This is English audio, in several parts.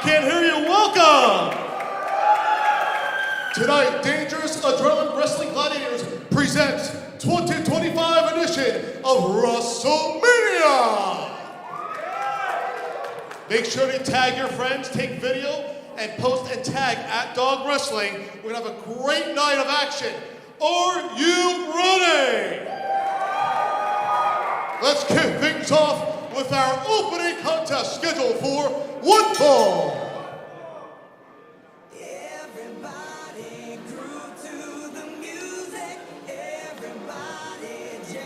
can't hear you. Welcome! Tonight, Dangerous Adrenaline Wrestling Gladiators presents 2025 edition of wRAHstlemania! Make sure to tag your friends, take video, and post and tag @Dog Wrestling. We're gonna have a great night of action. Are you ready? Let's kick things off with our opening contest scheduled for one fall. Everybody groove to the music. Everybody jam.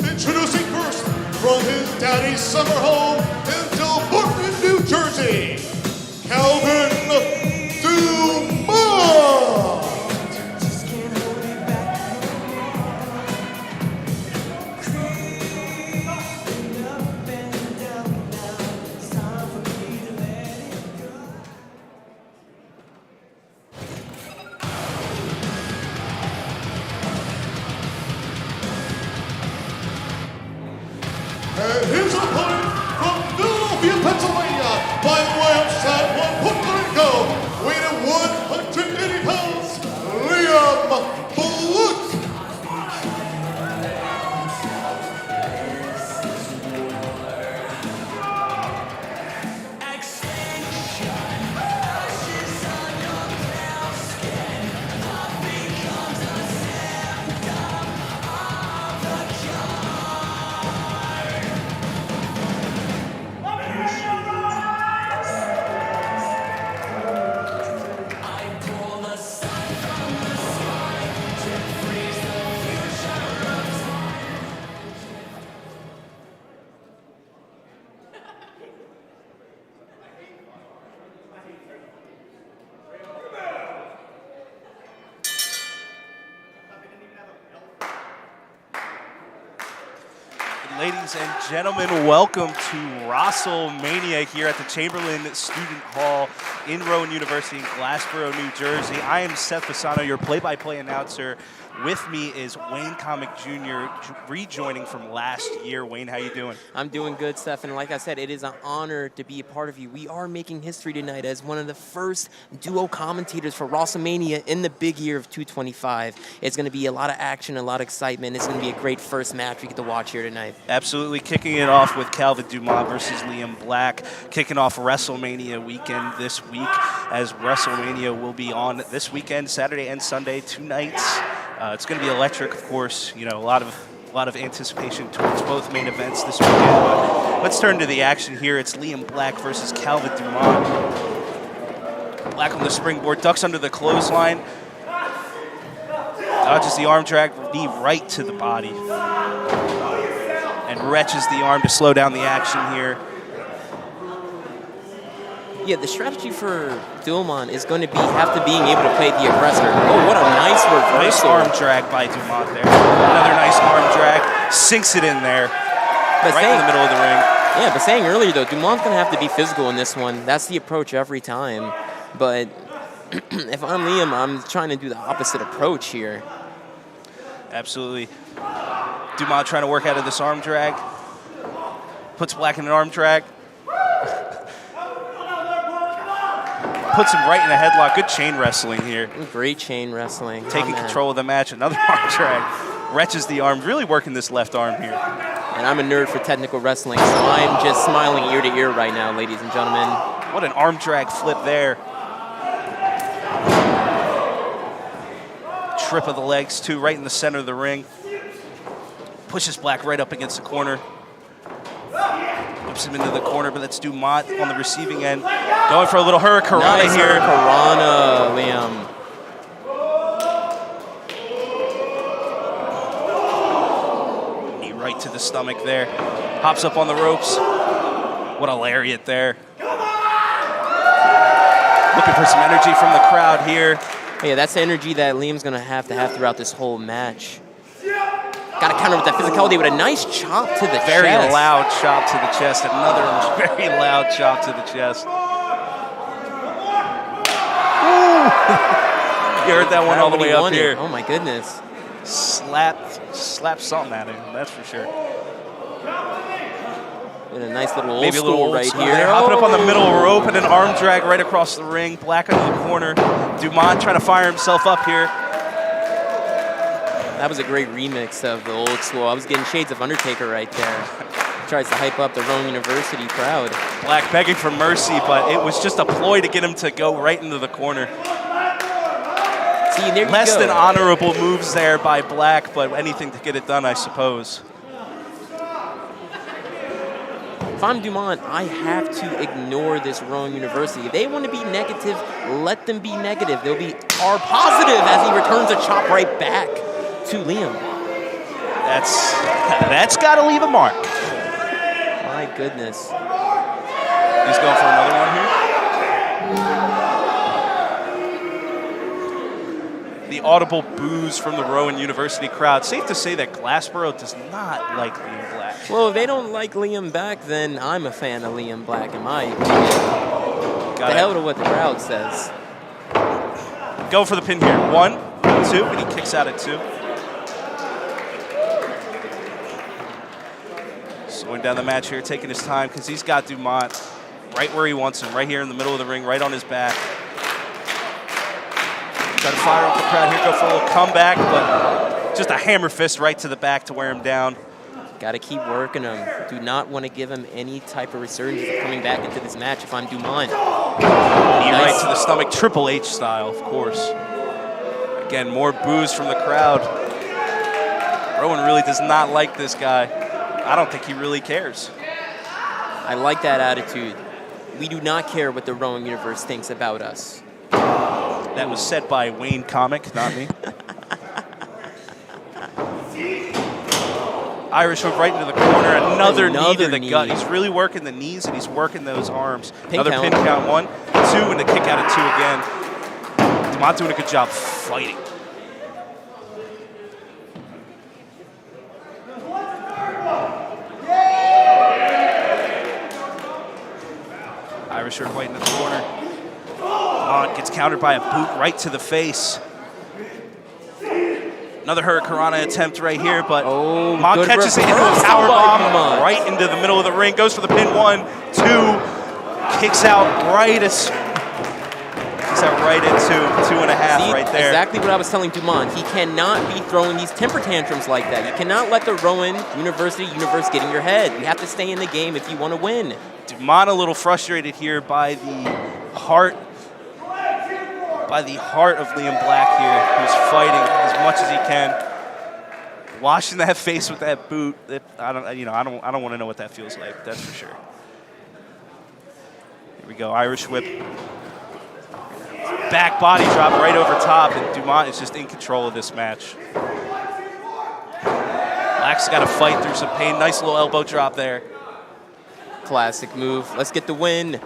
Introducing first, from his daddy's summer home in Dumont, New Jersey, Calvin Dumont. Just can't hold it back no more. Creeping up and down now. It's time for me to let it go. And his opponent from Philadelphia, Pennsylvania, by way of San Juan, Puerto Rico, weighing 180 pounds, Liam Black. Ladies and gentlemen, welcome to wRAHstlemania here at the Chamberlain Student Hall in Rowan University in Glassboro, New Jersey. I am Seth Fassano, your play-by-play announcer. With me is Wayne Comic Jr. rejoining from last year. Wayne, how you doing? I'm doing good, Seth, and like I said, it is an honor to be a part of you. We are making history tonight as one of the first duo commentators for wRAHstlemania in the big year of 225. It's going to be a lot of action, a lot of excitement. It's going to be a great first match we get to watch here tonight. Absolutely. Kicking it off with Calvin Dumont versus Liam Black. Kicking off WrestleMania weekend this week, as WrestleMania will be on this weekend, Saturday and Sunday, 2 nights. It's going to be electric, of course. You know, a lot of anticipation towards both main events this weekend. But let's turn to the action here. It's Liam Black versus Calvin Dumont. Black on the springboard, ducks under the clothesline, dodges the arm drag, knee right to the body, and wrenches the arm to slow down the action here. Yeah, the strategy for Dumont is going to be being able to play the aggressor. Oh, what a nice reversal. Nice arm drag by Dumont there. Another nice arm drag. Sinks it in there. Right in the middle of the ring. Yeah, but saying earlier, though, Dumont's going to have to be physical in this one. That's the approach every time. But if I'm Liam, I'm trying to do the opposite approach here. Absolutely. Dumont trying to work out of this arm drag. Puts Black in an arm drag. Puts him right in a headlock. Good chain wrestling here. Great chain wrestling. Taking control of the match. Another arm drag. Wrenches the arm. Really working this left arm here. And I'm a nerd for technical wrestling, so I'm just smiling ear to ear right now, ladies and gentlemen. What an arm drag flip there. Trip of the legs, too, right in the center of the ring. Pushes Black right up against the corner. Whips him into the corner, but that's Dumont on the receiving end. Going for a little hurricanrana nice here. Hurricanrana, Liam. Knee right to the stomach there. Hops up on the ropes. What a lariat there. Looking for some energy from the crowd here. Yeah, that's the energy that Liam's going to have throughout this whole match. Got to counter with that physicality with a nice chop to the chest. Very loud chop to the chest. Another very loud chop to the chest. Ooh. You heard that one all the when he way up won it. here. Oh my goodness. Slap something at him, that's for sure. And a nice little old Maybe a little school old right school here. there. Hopping up on the middle rope and an arm drag right across the ring. Black into the corner. Dumont trying to fire himself up here. That was a great remix of the old school. I was getting shades of Undertaker right there. Tries to hype up the Rowan University crowd. Black begging for mercy, but it was just a ploy to get him to go right into the corner. See, there you Less go. than honorable moves there by Black, but anything to get it done, I suppose. If I'm Dumont, I have to ignore this Rowan University. If they want to be negative, let them be negative. They'll be R positive as he returns a chop right back to Liam. That's got to leave a mark. My goodness. He's going for another one here. The audible boos from the Rowan University crowd. Safe to say that Glassboro does not like Liam Black. Well, if they don't like Liam Black, then I'm a fan of Liam Black, in my opinion. The hell to what the crowd says. Go for the pin here. 1, 2, and he kicks out at 2. Slowing down the match here, taking his time because he's got Dumont right where he wants him, right here in the middle of the ring, right on his back. Try to fire up the crowd here, go for a little comeback, but just a hammer fist right to the back to wear him down. Got to keep working him. Do not want to give him any type of resurgence of coming back into this match if I'm Dumont. Knee right to the stomach, Triple H style, of course. Again, more boos from the crowd. Rowan really does not like this guy. I don't think he really cares. I like that attitude. We do not care what the Rowan Universe thinks about us. That was said by Wayne Comic, not me. Irish hook right into the corner. Another knee to the gut. He's really working the knees and he's working those arms. Another pin count. 1, 2, and a kick out at 2 again. Dumont doing a good job fighting. Irish hook right into the corner. Dumont gets countered by a boot right to the face. Another Hurricanrana attempt right here, but Mont catches it into a powerbomb right into the middle of the ring. Goes for the pin. 1, 2, kicks out right at 2.5 right there. Exactly what I was telling Dumont. He cannot be throwing these temper tantrums like that. You cannot let the Rowan University universe get in your head. You have to stay in the game if you want to win. Dumont a little frustrated here by the heart of Liam Black here, who's fighting as much as he can. Washing that face with that boot. I don't want to know what that feels like. That's for sure. Here we go, Irish whip. Back body drop right over top, and Dumont is just in control of this match. Black's got to fight through some pain. Nice little elbow drop there. Classic move. Let's get the win. 2.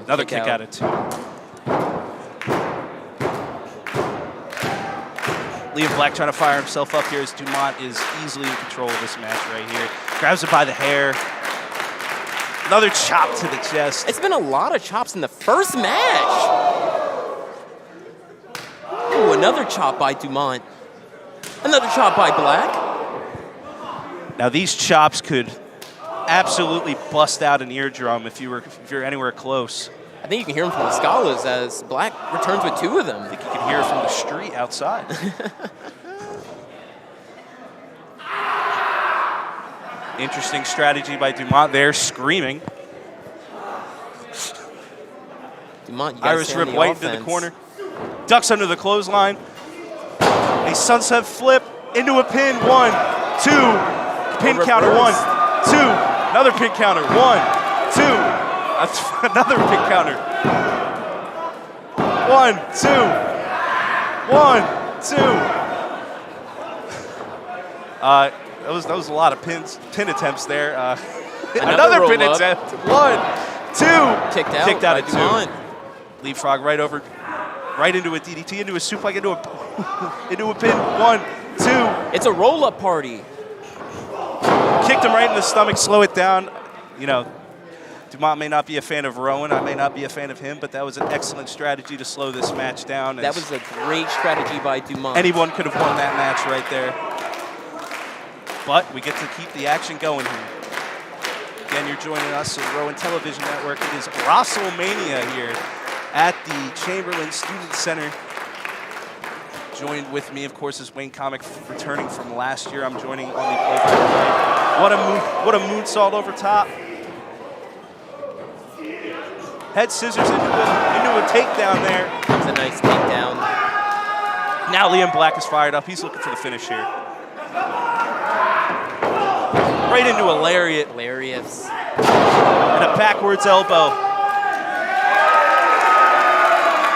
Another kick out at 2. Liam Black trying to fire himself up here as Dumont is easily in control of this match right here. Grabs it by the hair. Another chop to the chest. It's been a lot of chops in the first match. Ooh, another chop by Dumont. Another chop by Black. Now these chops could absolutely bust out an eardrum if you're anywhere close. I think you can hear him from the Scalas as Black returns with 2 of them. I think you can hear it from the street outside. Interesting strategy by Dumont there, screaming. Dumont, you gotta Irish stay on rip the right offense. into the corner. Ducks under the clothesline. A sunset flip into a pin. 1, 2. Pin counter. 1, 2. Another pin counter. 1, 2. Another pin counter. 1, 2. 1, 2. That was a lot of pin attempts there. Another pin attempt. 1, 2. Kicked out by at Dumont. 2. Leapfrog right over, right into a DDT, into a suplex, into a pin. 1, 2. It's a roll-up party. Kicked him right in the stomach. Slow it down. Dumont may not be a fan of Rowan. I may not be a fan of him, but that was an excellent strategy to slow this match down. That was a great strategy by Dumont. Anyone could have won that match right there. But we get to keep the action going here. Again, you're joining us on Rowan Television Network. It is wRAHstlemania here at the Chamberlain Student Center. Joined with me, of course, is Wayne Comick, returning from last year. I'm joining on the play-by-play. What a moonsault over top. Head scissors into a takedown there. That was a nice takedown. Now Liam Black is fired up. He's looking for the finish here. Right into a lariat. Lariats. And a backwards elbow.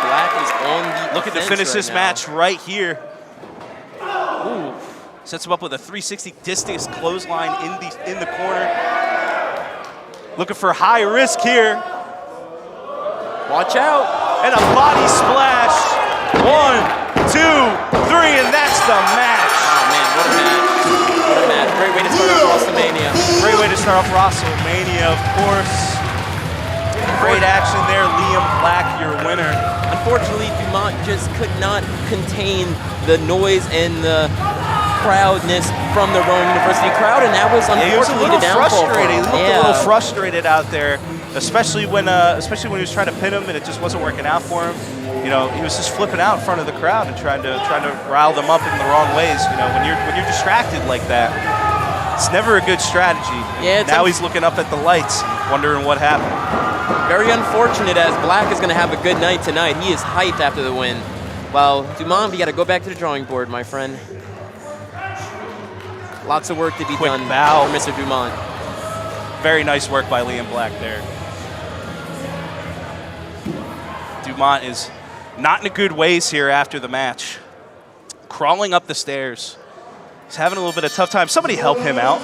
Black is on the Looking to finish this match right here. Ooh. Sets him up with a 360 discus clothesline in the corner. Looking for high risk here. Watch out. And a body splash. 1, 2, 3, and that's the match. Oh, man, what a match. What a match. Great way to start off wRAHstlemania. Great way to start off wRAHstlemania, of course. Great action there. Liam Black, your winner. Unfortunately, Dumont just could not contain the noise and the crowdness from the Rowan University crowd, and that was unfortunately the downfall for him. He looked a little frustrated out there, especially when he was trying to pin him and it just wasn't working out for him. You know, he was just flipping out in front of the crowd and trying to rile them up in the wrong ways. You know, when you're distracted like that, it's never a good strategy. Yeah. Now he's looking up at the lights, wondering what happened. Very unfortunate, as Black is going to have a good night tonight. He is hyped after the win. Well, Dumont, we got to go back to the drawing board, my friend. Lots of work to be Quick done bow. for Mr. Dumont. Very nice work by Liam Black there. Dumont is not in a good ways here after the match. Crawling up the stairs. He's having a little bit of a tough time. Somebody help him out.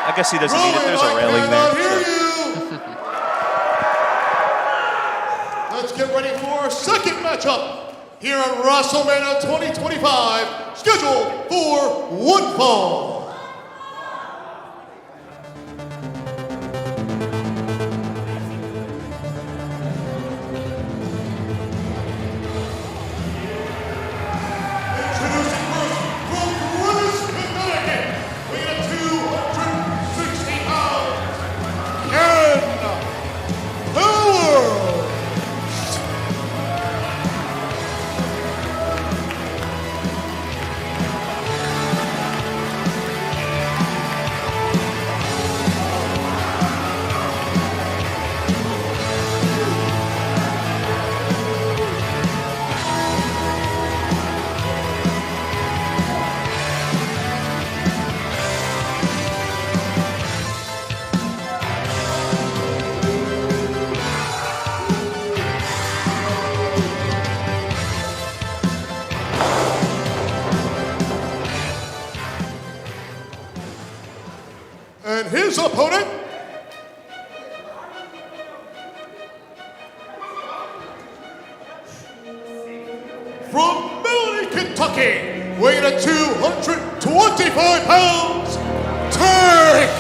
I guess he doesn't need it. There's a railing there. Let's get ready for our second matchup here at wRAHstlemania 2025, scheduled for one fall. Introducing first from Greene, Connecticut, weighing at 260 pounds, Ken Powers. And his opponent, from Melanie, Kentucky, weighing at 225 pounds, Toland.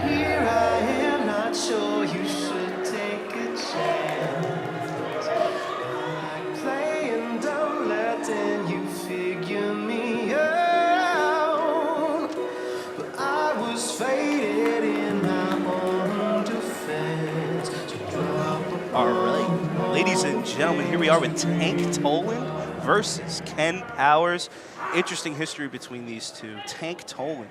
Here I am, not sure you should take a chance. Like playing dumb, letting you figure me out. But I was faded in my own defense. So drop a All right, ladies and gentlemen, here we are with Tank Toland versus Ken Powers. Interesting history between these two. Tank Toland,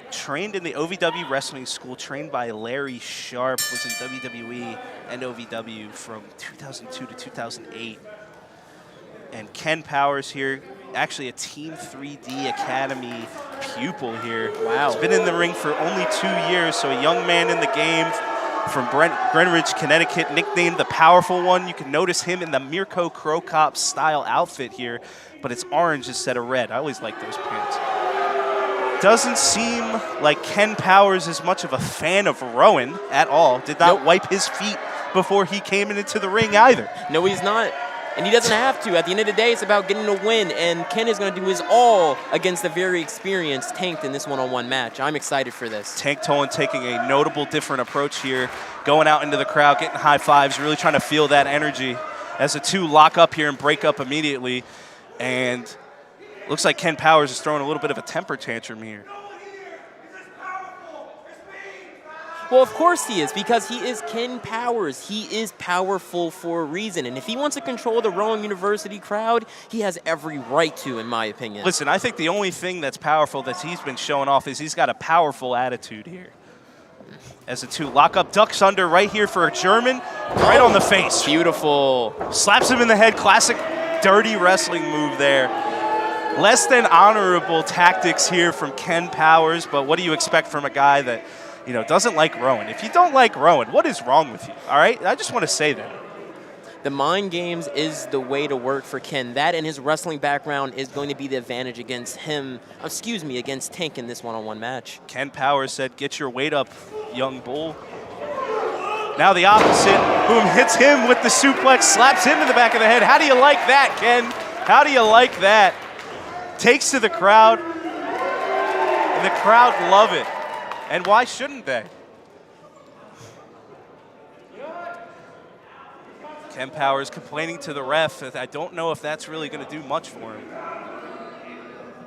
trained in the OVW Wrestling School, trained by Larry Sharp, was in WWE and OVW from 2002 to 2008. And Ken Powers here, actually a Team 3D Academy pupil here. Wow. He's been in the ring for only 2 years, so a young man in the game. from Greenwich, Connecticut, nicknamed the Powerful One. You can notice him in the Mirko Krokop style outfit here, but it's orange instead of red. I always like those pants. Doesn't seem like Ken Powers is much of a fan of Rowan at all. Did not wipe his feet before he came into the ring either. No, he's not. And he doesn't have to. At the end of the day, it's about getting a win, and Ken is going to do his all against the very experienced Tank in this one-on-one match. I'm excited for this. Tank Toland taking a notable different approach here, going out into the crowd, getting high fives, really trying to feel that energy as the two lock up here and break up immediately. And looks like Ken Powers is throwing a little bit of a temper tantrum here. Well, of course he is, because he is Ken Powers. He is powerful for a reason. And if he wants to control the Rowan University crowd, he has every right to, in my opinion. Listen, I think the only thing that's powerful that he's been showing off is he's got a powerful attitude here. As the two lock up, ducks under right here for a German, right on the face. Beautiful. Slaps him in the head, classic dirty wrestling move there. Less than honorable tactics here from Ken Powers, but what do you expect from a guy that, you know, doesn't like Rowan? If you don't like Rowan, what is wrong with you? All right? I just want to say that. The mind games is the way to work for Ken. That and his wrestling background is going to be the advantage against him, against Tank in this one-on-one match. Ken Powers said, get your weight up, young bull. Now the opposite. Boom, hits him with the suplex, slaps him in the back of the head. How do you like that, Ken? How do you like that? Takes to the crowd, and the crowd love it. And why shouldn't they? Ken Powers complaining to the ref. I don't know if that's really going to do much for him.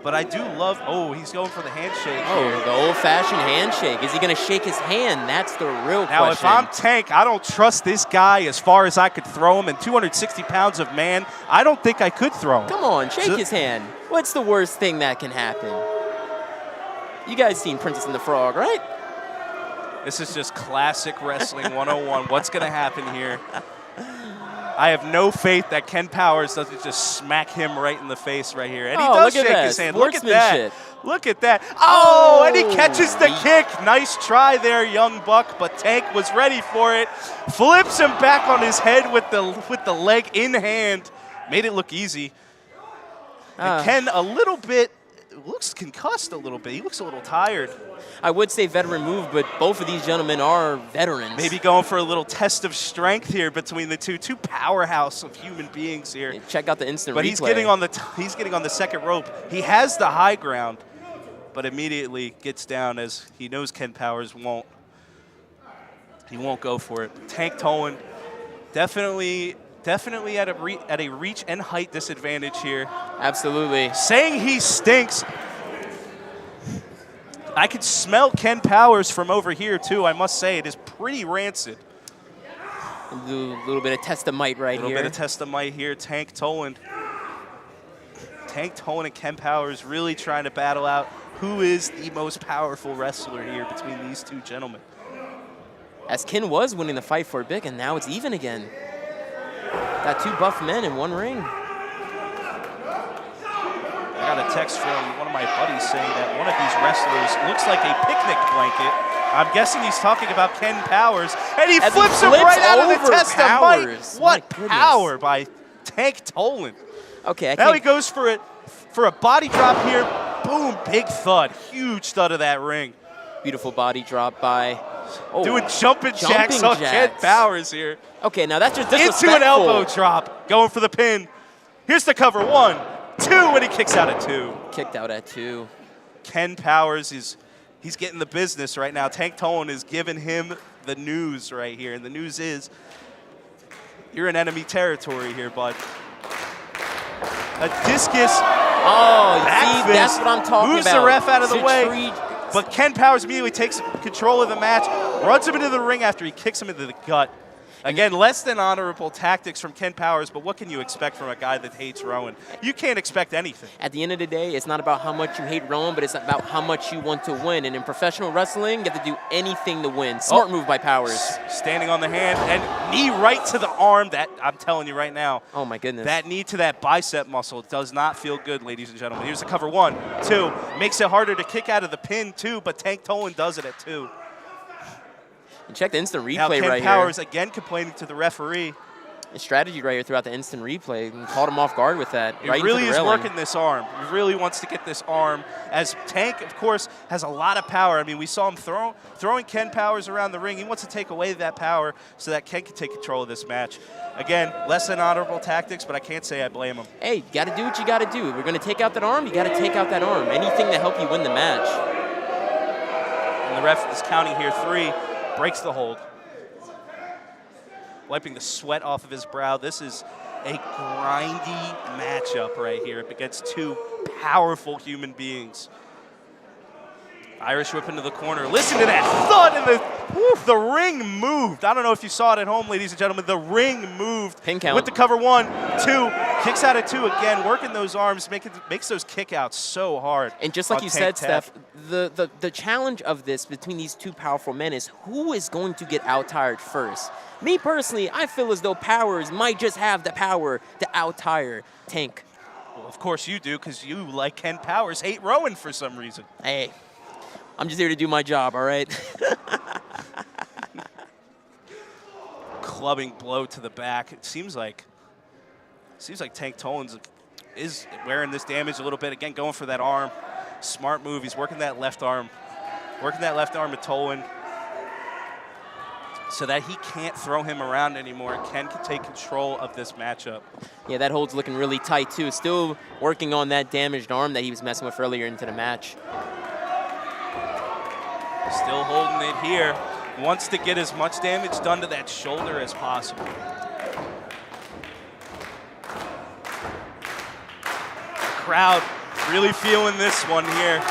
But I do love, he's going for the handshake. Oh, the old-fashioned handshake. Is he going to shake his hand? That's the real question. Now, if I'm Tank, I don't trust this guy as far as I could throw him. And 260 pounds of man, I don't think I could throw him. Come on, shake his hand. What's the worst thing that can happen? You guys seen Princess and the Frog, right? This is just classic wrestling 101. What's going to happen here? I have no faith that Ken Powers doesn't just smack him right in the face right here. And he does shake his hand. Look at that. Look at that. Oh, and he catches the kick. Nice try there, young buck, but Tank was ready for it. Flips him back on his head with the leg in hand. Made it look easy. And Ken a little bit, looks concussed a little bit. He looks a little tired. I would say veteran move, but both of these gentlemen are veterans. Maybe going for a little test of strength here between the two powerhouse of human beings here. Hey, check out the instant replay. But he's getting on the second rope. He has the high ground, but immediately gets down as he knows Ken Powers won't. He won't go for it. Tank Toland definitely at a reach and height disadvantage here. Absolutely. Saying he stinks. I could smell Ken Powers from over here, too. I must say, it is pretty rancid. A little bit of testamite right here. A little bit of testamite here. Tank Toland. Tank Toland and Ken Powers really trying to battle out who is the most powerful wrestler here between these two gentlemen. As Ken was winning the fight for a bit, and now it's even again. Got two buff men in one ring. I got a text from one of my buddies saying that one of these wrestlers looks like a picnic blanket. I'm guessing he's talking about Ken Powers, and he flips him right out of the test of might. What power by Tank Toland. Okay, now he goes for a body drop here. Boom, big thud, huge thud of that ring. Beautiful body drop by. Doing jumping jacks on Ken Powers here. Okay, now that's just disrespectful. Into an elbow drop, going for the pin. Here's the cover, 1, 2, and he kicks out at 2. Kicked out at 2. Ken Powers he's getting the business right now. Tank Toland is giving him the news right here, and the news is you're in enemy territory here, bud. A discus. Oh, see, that's what I'm talking moves about. The ref out of the way. But Ken Powers immediately takes control of the match, runs him into the ring after he kicks him into the gut. Again, less than honorable tactics from Ken Powers, but what can you expect from a guy that hates Rowan? You can't expect anything. At the end of the day, it's not about how much you hate Rowan, but it's about how much you want to win. And in professional wrestling, you have to do anything to win. Smart move by Powers. Standing on the hand and knee right to the arm. That, I'm telling you right now. Oh, my goodness. That knee to that bicep muscle does not feel good, ladies and gentlemen. Here's the cover, 1, 2. Makes it harder to kick out of the pin, 2, but Tank Toland does it at 2. And check the instant Now replay Ken right Powers here. again complaining to the referee. The strategy right here throughout the instant replay and caught him off guard with that. He Right really into the is railing. working this arm. He really wants to get this arm. As Tank, of course, has a lot of power. I mean, we saw him throwing Ken Powers around the ring. He wants to take away that power so that Ken can take control of this match. Again, less than honorable tactics, but I can't say I blame him. Hey, you got to do what you got to do. We're going to take out that arm. You got to take out that arm. Anything to help you win the match. And the ref is counting here 3, breaks the hold. Wiping the sweat off of his brow. This is a grindy matchup right here against 2 powerful human beings. Irish whip into the corner. Listen to that thud in the ring moved. I don't know if you saw it at home, ladies and gentlemen. The ring moved. Pin count. With the cover 1, 2, kicks out at 2 again, working those arms, makes those kickouts so hard. And just like on you Tank said, Tap. Steph, the challenge of this between these 2 powerful men is who is going to get out-tired first. Me personally, I feel as though Powers might just have the power to out-tire Tank. Well, of course you do, because you, like Ken Powers, hate Rowan for some reason. Hey, I'm just here to do my job, all right? Clubbing blow to the back. It seems like Tank Toland is wearing this damage a little bit. Again, going for that arm. Smart move. He's working that left arm. Working that left arm at Toland so that he can't throw him around anymore. Ken can take control of this matchup. Yeah, that hold's looking really tight, too. Still working on that damaged arm that he was messing with earlier into the match. Still holding it here. Wants to get as much damage done to that shoulder as possible. Crowd really feeling this one here.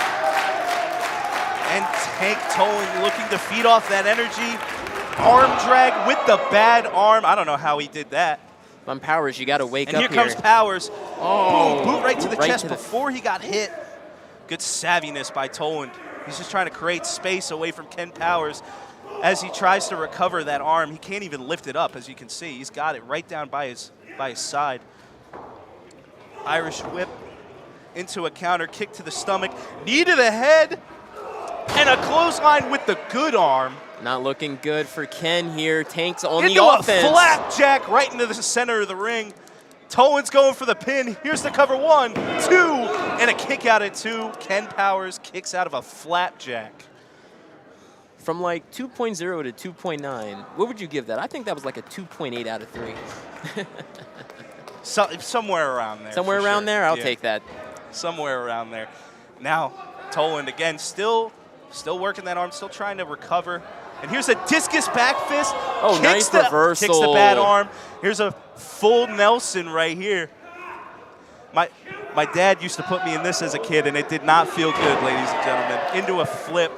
And Tank Toland looking to feed off that energy. Arm drag with the bad arm. I don't know how he did that. On Powers, you got to wake And up here here. comes Powers. Oh, Boom, boot right to the right chest to the- before he got hit. Good savviness by Toland. He's just trying to create space away from Ken Powers as he tries to recover that arm. He can't even lift it up, as you can see. He's got it right down by his side. Irish whip into a counter kick to the stomach. Knee to the head. And a clothesline with the good arm. Not looking good for Ken here. Tank's on Into the a offense. flapjack right into the center of the ring. Toland's going for the pin. Here's the cover 1, 2, and a kick out at 2. Ken Powers kicks out of a flapjack. From like 2.0 to 2.9, what would you give that? I think that was like a 2.8 out of 3. Somewhere around there. Somewhere for around sure. there? I'll Yeah, take that. somewhere around there. Now, Toland again, still working that arm, still trying to recover. And here's a discus back fist. Oh, nice reversal. Kicks the bad arm. Here's a full Nelson right here. My dad used to put me in this as a kid, and it did not feel good, ladies and gentlemen. Into a flip.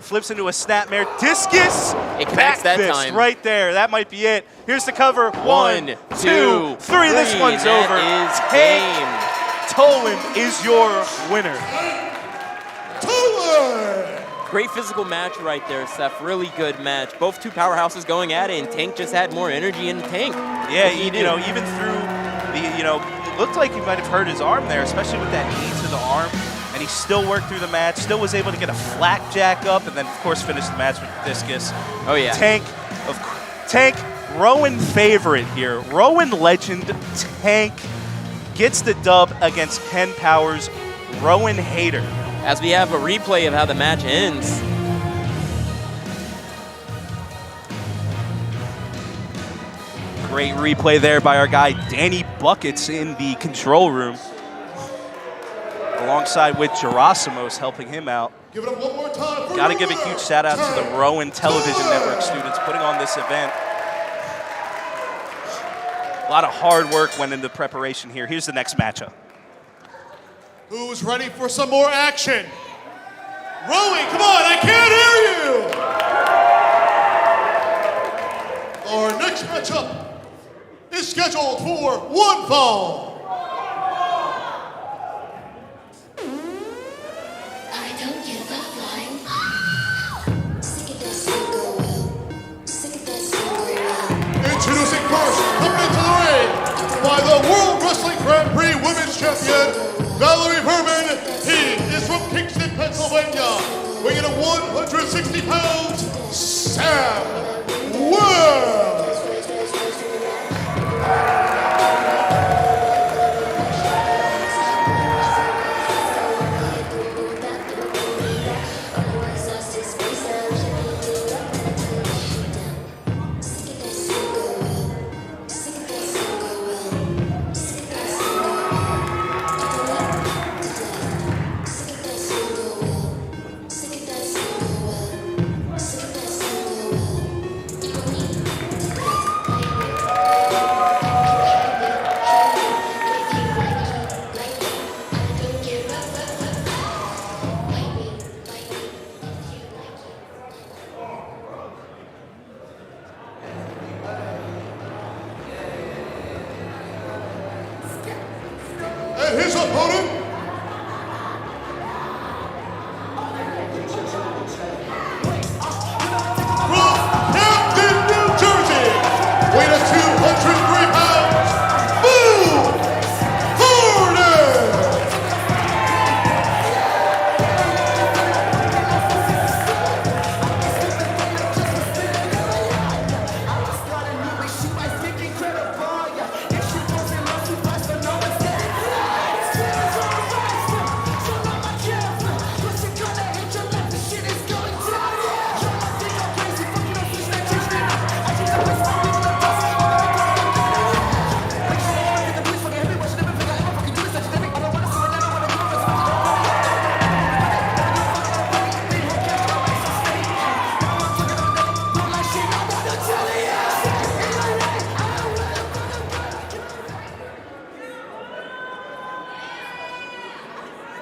Flips into a snapmare. Discus. It connects back that fist time. right there. That might be it. Here's the cover. 1, 1, 2, 3. This one's That over. is Tank game. Toland is your winner. Toland! Great physical match right there, Seth. Really good match. Both 2 powerhouses going at it, and Tank just had more energy in Tank. Yeah, even through the, it looked like he might have hurt his arm there, especially with that knee to the arm. And he still worked through the match, still was able to get a flapjack up, and then, of course, finished the match with the discus. Oh, yeah. Tank, Rowan favorite here. Rowan legend, Tank gets the dub against Ken Powers, Rowan hater. As we have a replay of how the match ends. Great replay there by our guy Danny Buckets in the control room, alongside with Gerasimos helping him out. Give it up one more time. Got to give a huge shout out to the Rowan Television Network students putting on this event. A lot of hard work went into preparation here. Here's the next matchup. Who's ready for some more action? Rowan, come on, I can't hear you! Our next matchup is scheduled for 1 fall. I don't give a flying. Sick of that single will. Sick of that single will. Introducing first, coming into the ring by the World Wrestling Grand Prix Women's Champion, Valerie Herman. He is from Kingston, Pennsylvania, weighing in at 160 pounds, Sam And his opponent, from Camden, New Jersey, weighing at 203 pounds, Boom Harden!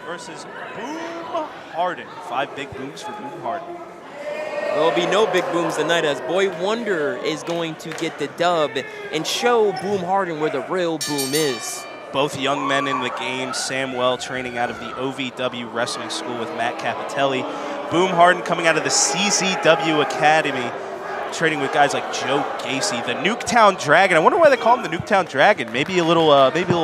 Versus Boom Harden. 5 big booms for Boom Harden. There will be no big booms tonight as Boy Wonder is going to get the dub and show Boom Harden where the real boom is. Both young men in the game. Samwell training out of the OVW Wrestling School with Matt Capitelli. Boom Harden coming out of the CZW Academy, training with guys like Joe Gacy, the Nuketown Dragon. I wonder why they call him the Nuketown Dragon. Maybe a little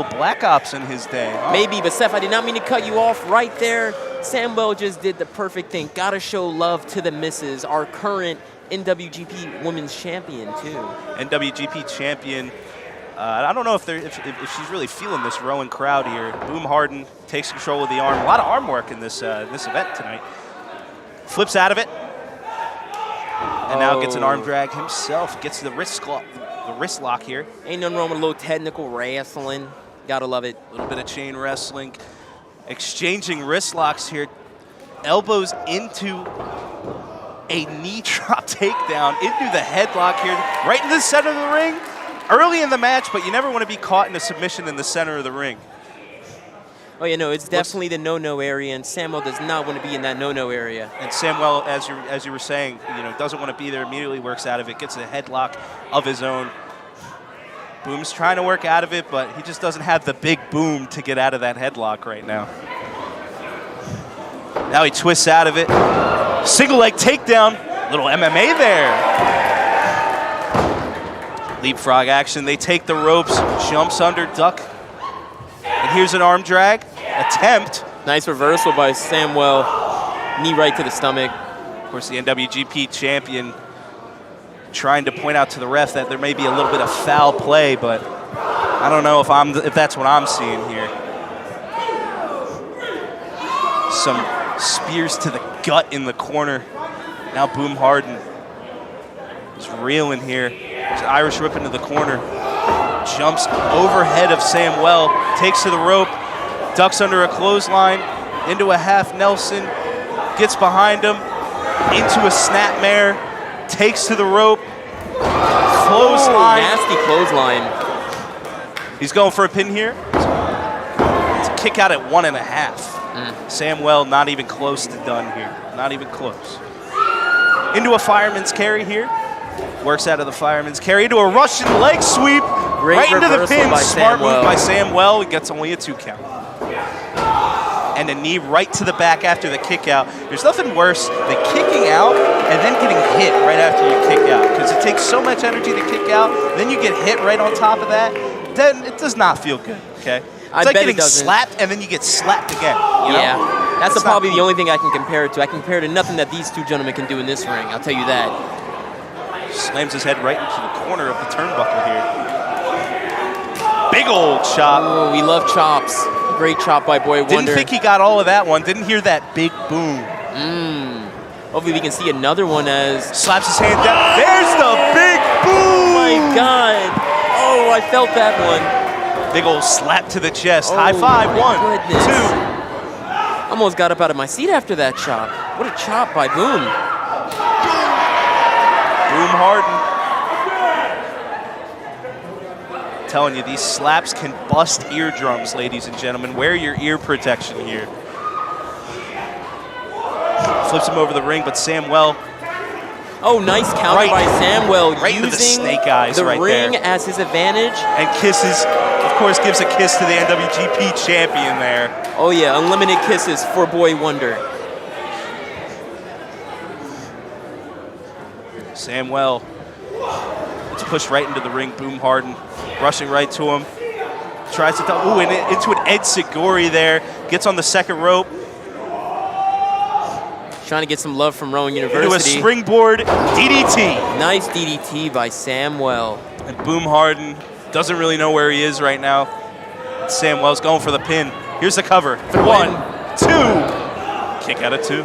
Black Ops in his day. Huh? Maybe, but Seth, I did not mean to cut you off right there. Samwell just did the perfect thing. Gotta show love to the missus, our current NWGP Women's Champion, too. NWGP Champion. I don't know if she's really feeling this Rowan crowd here. Boom Harden takes control of the arm. A lot of arm work in this event tonight. Flips out of it. And now gets an arm drag himself. Gets the wrist lock here. Ain't nothing wrong with a little technical wrestling. Gotta love it. A little bit of chain wrestling. Exchanging wrist locks here. Elbows into a knee drop takedown into the headlock here. Right in the center of the ring. Early in the match, but you never want to be caught in a submission in the center of the ring. Oh, yeah, no, it's definitely the no-no area, and Samwell does not want to be in that no-no area. And Samwell, as you were saying, doesn't want to be there, immediately works out of it, gets a headlock of his own. Boom's trying to work out of it, but he just doesn't have the big boom to get out of that headlock right now. Now he twists out of it. Single leg takedown. Little MMA there. Leapfrog action. They take the ropes, jumps under, duck. And here's an arm drag. Attempt. Nice reversal by Samwell. Knee right to the stomach. Of course, the NWGP champion trying to point out to the ref that there may be a little bit of foul play, but I don't know if that's what I'm seeing here. Some spears to the gut in the corner. Now Boom Harden is reeling here. There's an Irish whip into the corner. Jumps overhead of Samwell, takes to the rope, ducks under a clothesline, into a half Nelson, gets behind him, into a snapmare, takes to the rope, clothesline. Nasty clothesline. He's going for a pin here. It's a kick out at 1.5. Samwell not even close to done here. Not even close. Into a fireman's carry here. Works out of the fireman's carry into a Russian leg sweep. Great right into the reversal pin. by Smart Samwell. move by Samwell. He gets only a 2 count. And a knee right to the back after the kick out. There's nothing worse than kicking out and then getting hit right after you kick out, because it takes so much energy to kick out. Then you get hit right on top of that. Then it does not feel good, okay? It's I like bet it getting doesn't. slapped and then you get slapped again. You know? Yeah, that's It's probably not the only thing I can compare it to. I can compare it to nothing that these two gentlemen can do in this ring. I'll tell you that. Slams his head right into the corner of the turnbuckle here. Big old chop. Oh, we love chops. Great chop by Boy Wonder. Didn't think he got all of that one. Didn't hear that big boom. Hopefully we can see another one as... Slaps his hand down. There's the big boom. Oh my God. Oh, I felt that one. Big old slap to the chest. Oh, High five. my 1, goodness. 2. Almost got up out of my seat after that chop. What a chop by Boom. Boom Harden. Telling you, these slaps can bust eardrums, ladies and gentlemen. Wear your ear protection here. Flips him over the ring, but Samwell. Oh, nice counter Right. by Samwell. Right into using the snake eyes the right ring there. as his advantage. And kisses, of course, gives a kiss to the NWGP champion there. Oh yeah, unlimited kisses for Boy Wonder. Samwell gets pushed right into the ring. Boom Harden rushing right to him. Tries to, ooh, and into an Ed Seguri there. Gets on the second rope. Trying to get some love from Rowan University. Into a springboard DDT. Nice DDT by Samwell. And Boom Harden doesn't really know where he is right now. Samwell's going for the pin. Here's the cover. 1, 2. Kick out of 2.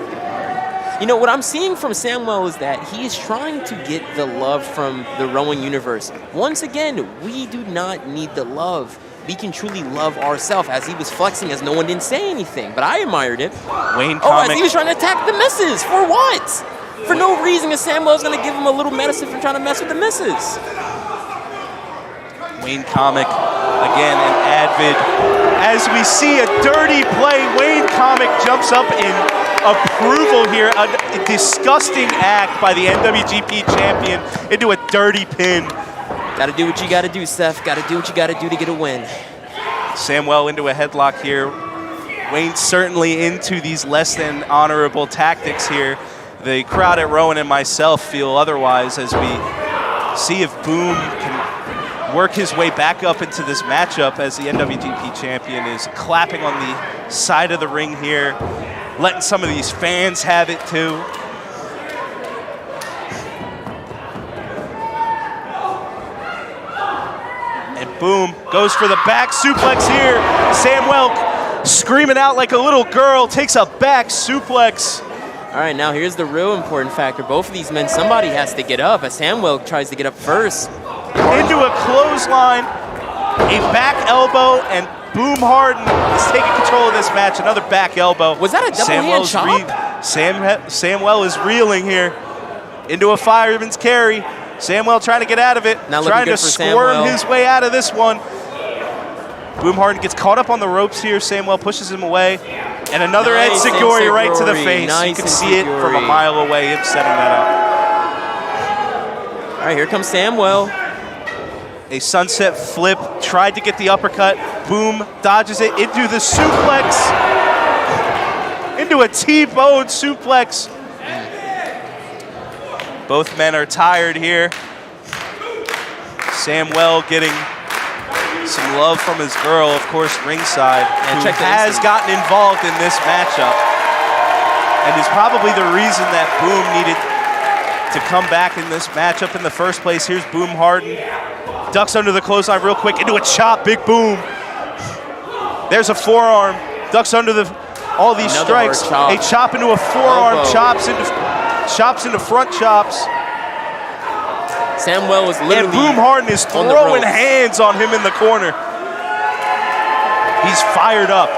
You know, what I'm seeing from Samwell is that he is trying to get the love from the Rowan universe. Once again, we do not need the love. We can truly love ourselves, as he was flexing as no one didn't say anything, but I admired it. Wayne Oh, as Comic. he was trying to attack the misses. For what? For no reason, is Samwell's going to give him a little medicine for trying to mess with the misses. Wayne Comic, again, an avid. As we see a dirty play, Wayne Comic jumps up in approval here. A disgusting act by the NWGP champion into a dirty pin. Gotta do what you gotta do, Seth. Gotta do what you gotta do to get a win. Samwell into a headlock here. Wayne certainly into these less than honorable tactics here. The crowd at Rowan and myself feel otherwise as we see if Boom can work his way back up into this matchup as the NWGP champion is clapping on the side of the ring here, letting some of these fans have it too. And Boom goes for the back suplex here. Samwell screaming out like a little girl, takes a back suplex. All right, now here's the real important factor. Both of these men, somebody has to get up, as Samwell tries to get up first. Into a clothesline, a back elbow, and Boom Harden is taking control of this match. Another back elbow. Was that a double hand chop? Samwell is reeling here into a fireman's carry. Samwell trying to get out of it, Not looking trying good to for squirm Samwell. his way out of this one. Boom Harden gets caught up on the ropes here. Samwell pushes him away. And another Nice Ed Seguri right to the enziguri. face. Nice You can see it from a enziguri. mile away, him setting that up. All right, here comes Samwell. A sunset flip, tried to get the uppercut. Boom dodges it into the suplex. Into a T-bone suplex. Both men are tired here. Samwell getting some love from his girl, of course, ringside, And who check the has instant. gotten involved in this matchup and is probably the reason that Boom needed to come back in this matchup in the first place. Here's Boom Harden. Ducks under the clothesline real quick, into a chop, big Boom. There's a forearm, ducks under all these Another strikes. hard chop. A chop into a forearm, Elbow. chops into front chops. Samwell was literally And Boom Harden is on the throwing ropes. hands on him in the corner. He's fired up.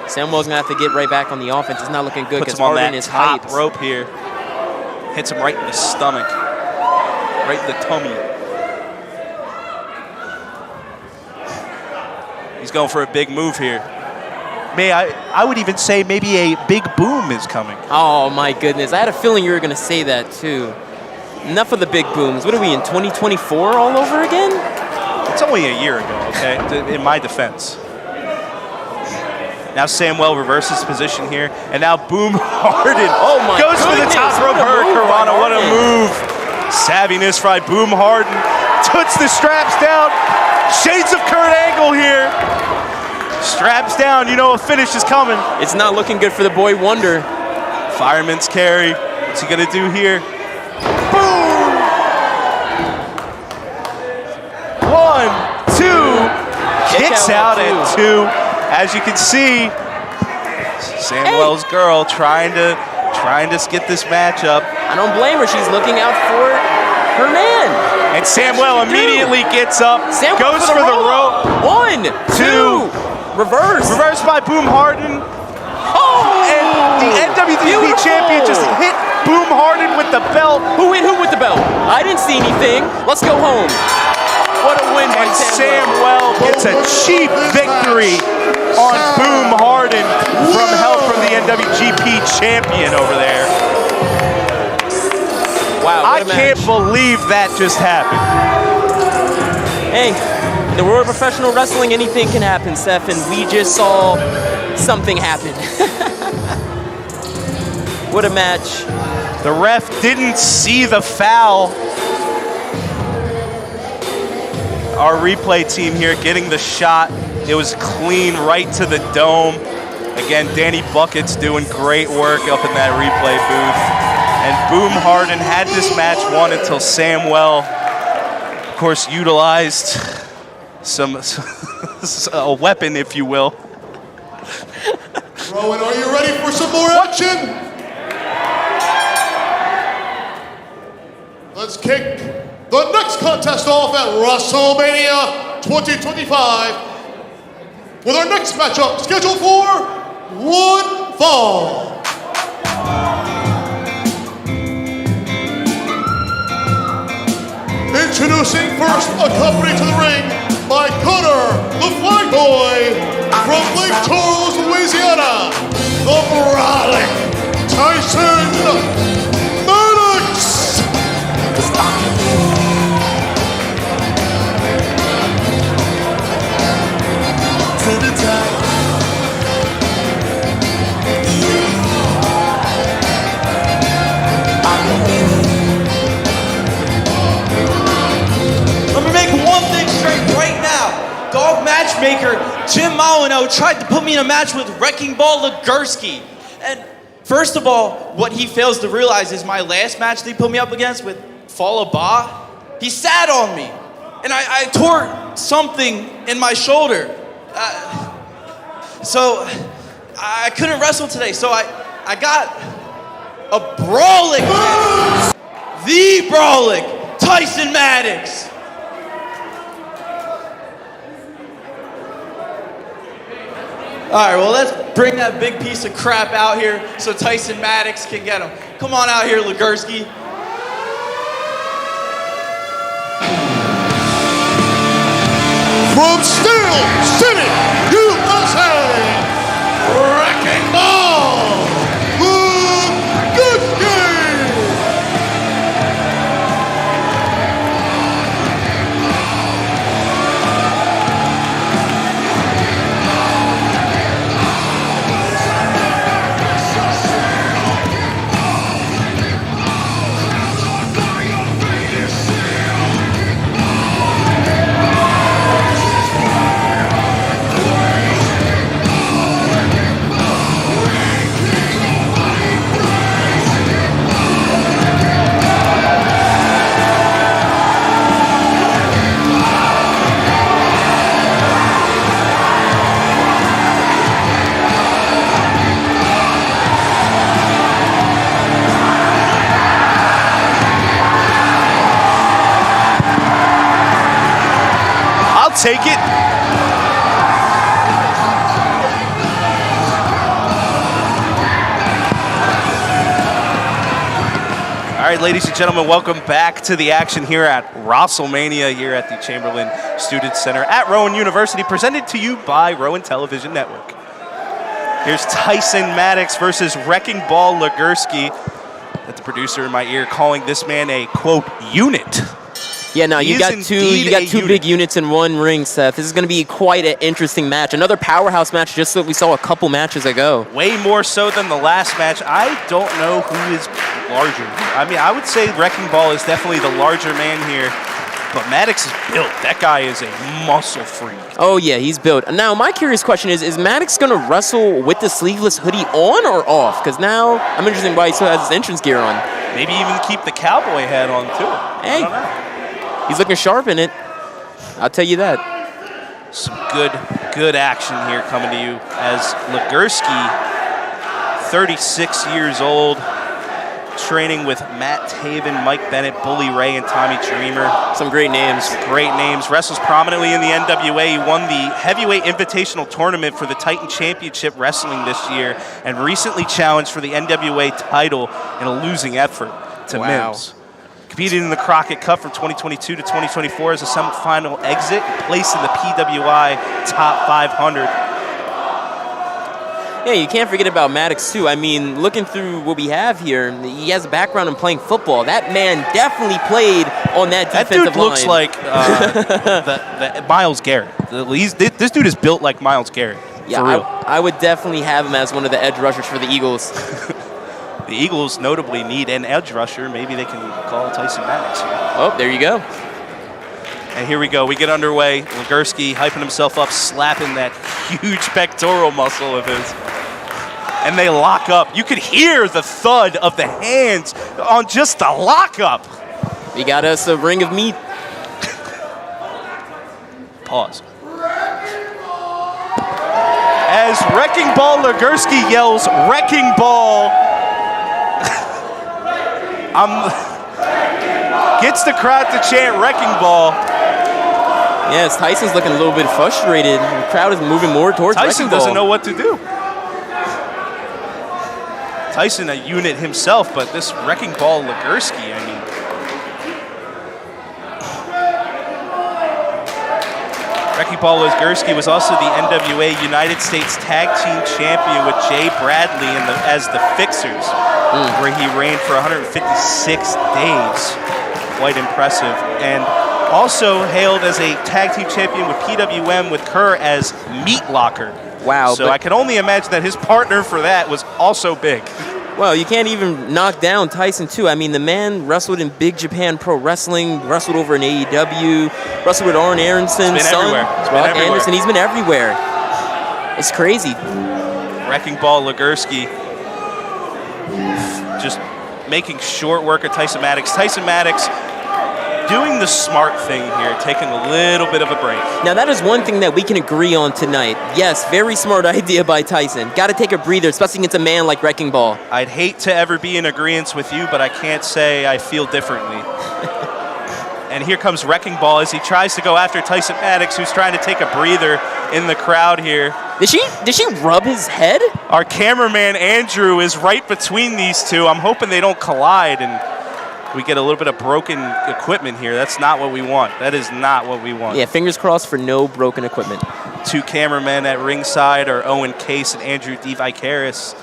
Samwell's gonna have to get right back on the offense. It's not looking good Puts because him on Harden that is top hyped. rope here. Hits him right in the stomach. Right in the tummy. He's going for a big move here. I would even say maybe a big boom is coming. Oh my goodness, I had a feeling you were gonna say that too. Enough of the big booms. What are we in, 2024 all over again? It's only a year ago, okay, in my defense. Now Samwell reverses position here, and now Boom Harden goes for the goodness, top rope what a move by Hurricanrana. What a Harden. move. Savviness by Boom Harden. Puts the straps down. Shades of Kurt Angle here. Straps down, you know a finish is coming. It's not looking good for the Boy Wonder. Fireman's carry. What's he gonna do here? Boom! 1, 2. Kicks out at 2. As you can see, Samwell's girl trying to get this match up. I don't blame her. She's looking out for her man. And Samwell immediately gets up, Samwell goes for the rope. 1, 2, reverse. Reversed by Boom Harden. Oh! And the NWGP Beautiful. champion just hit Boom Harden with the belt. Who hit who with the belt? I didn't see anything. Let's go home. What a win by And Samwell. Samwell gets a cheap victory on Boom Harden from help from the NWGP champion over there. Wow, I what a can't match. believe that just happened. Hey, In the world of professional wrestling, anything can happen, Seth, and we just saw something happen. What a match. The ref didn't see the foul. Our replay team here getting the shot. It was clean right to the dome. Again, Danny Bucket's doing great work up in that replay booth. And Boom Harden had this match won until Samwell, of course, utilized a weapon, if you will. Rowan, are you ready for some more action? Let's kick the next contest off at WrestleMania 2025 with our next matchup scheduled for one fall. Introducing first, accompanied to the ring by Connor, the Flag Boy, from Lake Charles, Louisiana, the Brawling Tyson Maddox. To the top. Let me make one thing straight right now. Dog matchmaker Jim Molyneux tried to put me in a match with Wrecking Ball Legursky. And first of all, what he fails to realize is my last match that he put me up against with Fallah Bah, he sat on me. And I tore something in my shoulder. So I couldn't wrestle today. So I got a brawling, the brawling Tyson Maddox. All right, well, let's bring that big piece of crap out here so Tyson Maddox can get him. Come on out here, Legursky. From Steel City, USA, Wrecking Ball, Legursky. Take it. All right, ladies and gentlemen, welcome back to the action here at WRAHstlemania here at the Chamberlain Student Center at Rowan University, presented to you by Rowan Television Network. Here's Tyson Maddox versus Wrecking Ball Legursky. That's the producer in my ear calling this man a, quote, unit. Yeah, no, you got two big units in one ring, Seth. This is going to be quite an interesting match. Another powerhouse match, just like we saw a couple matches ago. Way more so than the last match. I don't know who is larger. I mean, I would say Wrecking Ball is definitely the larger man here, but Maddox is built. That guy is a muscle freak. Oh, yeah, he's built. Now, my curious question is Maddox going to wrestle with the sleeveless hoodie on or off? Because now I'm interested in why he still has his entrance gear on. Maybe even keep the cowboy hat on, too. Hey. I don't know. He's looking sharp in it. I'll tell you that. Some good action here coming to you as Legursky, 36 years old, training with Matt Taven, Mike Bennett, Bully Ray, and Tommy Dreamer. Some great names. Great names. Wrestles prominently in the NWA. He won the Heavyweight Invitational Tournament for the Titan Championship Wrestling this year and recently challenged for the NWA title in a losing effort to Mims. Competed in the Crockett Cup from 2022 to 2024 as a semifinal exit, placed in the PWI Top 500. Yeah, you can't forget about Maddox, too. I mean, looking through what we have here, he has a background in playing football. That man definitely played on that defensive That dude looks like the Myles Garrett. This dude is built like Myles Garrett. Yeah, for real. I would definitely have him as one of the edge rushers for the Eagles. The Eagles notably need an edge rusher. Maybe they can call Tyson Maddox here. Oh, there you go. And here we go. We get underway. Legursky hyping himself up, slapping that huge pectoral muscle of his. And they lock up. You could hear the thud of the hands on just the lockup. We got us a ring of meat. Pause. As Wrecking Ball Legursky yells, "Wrecking Ball!" Gets the crowd to chant "Wrecking Ball." Yes, Tyson's looking a little bit frustrated. The crowd is moving more towards Tyson Wrecking Ball. doesn't know what to do. Tyson a unit himself, but this Wrecking Ball Legursky, I mean. Wrecking Ball Legursky was also the NWA United States Tag Team Champion with Jay Bradley as the Fixers, where he reigned for 156 days. Quite impressive. And also hailed as a Tag Team Champion with PWM with Kerr as Meat Locker. Wow. So I can only imagine that his partner for that was also big. Well, you can't even knock down Tyson, too. I mean, the man wrestled in Big Japan Pro Wrestling, wrestled over in AEW, wrestled with Arn Aronson, He's been everywhere. He's been everywhere. Anderson. He's been everywhere. It's crazy. Wrecking Ball Legursky just making short work of Tyson Maddox. Tyson Maddox doing the smart thing here, taking a little bit of a break. Now, that is one thing that we can agree on tonight. Yes, very smart idea by Tyson. Got to take a breather, especially against a man like Wrecking Ball. I'd hate to ever be in agreement with you, but I can't say I feel differently. And here comes Wrecking Ball as he tries to go after Tyson Maddox, who's trying to take a breather in the crowd here. Did she rub his head? Our cameraman, Andrew, is right between these two. I'm hoping they don't collide and we get a little bit of broken equipment here. That's not what we want. That is not what we want. Yeah, fingers crossed for no broken equipment. Two cameramen at ringside are Owen, Kase, and Andrew DeVicaris.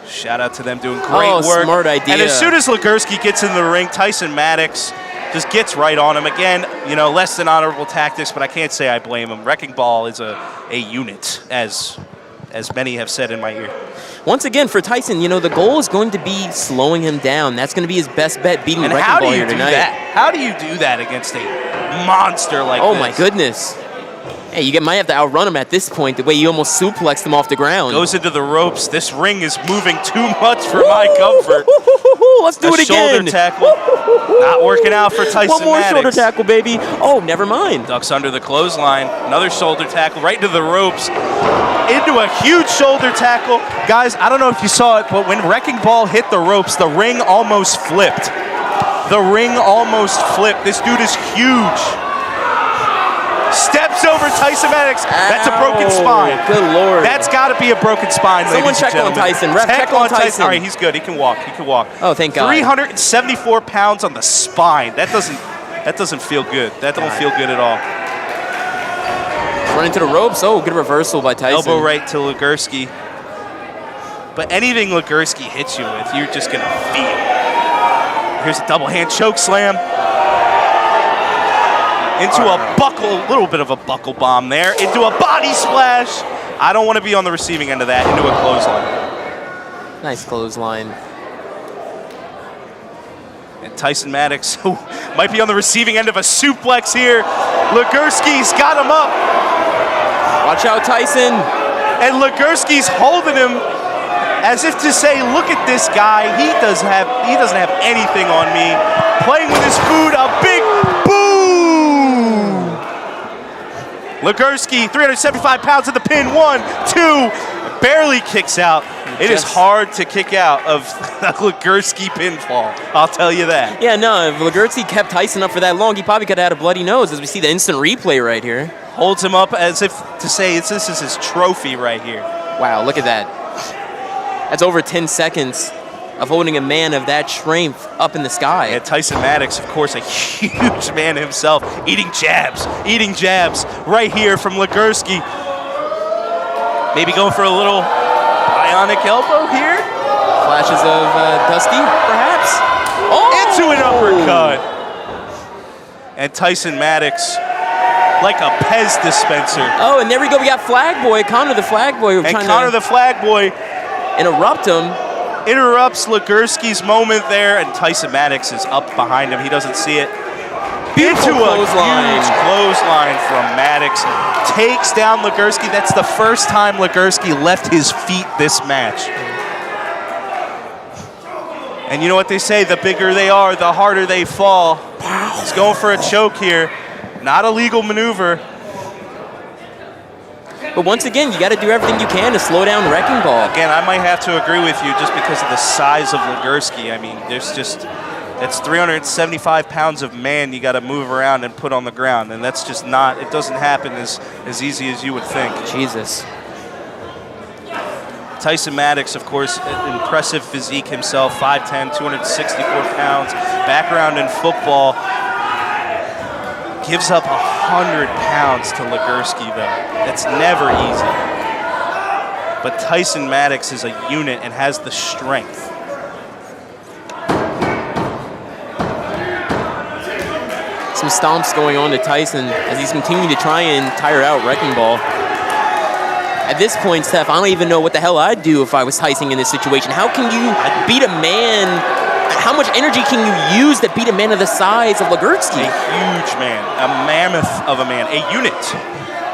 Shout out to them doing great work. Smart idea. And as soon as Legursky gets in the ring, Tyson Maddox just gets right on him. Again, you know, less than honorable tactics, but I can't say I blame him. Wrecking Ball is a unit, as many have said in my ear. Once again, for Tyson, you know, the goal is going to be slowing him down. That's going to be his best bet, beating And Wrecking Ball here tonight. How do you do that against a monster like this? Oh, my goodness. Hey, you might have to outrun him at this point, the way you almost suplexed him off the ground. Goes into the ropes. This ring is moving too much for my comfort. Let's do it again. Shoulder tackle. Not working out for Tyson One more Maddox. shoulder tackle, baby. Oh, never mind. Ducks under the clothesline. Another shoulder tackle right into the ropes. Into a huge shoulder tackle. Guys, I don't know if you saw it, but when Wrecking Ball hit the ropes, the ring almost flipped. The ring almost flipped. This dude is huge. Steps over Tyson Maddox. That's a broken spine. Good Lord. That's got to be a broken spine, Someone ladies check and on gentlemen. Tyson. Ref, check on Tyson. All right, he's good. He can walk. He can walk. Oh, thank God. 374 pounds on the spine. That doesn't feel good. That don't feel good at all. Run into the ropes. Oh, good reversal by Tyson. Elbow right to Legursky. But anything Legursky hits you with, you're just going to feel. Here's a double hand choke slam. Into a little bit of a buckle bomb there. Into a body splash. I don't want to be on the receiving end of that. Into a clothesline. Nice clothesline. And Tyson Maddox, who might be on the receiving end of a suplex here. Legursky's got him up. Watch out, Tyson. And Legursky's holding him as if to say, look at this guy. He doesn't have anything on me. Playing with his food, a big boom. Legursky, 375 pounds of the pin. 1, 2, barely kicks out. It is hard to kick out of a Legursky pinfall. I'll tell you that. Yeah, no, if Legursky kept Tyson up for that long, he probably could have had a bloody nose, as we see the instant replay right here. Holds him up as if to say this is his trophy right here. Wow, look at that. That's over 10 seconds of holding a man of that strength up in the sky. And Tyson Maddox, of course, a huge man himself, eating jabs right here from Legursky. Maybe going for a little bionic elbow here. Flashes of Dusty, perhaps. Oh! Into an uppercut. And Tyson Maddox, like a Pez dispenser. Oh, and there we go. We got Flag Boy, Connor the Flag Boy. And Connor the Flag Boy interrupt him. Interrupts Legursky's moment there, and Tyson Maddox is up behind him. He doesn't see it. Beautiful Into a clothesline. huge clothesline from Maddox. Takes down Legursky. That's the first time Legursky left his feet this match. And you know what they say, the bigger they are, the harder they fall. He's going for a choke here. Not a legal maneuver. But once again, you got to do everything you can to slow down Wrecking Ball. Again, I might have to agree with you just because of the size of Legursky. I mean, it's 375 pounds of man you got to move around and put on the ground. And that's just not, it doesn't happen as easy as you would think. Jesus. Tyson Maddox, of course, impressive physique himself, 5'10", 264 pounds, background in football. Gives up 100 pounds to Legursky, though. That's never easy. But Tyson Maddox is a unit and has the strength. Some stomps going on to Tyson as he's continuing to try and tire out Wrecking Ball. At this point, Seth, I don't even know what the hell I'd do if I was Tyson in this situation. How can you beat a man? How much energy can you use to beat a man of the size of Legursky? A huge man, a mammoth of a man, a unit,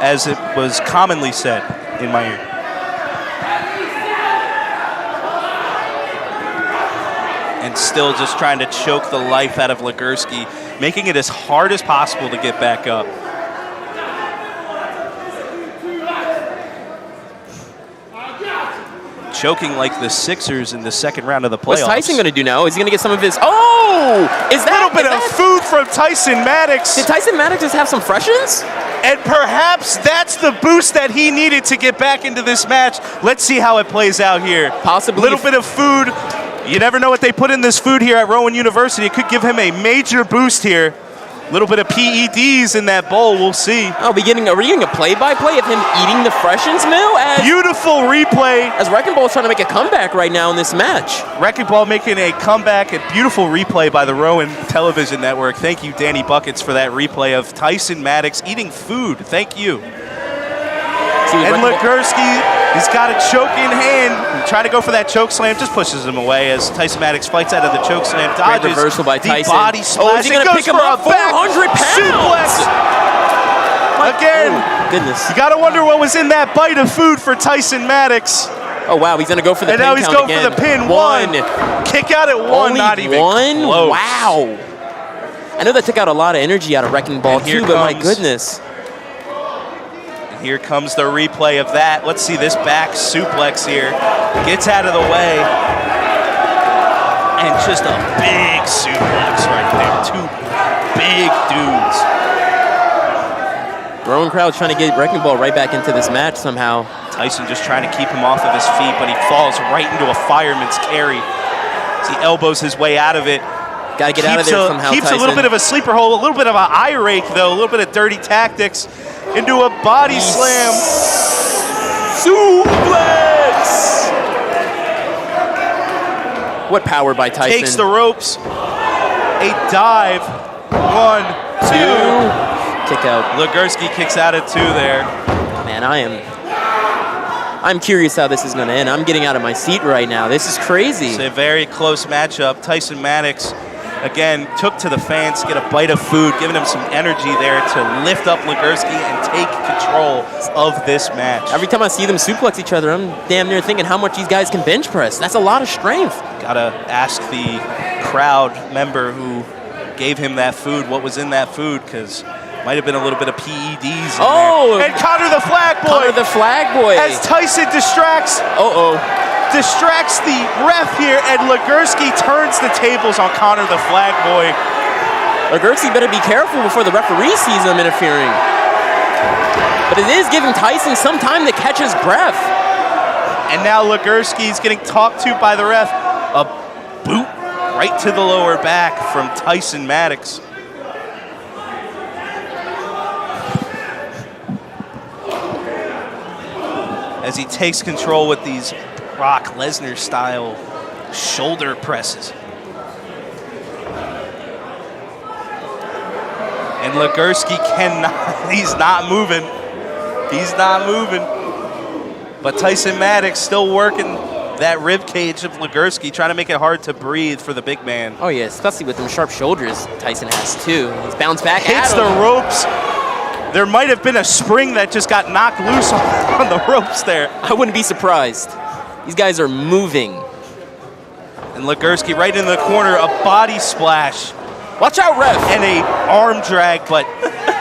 as it was commonly said in my ear. And still just trying to choke the life out of Legursky, making it as hard as possible to get back up. Choking like the Sixers in the second round of the playoffs. What's Tyson going to do now? Is he going to get some of his... Oh! Is that... A little bit of food from Tyson Maddox. Did Tyson Maddox just have some freshens? And perhaps that's the boost that he needed to get back into this match. Let's see how it plays out here. Possibly. A little bit of food. You never know what they put in this food here at Rowan University. It could give him a major boost here. A little bit of PEDs in that bowl. We'll see. Oh, are we getting a play-by-play of him eating the freshens meal? Beautiful replay. As Wrecking Ball is trying to make a comeback right now in this match. Wrecking Ball making a comeback. A beautiful replay by the Rowan Television Network. Thank you, Danny Buckets, for that replay of Tyson Maddox eating food. Thank you. And Legursky, he's got a choke in hand. Trying to go for that choke slam, just pushes him away as Tyson Maddox fights out of the choke slam. Dodges. Great reversal by Tyson. The body slash. Oh, is he going to pick him up? 400 pounds! Suplex. Again. Oh, goodness. You got to wonder what was in that bite of food for Tyson Maddox. Oh, wow, he's going to go for the pin count again. And now he's going for the pin. One. Kick out at one, only not even one? close. Wow. I know that took out a lot of energy out of Wrecking Ball, too, but my goodness. Here comes the replay of that. Let's see this back suplex here. Gets out of the way. And just a big suplex right there. Two big dudes. Rowan crowd's trying to get Wrecking Ball right back into this match somehow. Tyson just trying to keep him off of his feet, but he falls right into a fireman's carry as he elbows his way out of it. Got to get out of there somehow, Keeps Tyson. a little bit of a sleeper hold, a little bit of an eye rake, though, a little bit of dirty tactics into a body slam. Suplex! What power by Tyson. Takes the ropes. A dive. 1, 2. Kick out. Legursky kicks out at 2 there. Man, I'm curious how this is going to end. I'm getting out of my seat right now. This is crazy. It's a very close matchup. Tyson Maddox, again, took to the fans to get a bite of food, giving him some energy there to lift up Legursky and take control of this match. Every time I see them suplex each other, I'm damn near thinking how much these guys can bench press. That's a lot of strength. Gotta ask the crowd member who gave him that food what was in that food, because might have been a little bit of PEDs in there. And Connor the Flag Boy. Connor the Flag Boy. As Tyson distracts the ref here, and Legursky turns the tables on Connor the Flag Boy. Legursky better be careful before the referee sees him interfering. But it is giving Tyson some time to catch his breath. And now Legursky's getting talked to by the ref. A boot right to the lower back from Tyson Maddox. as he takes control with these Brock Lesnar style shoulder presses. And Legursky cannot, he's not moving. He's not moving. But Tyson Maddox still working that rib cage of Legursky, trying to make it hard to breathe for the big man. Oh yeah, especially with them sharp shoulders Tyson has too. He's bounced back Hits at the him. ropes. There might have been a spring that just got knocked loose on the ropes there. I wouldn't be surprised. These guys are moving. And Legursky right in the corner, a body splash. Watch out, ref. And a arm drag, but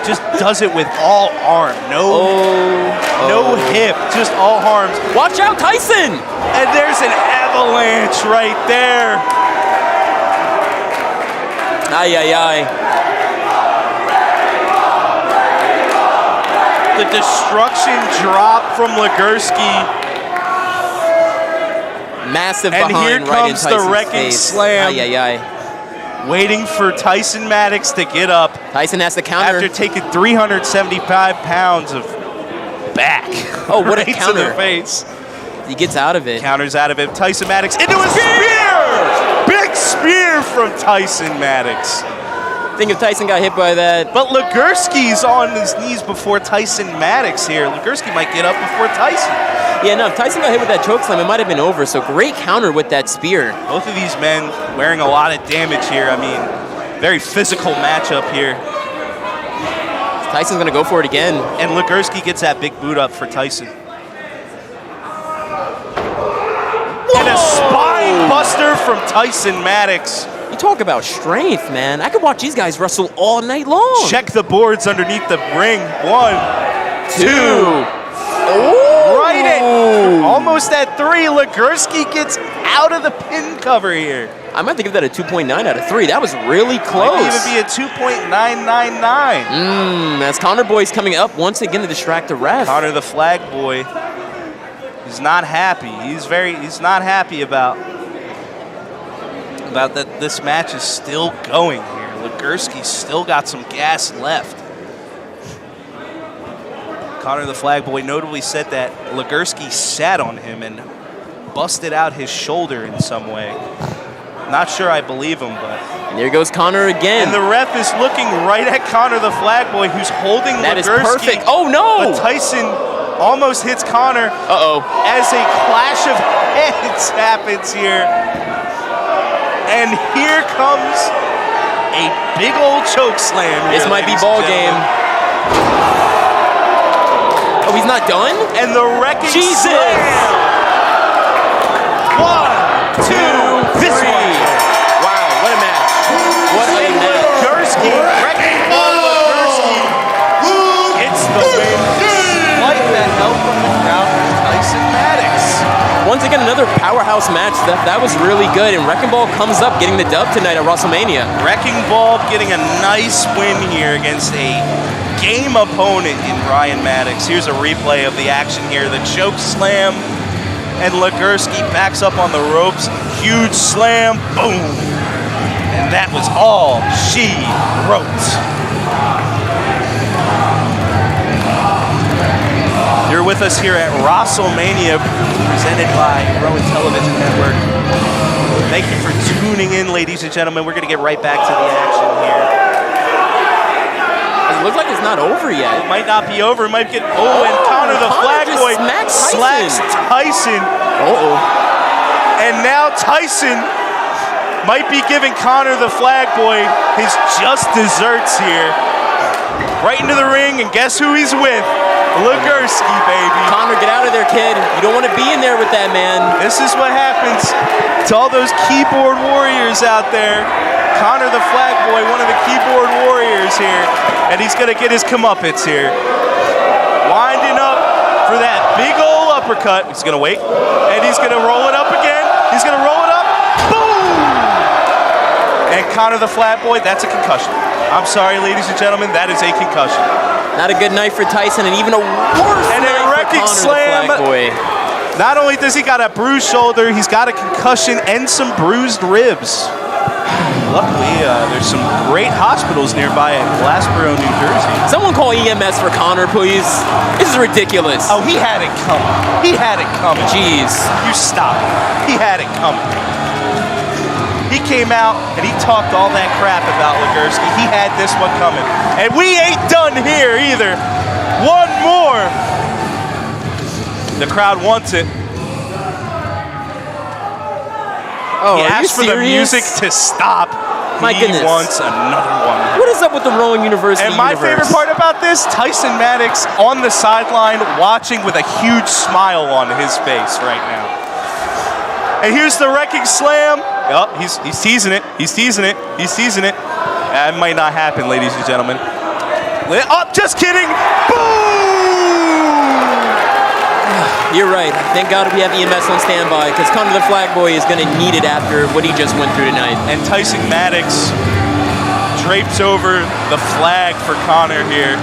just does it with all arm. No hip, just all arms. Watch out, Tyson. And there's an avalanche right there. Ay, ay, ay. The destruction drop from Legursky. Massive And behind here right in comes the Tyson's wrecking face. slam. Ay, ay, ay. Waiting for Tyson Maddox to get up Tyson has to counter. after taking 375 pounds of back. Oh, what a right counter. to the face. He gets out of it. Counters out of it. Tyson Maddox into a spear! Big spear from Tyson Maddox. Think if Tyson got hit by that. But Legursky's on his knees before Tyson Maddox here. Legursky might get up before Tyson. Yeah, no, if Tyson got hit with that chokeslam, it might have been over. So great counter with that spear. Both of these men wearing a lot of damage here. I mean, very physical matchup here. Tyson's going to go for it again. And Legursky gets that big boot up for Tyson. And a spine buster from Tyson Maddox. You talk about strength, man. I could watch these guys wrestle all night long. Check the boards underneath the ring. 1, 2. Oh. Right at almost at 3. Legursky gets out of the pin cover here. I might have to give that a 2.9 out of 3. That was really close. Might even be a 2.999. As Connor Boy's coming up once again to distract the ref. Connor the flag boy is not happy. He's not happy about that this match is still going here. Legursky's still got some gas left. Connor the flag boy notably said that Legursky sat on him and busted out his shoulder in some way. Not sure I believe him, but... And there goes Connor again. And the ref is looking right at Connor the flag boy, who's holding That is Legursky. perfect. Oh, no! But Tyson almost hits Connor. Uh-oh. As a clash of heads happens here. And here comes a big old choke slam. This might be ball game. Oh, he's not done? And the wrecking Jesus! slam. 1, 2, 3. Wow, what a match. What a match. Legursky, wrecking ball Legursky hits the win despite that help from the crowd from Tyson Maddox. Once again, another powerhouse match. That was really good. And Wrecking Ball comes up getting the dub tonight at WrestleMania. Wrecking Ball getting a nice win here against a game opponent in Ryan Maddox. Here's a replay of the action here. The choke slam, and Legursky backs up on the ropes. Huge slam, boom. And that was all she wrote. You're with us here at WRAHstlemania, presented by Rowan Television Network. Thank you for tuning in, ladies and gentlemen. We're going to get right back to the action here. It looks like it's not over yet. It might not be over. It might get... Oh, and Connor the flag just boy smacks Tyson. Uh-oh. And now Tyson might be giving Connor the flag boy his just desserts here. Right into the ring, and guess who he's with? Legursky, baby. Connor, get out of there, kid. You don't want to be in there with that man. This is what happens to all those keyboard warriors out there. Connor the flag boy, one of the keyboard warriors here. And he's going to get his comeuppance here. Winding up for that big old uppercut. He's going to wait. And he's going to roll it up again. He's going to roll it up. Boom! And Connor the flag boy, that's a concussion. I'm sorry, ladies and gentlemen, that is a concussion. Not a good night for Tyson, and even a worse And night a for wrecking Connor slam. the flag boy. Not only does he got a bruised shoulder, he's got a concussion and some bruised ribs. luckily, there's some great hospitals nearby at Glassboro, New Jersey. Someone call EMS for Connor, please. This is ridiculous. Oh, he had it coming. He had it coming. Jeez. You stop. He had it coming. He came out and he talked all that crap about Legursky. He had this one coming. And we ain't done here either. One more. The crowd wants it. Oh, He are you asked for the serious? music to stop. My He goodness. wants another one. What is up with the Rowan University And my universe? favorite part about this, Tyson Maddox on the sideline watching with a huge smile on his face right now. And here's the wrecking slam. Oh, he's teasing it. He's teasing it. He's teasing it. That might not happen, ladies and gentlemen. Oh, just kidding. Boom! You're right. Thank God we have EMS on standby because Connor the Flag Boy is going to need it after what he just went through tonight. And Tyson Maddox drapes over the flag for Connor here.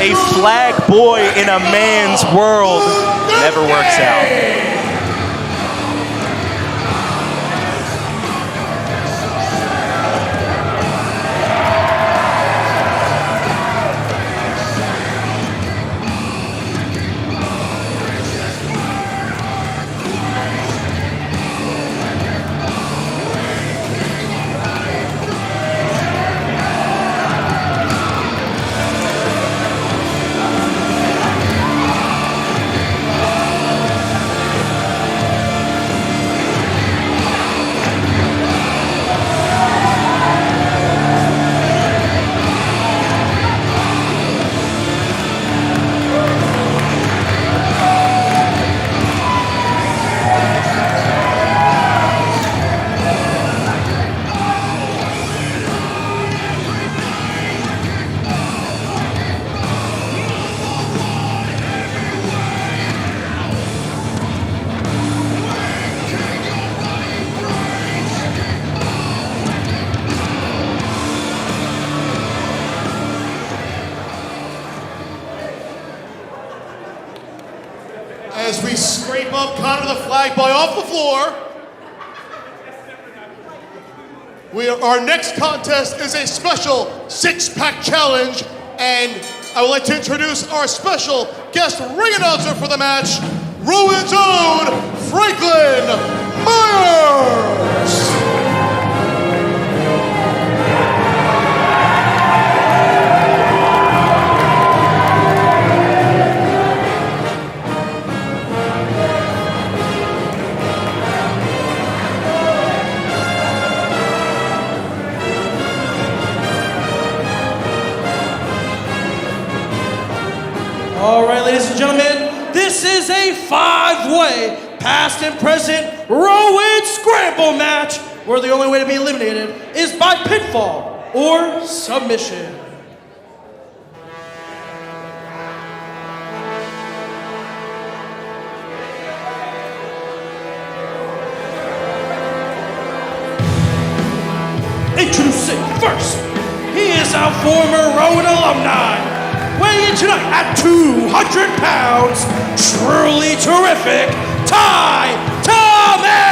A flag boy in a man's world never works out. As we scrape up Connor the Flag Boy off the floor, our next contest is a special six-pack challenge, and I would like to introduce our special guest ring announcer for the match, Rowan's own Franklin Myers. All right, ladies and gentlemen, this is a five-way, past and present Rowan Scramble match, where the only way to be eliminated is by pinfall or submission. Introducing first, he is our former Rowan alumni. Weighing in tonight at 200 pounds, truly terrific, Ty Thomas!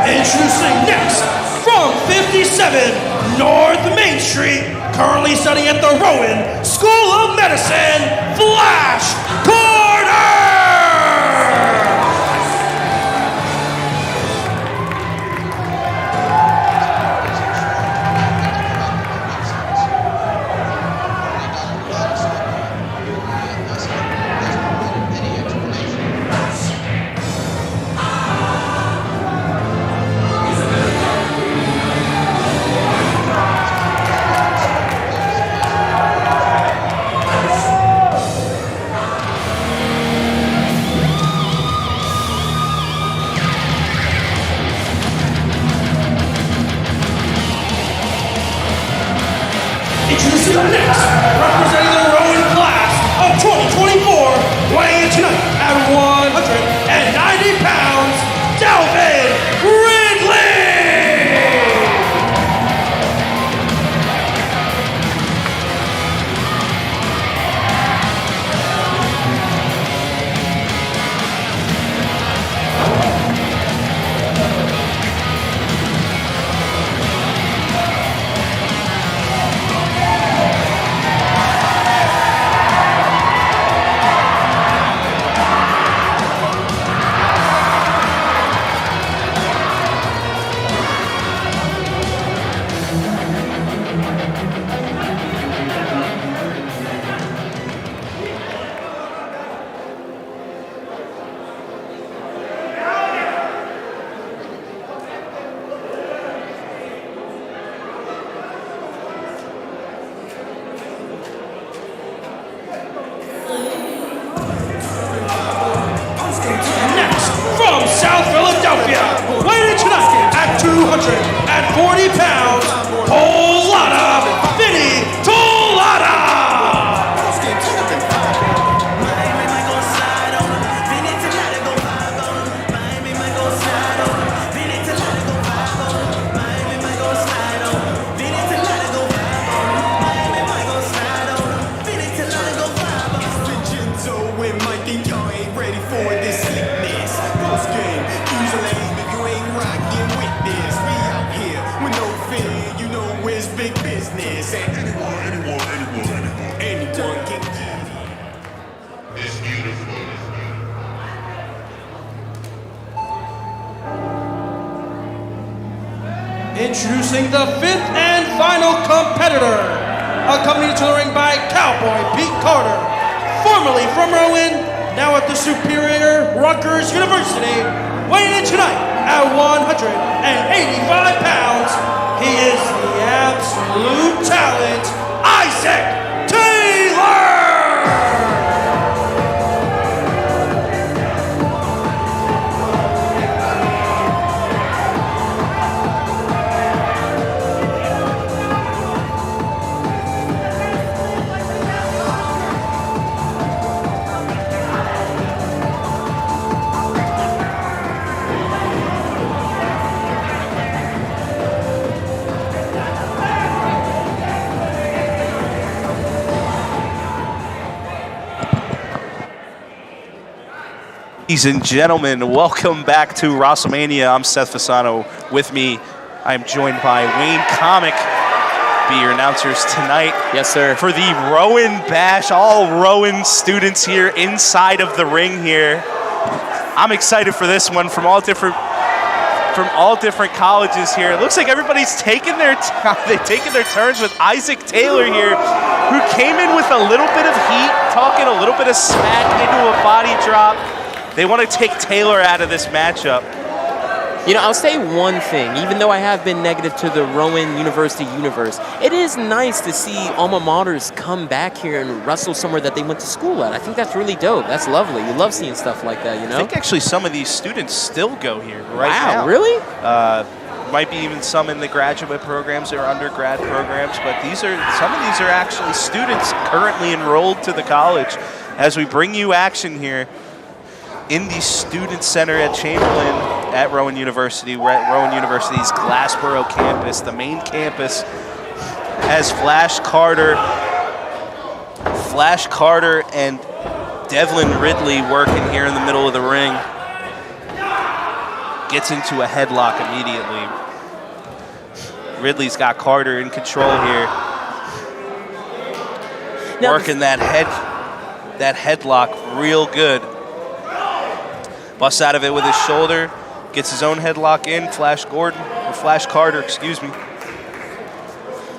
Introducing next, from 57 North Main Street, currently studying at the Rowan School of Medicine, Flash Corner! Introducing next, representing the Rowan class of 2024, weighing in tonight at 190 pounds, Dalvin Ridley! Next, from South Philadelphia, weighing in tonight at 240 pounds, Tolada, Vinny Tolada! Introducing the fifth and final competitor, accompanied to the ring by Cowboy Pete Carter, formerly from Rowan, now at the Superior Rutgers University, weighing in tonight at 185 pounds. He is the absolute talent, Isaac Taylor! Ladies and gentlemen, welcome back to wRAHstlemania. I'm Seth Fassano. With me, I'm joined by Wayne Comic. Be your announcers tonight. Yes, sir. For the Rowan Bash, all Rowan students here inside of the ring here. I'm excited for this one from all different colleges here. It looks like everybody's taking their turns with Isaac Taylor here, who came in with a little bit of heat, talking a little bit of smack into a body drop. They want to take Taylor out of this matchup. You know, I'll say one thing. Even though I have been negative to the Rowan University universe, it is nice to see alma maters come back here and wrestle somewhere that they went to school at. I think that's really dope. That's lovely. You love seeing stuff like that, you know? I think actually some of these students still go here right now. Wow, really? Might be even some in the graduate programs or undergrad programs, but some of these are actually students currently enrolled to the college. As we bring you action here in the Student Center at Chamberlain at Rowan University. We're at Rowan University's Glassboro campus. The main campus has Flash Carter and Devlin Ridley working here in the middle of the ring. Gets into a headlock immediately. Ridley's got Carter in control here. Now, working that headlock real good. Busts out of it with his shoulder, gets his own headlock in, Flash Carter, excuse me.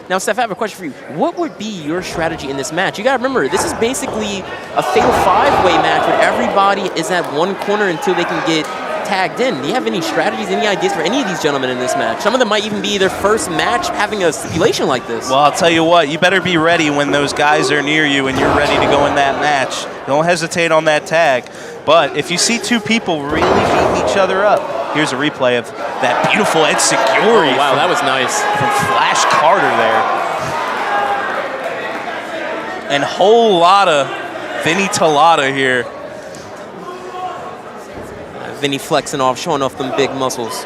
Now, Seth, I have a question for you. What would be your strategy in this match? You got to remember, this is basically a fatal five-way match where everybody is at one corner until they can get tagged in. Do you have any strategies, any ideas for any of these gentlemen in this match? Some of them might even be their first match having a stipulation like this. Well, I'll tell you what, you better be ready when those guys are near you and you're ready to go in that match. Don't hesitate on that tag. But if you see two people really beating each other up, here's a replay of that beautiful Ed Seguri. Oh, wow, that was nice. From Flash Carter there. And whole lot of Vinny Talata here. Vinny flexing off, showing off them big muscles.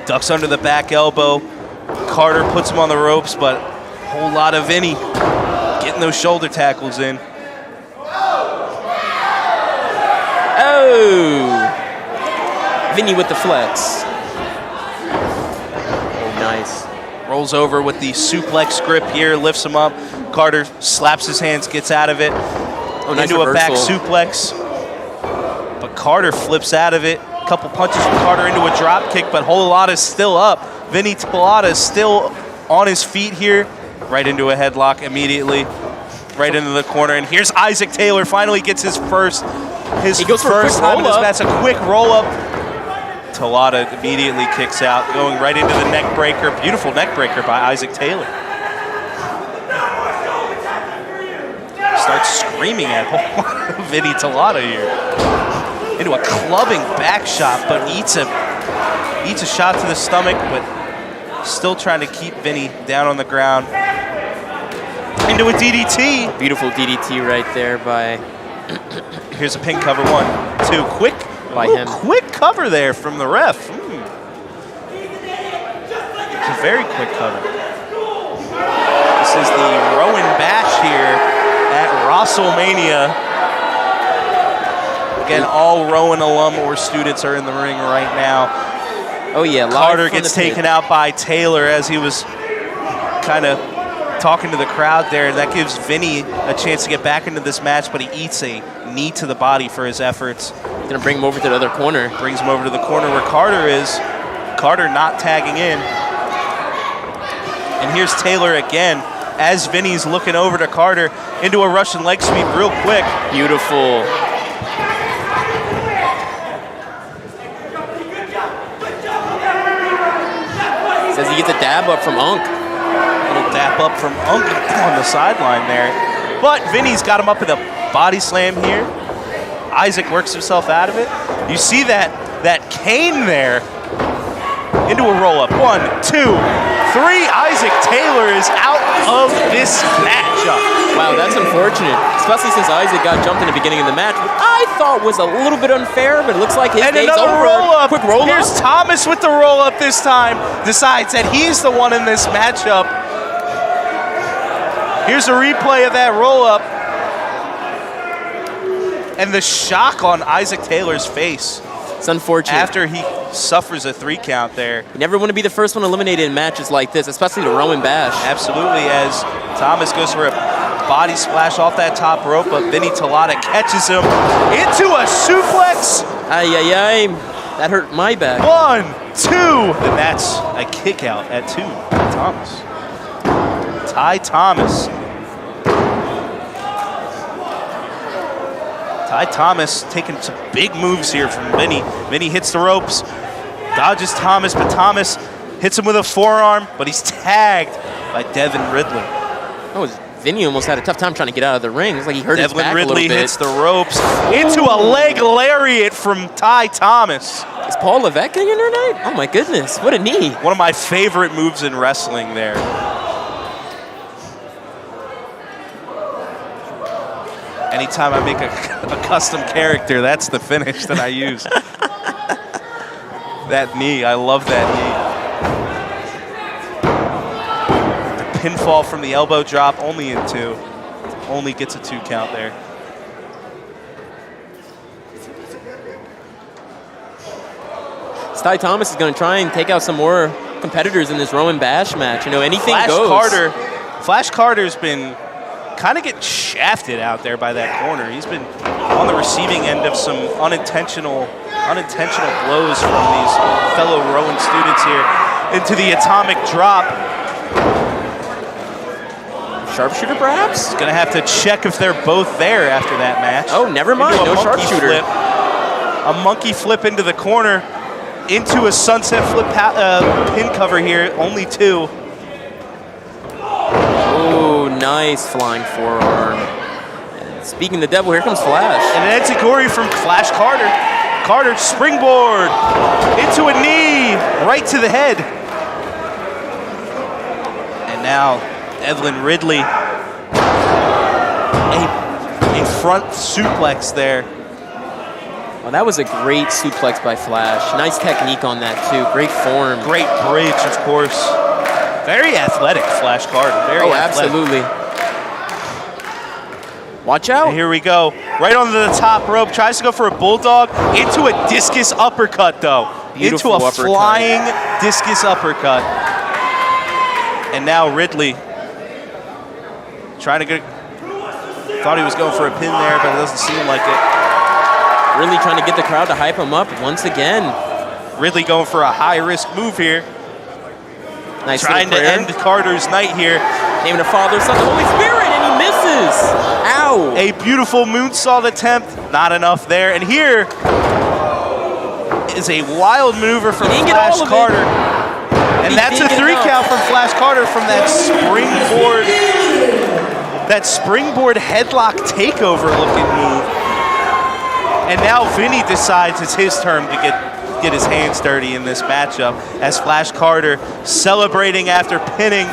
Ducks under the back elbow. Carter puts him on the ropes, but a whole lot of Vinny getting those shoulder tackles in. Oh! Vinny with the flex. Oh, nice. Rolls over with the suplex grip here, lifts him up. Carter slaps his hands, gets out of it. Oh, nice into a back reversal. suplex. But Carter flips out of it. A couple punches from Carter into a drop kick, but Hololata's still up. Vinny Talata is still on his feet here. Right into a headlock immediately. Right into the corner. And here's Isaac Taylor, finally gets his first He goes for a quick time in this roll-up. match. A quick roll-up. Talata immediately kicks out, going right into the neck breaker. Beautiful neck breaker by Isaac Taylor. Starts screaming at Vinny Talata here. Into a clubbing back shot, but eats a shot to the stomach, but still trying to keep Vinny down on the ground. Into a DDT. Beautiful DDT right there by Here's a pin cover, 1, 2, quick. By Ooh, him. Quick cover there from the ref. It's a very quick cover. This is the Rowan Bash here at wRAHstlemania. Again, all Rowan alum or students are in the ring right now. Oh yeah, live Carter from gets the pit. taken out by Taylor as he was kind of talking to the crowd there. That gives Vinny a chance to get back into this match, but he eats a knee to the body for his efforts. Gonna bring him over to the other corner. Brings him over to the corner where Carter is. Carter not tagging in. And here's Taylor again as Vinny's looking over to Carter into a Russian leg sweep real quick. Beautiful. Says he gets a dab up from Unk. Little dap up from Unk on the sideline there. But Vinny's got him up in a body slam here. Isaac works himself out of it. You see that cane there into a roll-up. 1, 2, 3. Isaac Taylor is out of this matchup. Wow, that's unfortunate. Especially since Isaac got jumped in the beginning of the match, which I thought was a little bit unfair, but it looks like his And day's another over. roll-up. Quick roll-up. Here's Thomas with the roll-up this time. Decides that he's the one in this matchup. Here's a replay of that roll-up. And the shock on Isaac Taylor's face It's unfortunate. after he suffers a 3 count there. You never want to be the first one eliminated in matches like this, especially the Rowan Bash. Absolutely, as Thomas goes for a body splash off that top rope, but Vinny Talata catches him into a suplex. Ay, ay, ay. That hurt my back. 1, 2, and that's a kick out at 2. Thomas. Ty Thomas. Ty Thomas taking some big moves here from Vinny. Vinny hits the ropes, dodges Thomas, but Thomas hits him with a forearm, but he's tagged by Devin Ridley. Oh, Vinny almost had a tough time trying to get out of the ring. It's like he hurt his Devin back a Ridley little bit. hits the ropes into a leg lariat from Ty Thomas. Is Paul Levesque getting in tonight? Oh my goodness, what a knee. One of my favorite moves in wrestling there. Anytime I make a custom character, that's the finish that I use. That knee, I love that knee. The pinfall from the elbow drop, only in 2. Only gets a 2 count there. Ty Thomas is going to try and take out some more competitors in this Rowan Bash match. You know, anything goes. Flash Carter's been kind of getting shafted out there by that corner. He's been on the receiving end of some unintentional blows from these fellow Rowan students here into the atomic drop. Sharpshooter, perhaps? Gonna have to check if they're both there after that match. Oh, never mind. Into a No monkey sharpshooter. flip. A monkey flip into the corner, into a sunset flip pin cover here. Only 2. Oh, nice flying forearm. And speaking of the devil, here comes Flash. And an enziguri from Flash Carter. Carter springboard into a knee, right to the head. now Evelyn Ridley, a front suplex there. Well, that was a great suplex by Flash. Nice technique on that, too. Great form. Great bridge, of course. Very athletic, Flash Carter. Very athletic. Absolutely. Watch out. And here we go. Right onto the top rope. Tries to go for a bulldog. Into a discus uppercut, though. Beautiful into a uppercut. flying discus uppercut. And now Ridley trying to get... Thought he was going for a pin there, but it doesn't seem like it. Really trying to get the crowd to hype him up once again. Ridley going for a high-risk move here. Nice Trying to end Carter's night here. Naming the Father, Son, the Holy Spirit, and he misses. Ow. A beautiful moonsault attempt. Not enough there. And here is a wild maneuver from He didn't get Flash all of it. Carter. And He that's a didn't get 3 enough. count from Flash Carter from that springboard. That springboard headlock takeover looking move. And now Vinny decides it's his turn to get his hands dirty in this matchup as Flash Carter celebrating after pinning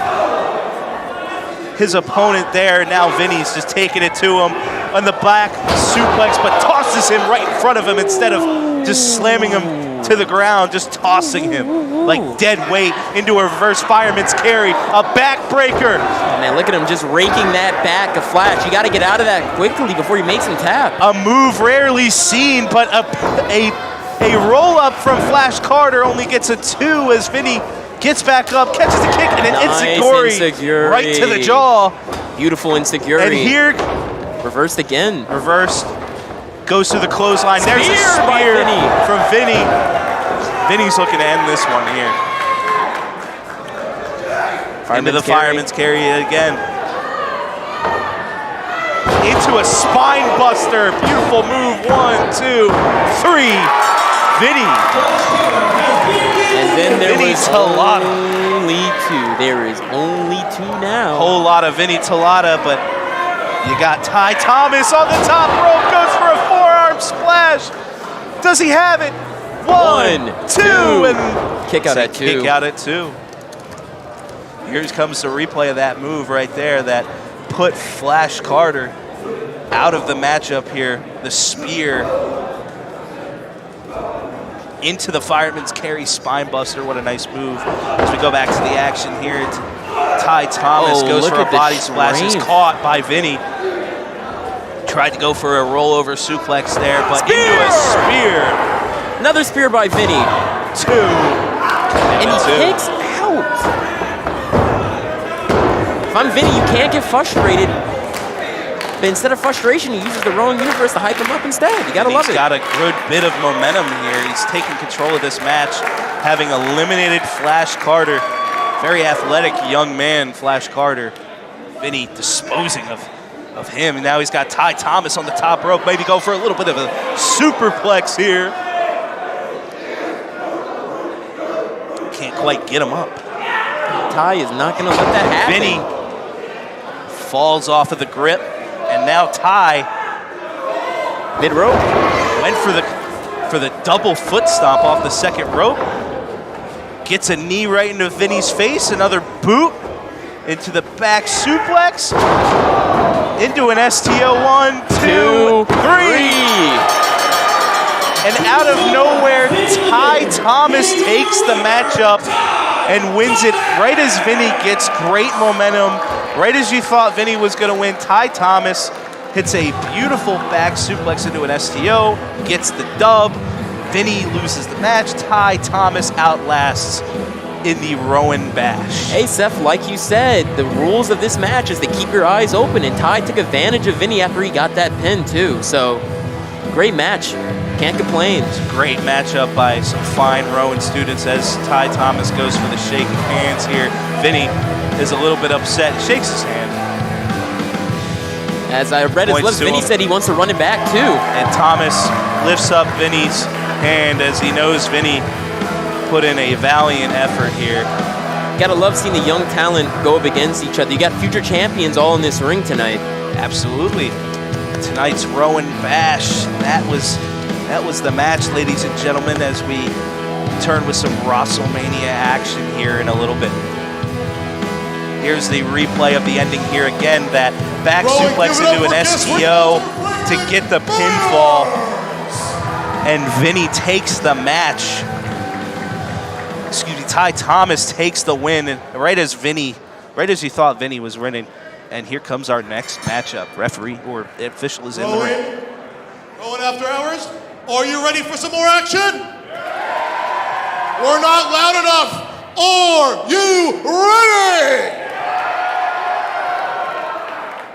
his opponent there. Now Vinny's just taking it to him on the back suplex, but tosses him right in front of him instead of just slamming him to the ground, just tossing him like dead weight into a reverse fireman's carry, a backbreaker. Oh, man, look at him just raking that back of Flash. You got to get out of that quickly before he makes him tap. A move rarely seen, but a roll-up from Flash Carter only gets a 2 as Vinny gets back up, catches the kick, and an Nice insecurity right to the jaw. Beautiful insecurity. And here, reversed again. reversed, goes to the clothesline. There's a Spear by spear Vinny. from Vinny. Vinny's looking to end this one here. Into the fireman's carry again. Into a spine buster. Beautiful move. 1, 2, 3. Vinny. And then there Vinny was Talata. only 2. There is only 2 now. Whole lot of Vinny Talata, but you got Ty Thomas on the top rope. Goes for a forearm splash. Does he have it? 1, 2, and Kick out at 2. Kick out at 2. Here comes the replay of that move right there that put Flash Carter out of the matchup here. The spear into the fireman's carry spine buster. What a nice move. As we go back to the action here, Ty Thomas goes look for a at the body splash. He's strength. caught by Vinny. Tried to go for a rollover suplex there, but Spear! into a spear. Another spear by Vinny. 2. And he kicks out. If I'm Vinny, you can't get frustrated. But instead of frustration, he uses the Rowan universe to hype him up instead. You gotta love it. He's got a good bit of momentum here. He's taking control of this match, having eliminated Flash Carter. Very athletic young man, Flash Carter. Vinny disposing of him. And now he's got Ty Thomas on the top rope. Maybe go for a little bit of a superplex here. Can't quite get him up. Ty is not gonna let that happen. Vinny falls off of the grip. And now Ty Mid-rope. went for the double foot stomp off the second rope. Gets a knee right into Vinny's face. Another boot into the back suplex. Into an STO. 1, 2, 3. And out of nowhere, Ty Thomas takes the matchup and wins it right as Vinny gets great momentum. Right as you thought Vinny was going to win, Ty Thomas hits a beautiful back suplex into an STO, gets the dub. Vinny loses the match. Ty Thomas outlasts in the Rowan Bash. Hey, Seth, like you said, the rules of this match is to keep your eyes open, and Ty took advantage of Vinny after he got that pin, too. So, great match. Can't complain. Great matchup by some fine Rowan students as Ty Thomas goes for the shake of hands here. Vinny is a little bit upset, shakes his hand. As I read his Points lips, to Vinny him. said he wants to run it back, too. And Thomas lifts up Vinny's hand as he knows Vinny put in a valiant effort here. Gotta love seeing the young talent go up against each other. You got future champions all in this ring tonight. Absolutely. Tonight's Rowan Bash. That was the match, ladies and gentlemen, as we turn with some wRAHstlemania action here in a little bit. Here's the replay of the ending here again. That back Rowan, suplex give it up into an for guest STO Rick to get the pinfall. And Vinny takes the match. Excuse me, Ty Thomas takes the win. And right as you thought Vinny was winning. And here comes our next matchup. Referee or official is in the ring. Rowan After Hours, are you ready for some more action? We're not loud enough. Are you ready?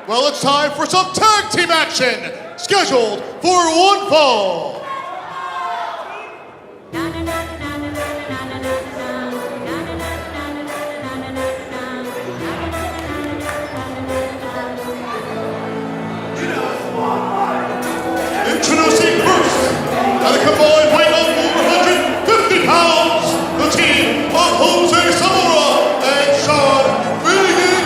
Well, it's time for some tag team action, scheduled for one fall. Introducing first, at a combined weight of 450 pounds, the team of Jose Zamora and Sean Keegan.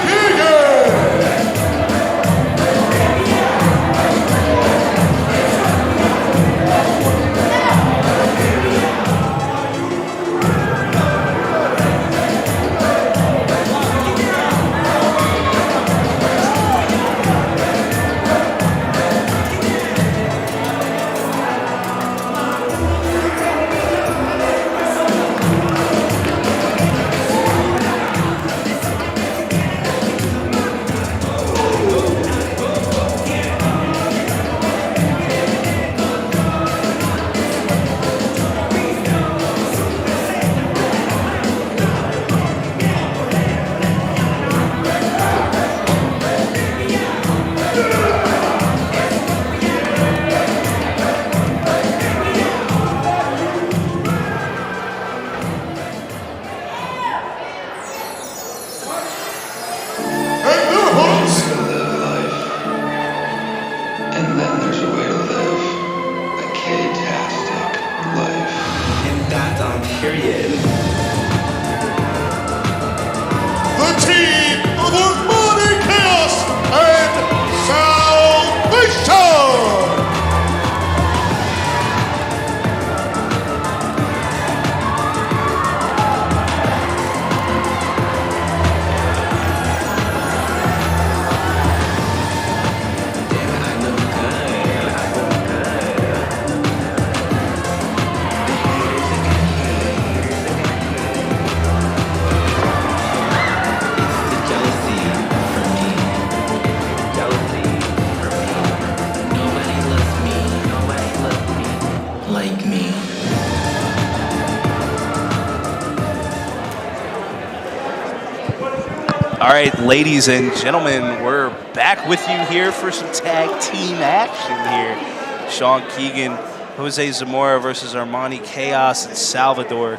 All right, ladies and gentlemen, we're back with you here for some tag team action here. Sean Keegan, Jose Zamora versus Armani Chaos and Salvador.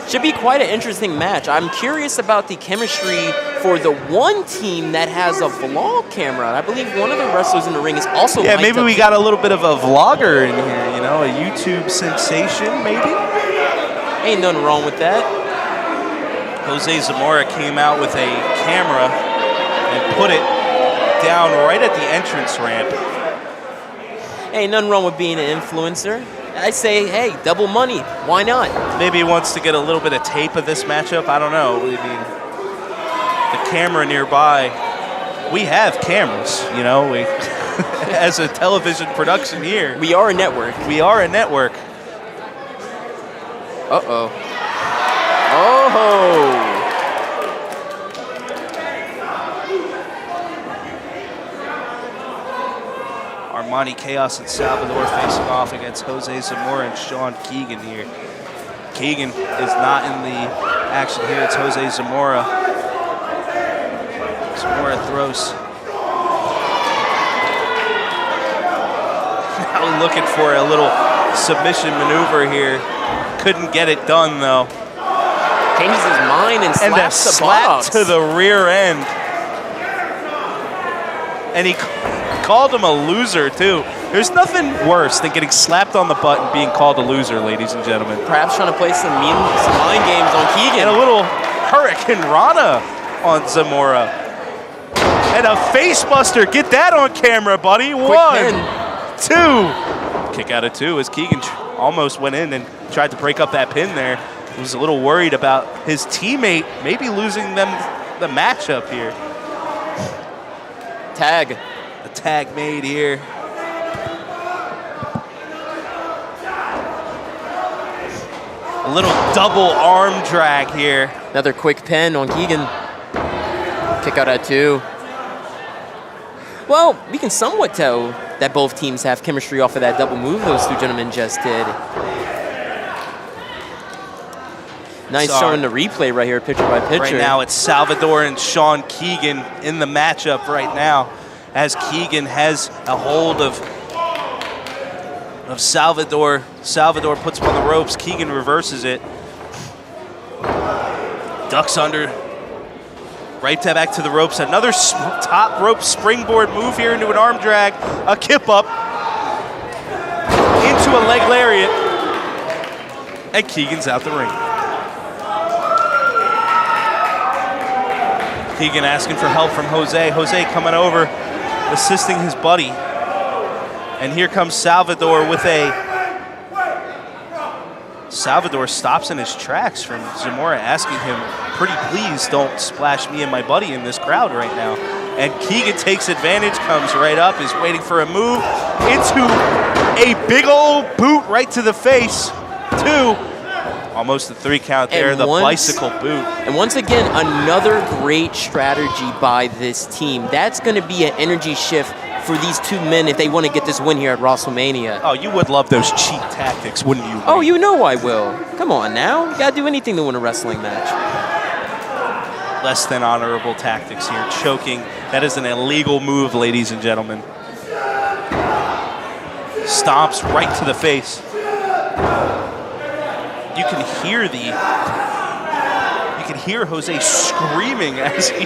Should be quite an interesting match. I'm curious about the chemistry for the one team that has a vlog camera. I believe one of the wrestlers in the ring is also Yeah, mic'd maybe up. we got a little bit of a vlogger in here, you know, a YouTube sensation, maybe? Ain't nothing wrong with that. Jose Zamora came out with a camera and put it down right at the entrance ramp. Ain't nothing wrong with being an influencer. I say, hey, double money. Why not? Maybe he wants to get a little bit of tape of this matchup. I don't know. I mean, the camera nearby. We have cameras, you know. We, as a television production here. We are a network. We are a network. Uh-oh. Oh! Armani Chaos and Salvador facing off against Jose Zamora and Sean Keegan here. Keegan is not in the action here. It's Jose Zamora. Zamora throws. Now looking for a little submission maneuver here. Couldn't get it done though. Changes his mind and And a slaps the slap box. to the rear end. And he called him a loser too. There's nothing worse than getting slapped on the butt and being called a loser, ladies and gentlemen. Perhaps trying to play some mind games on Keegan. And a little Hurricane Rana on Zamora. And a face buster. Get that on camera, buddy. One, two. Kick out of two as Keegan almost went in and tried to break up that pin there. was a little worried about his teammate maybe losing them the matchup here. Tag. A tag made here. A little double arm drag here. Another quick pin on Keegan. Kick out at 2. Well, we can somewhat tell that both teams have chemistry off of that double move those two gentlemen just did. Nice showing the replay right here, picture by picture. Right now it's Salvador and Sean Keegan in the matchup right now, as Keegan has a hold of Salvador. Salvador puts him on the ropes. Keegan reverses it. Ducks under. Right back to the ropes. Another top rope springboard move here into an arm drag. A kip up. Into a leg lariat. And Keegan's out the ring. Keegan asking for help from Jose. Jose coming over, assisting his buddy. And here comes Salvador with Salvador stops in his tracks from Zamora, asking him, pretty please don't splash me and my buddy in this crowd right now. And Keegan takes advantage, comes right up, is waiting for a move into a big old boot right to the face. 2. Almost a 3 count there, the bicycle boot. And once again, another great strategy by this team. That's going to be an energy shift for these two men if they want to get this win here at WRAHstlemania. Oh, you would love those cheap tactics, wouldn't you? Oh, you know I will. Come on now. You got to do anything to win a wrestling match. Less than honorable tactics here. Choking. That is an illegal move, ladies and gentlemen. Stomps right to the face. You can hear Jose screaming as he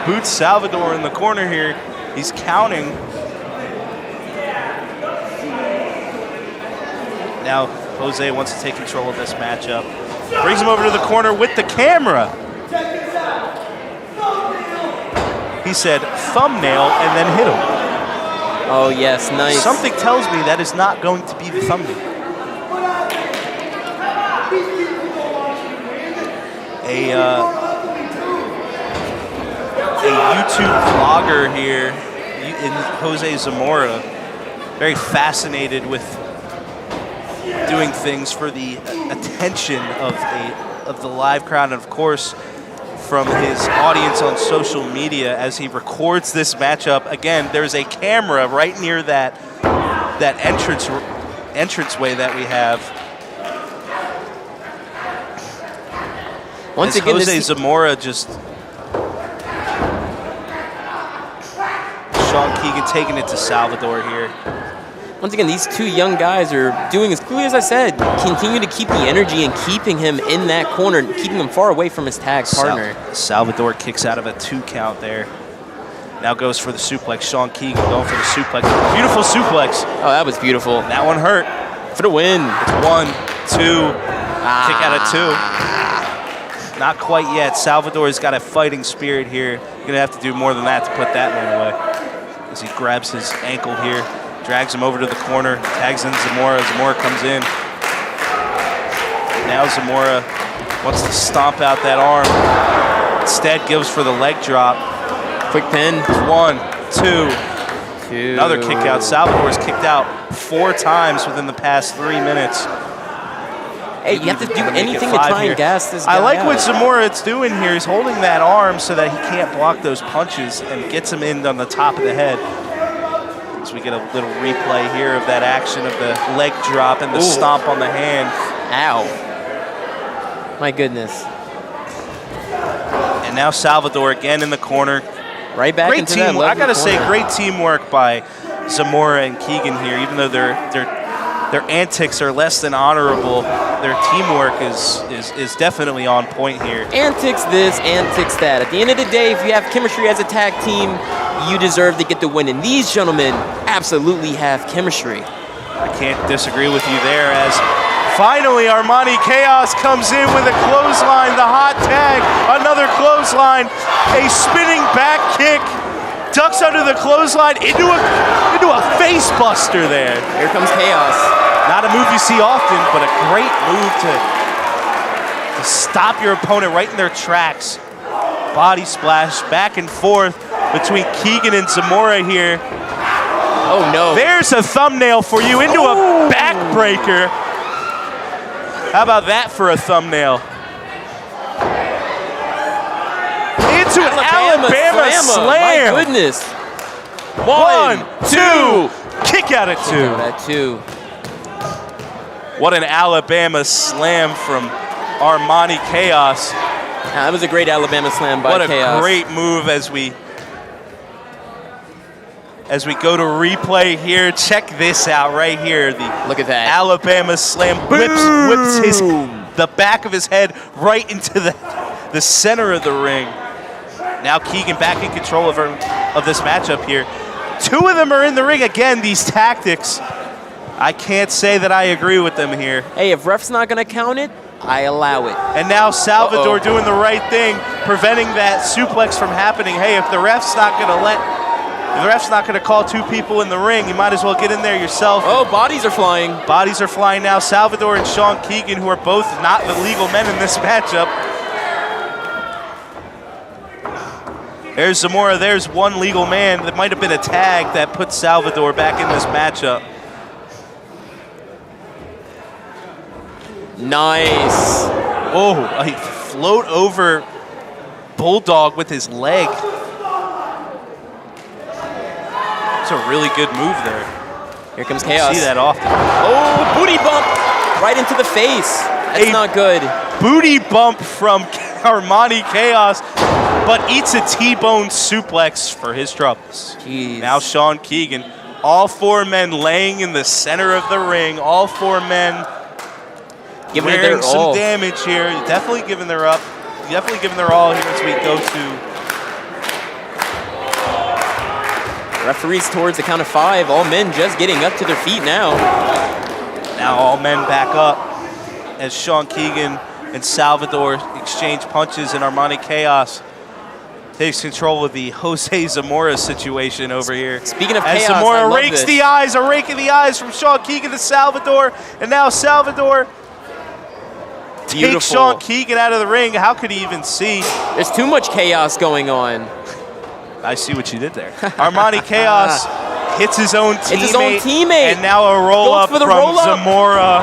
boots Salvador in the corner here. He's counting. Now Jose wants to take control of this matchup. Brings him over to the corner with the camera. He said thumbnail and then hit him. Oh yes, nice. Something tells me that is not going to be the thumbnail. A YouTube vlogger here in Jose Zamora, very fascinated with doing things for the attention of the live crowd, and of course from his audience on social media as he records this matchup. Again, there's a camera right near that entranceway that we have. Once again, Jose Zamora just... Sean Keegan taking it to Salvador here. Once again, these two young guys are doing, as clearly as I said, continue to keep the energy and keeping him in that corner, keeping him far away from his tag partner. Salvador kicks out of a 2 count there. Now goes for the suplex. Sean Keegan going for the suplex. Beautiful suplex. Oh, that was beautiful. That one hurt. For the win. It's 1, 2. Kick out of 2. Not quite yet. Salvador's got a fighting spirit here. You're going to have to do more than that to put that man away. As he grabs his ankle here, drags him over to the corner, tags in Zamora. Zamora comes in. Now Zamora wants to stomp out that arm. Instead goes for the leg drop. Quick pin. 1, 2. Another kick out. Salvador's kicked out 4 times within the past 3 minutes. Hey, you have to do anything to try and gas this guy I like out. what Zamora's doing here. He's holding that arm so that he can't block those punches and gets him in on the top of the head. So we get a little replay here of that action of the leg drop and the stomp on the hand. Ow. My goodness. And now Salvador again in the corner. Right back great into team. that lovely I gotta say, corner. great teamwork by Zamora and Keegan here. Even though their antics are less than honorable, their teamwork is definitely on point here. Antics this, antics that. At the end of the day, if you have chemistry as a tag team, you deserve to get the win. And these gentlemen absolutely have chemistry. I can't disagree with you there, as finally Armani Chaos comes in with a clothesline, the hot tag, another clothesline, a spinning back kick, ducks under the clothesline into a face buster there. Here comes Chaos. Not a move you see often, but a great move to stop your opponent right in their tracks. Body splash back and forth between Keegan and Zamora here. Oh, no. There's a thumbnail for you into a backbreaker. How about that for a thumbnail? Into an Alabama slam. My goodness. 1, 2. Kick out at 2. That 2. What an Alabama slam from Armani Chaos. That was a great Alabama slam by Chaos. What a great move as we go to replay here. Check this out right here. Look at that. Alabama slam whips the back of his head right into the center of the ring. Now Keegan back in control of this matchup here. 2 of them are in the ring again. These tactics, I can't say that I agree with them here. Hey, if ref's not gonna count it, I allow it. And now Salvador doing the right thing, preventing that suplex from happening. Hey, if the ref's not gonna call 2 people in the ring, you might as well get in there yourself. Oh, bodies are flying. Bodies are flying now. Salvador and Sean Keegan, who are both not the legal men in this matchup. There's Zamora, there's one legal man. That might have been a tag that put Salvador back in this matchup. Nice. Oh, a float over Bulldog with his leg. It's a really good move there. Here comes Chaos. See that often. Oh, booty bump right into the face. That's not good. Booty bump from Armani Chaos, but eats a T-bone suplex for his troubles. Jeez. Now Sean Keegan, all 4 men laying in the center of the ring. All 4 men giving it wearing their some all. damage here. Definitely giving their all here as we go to. Referees towards the count of 5. All men just getting up to their feet now. Now all men back up as Sean Keegan and Salvador exchange punches, and Armani Chaos takes control of the Jose Zamora situation over here. Speaking of as Chaos, Zamora I love rakes this. the eyes, a rake of the eyes from Sean Keegan to Salvador, and now Salvador takes Sean Keegan out of the ring. How could he even see? There's too much chaos going on. I see what you did there. Armani Chaos hits his own teammate. And now a roll-up from Zamora.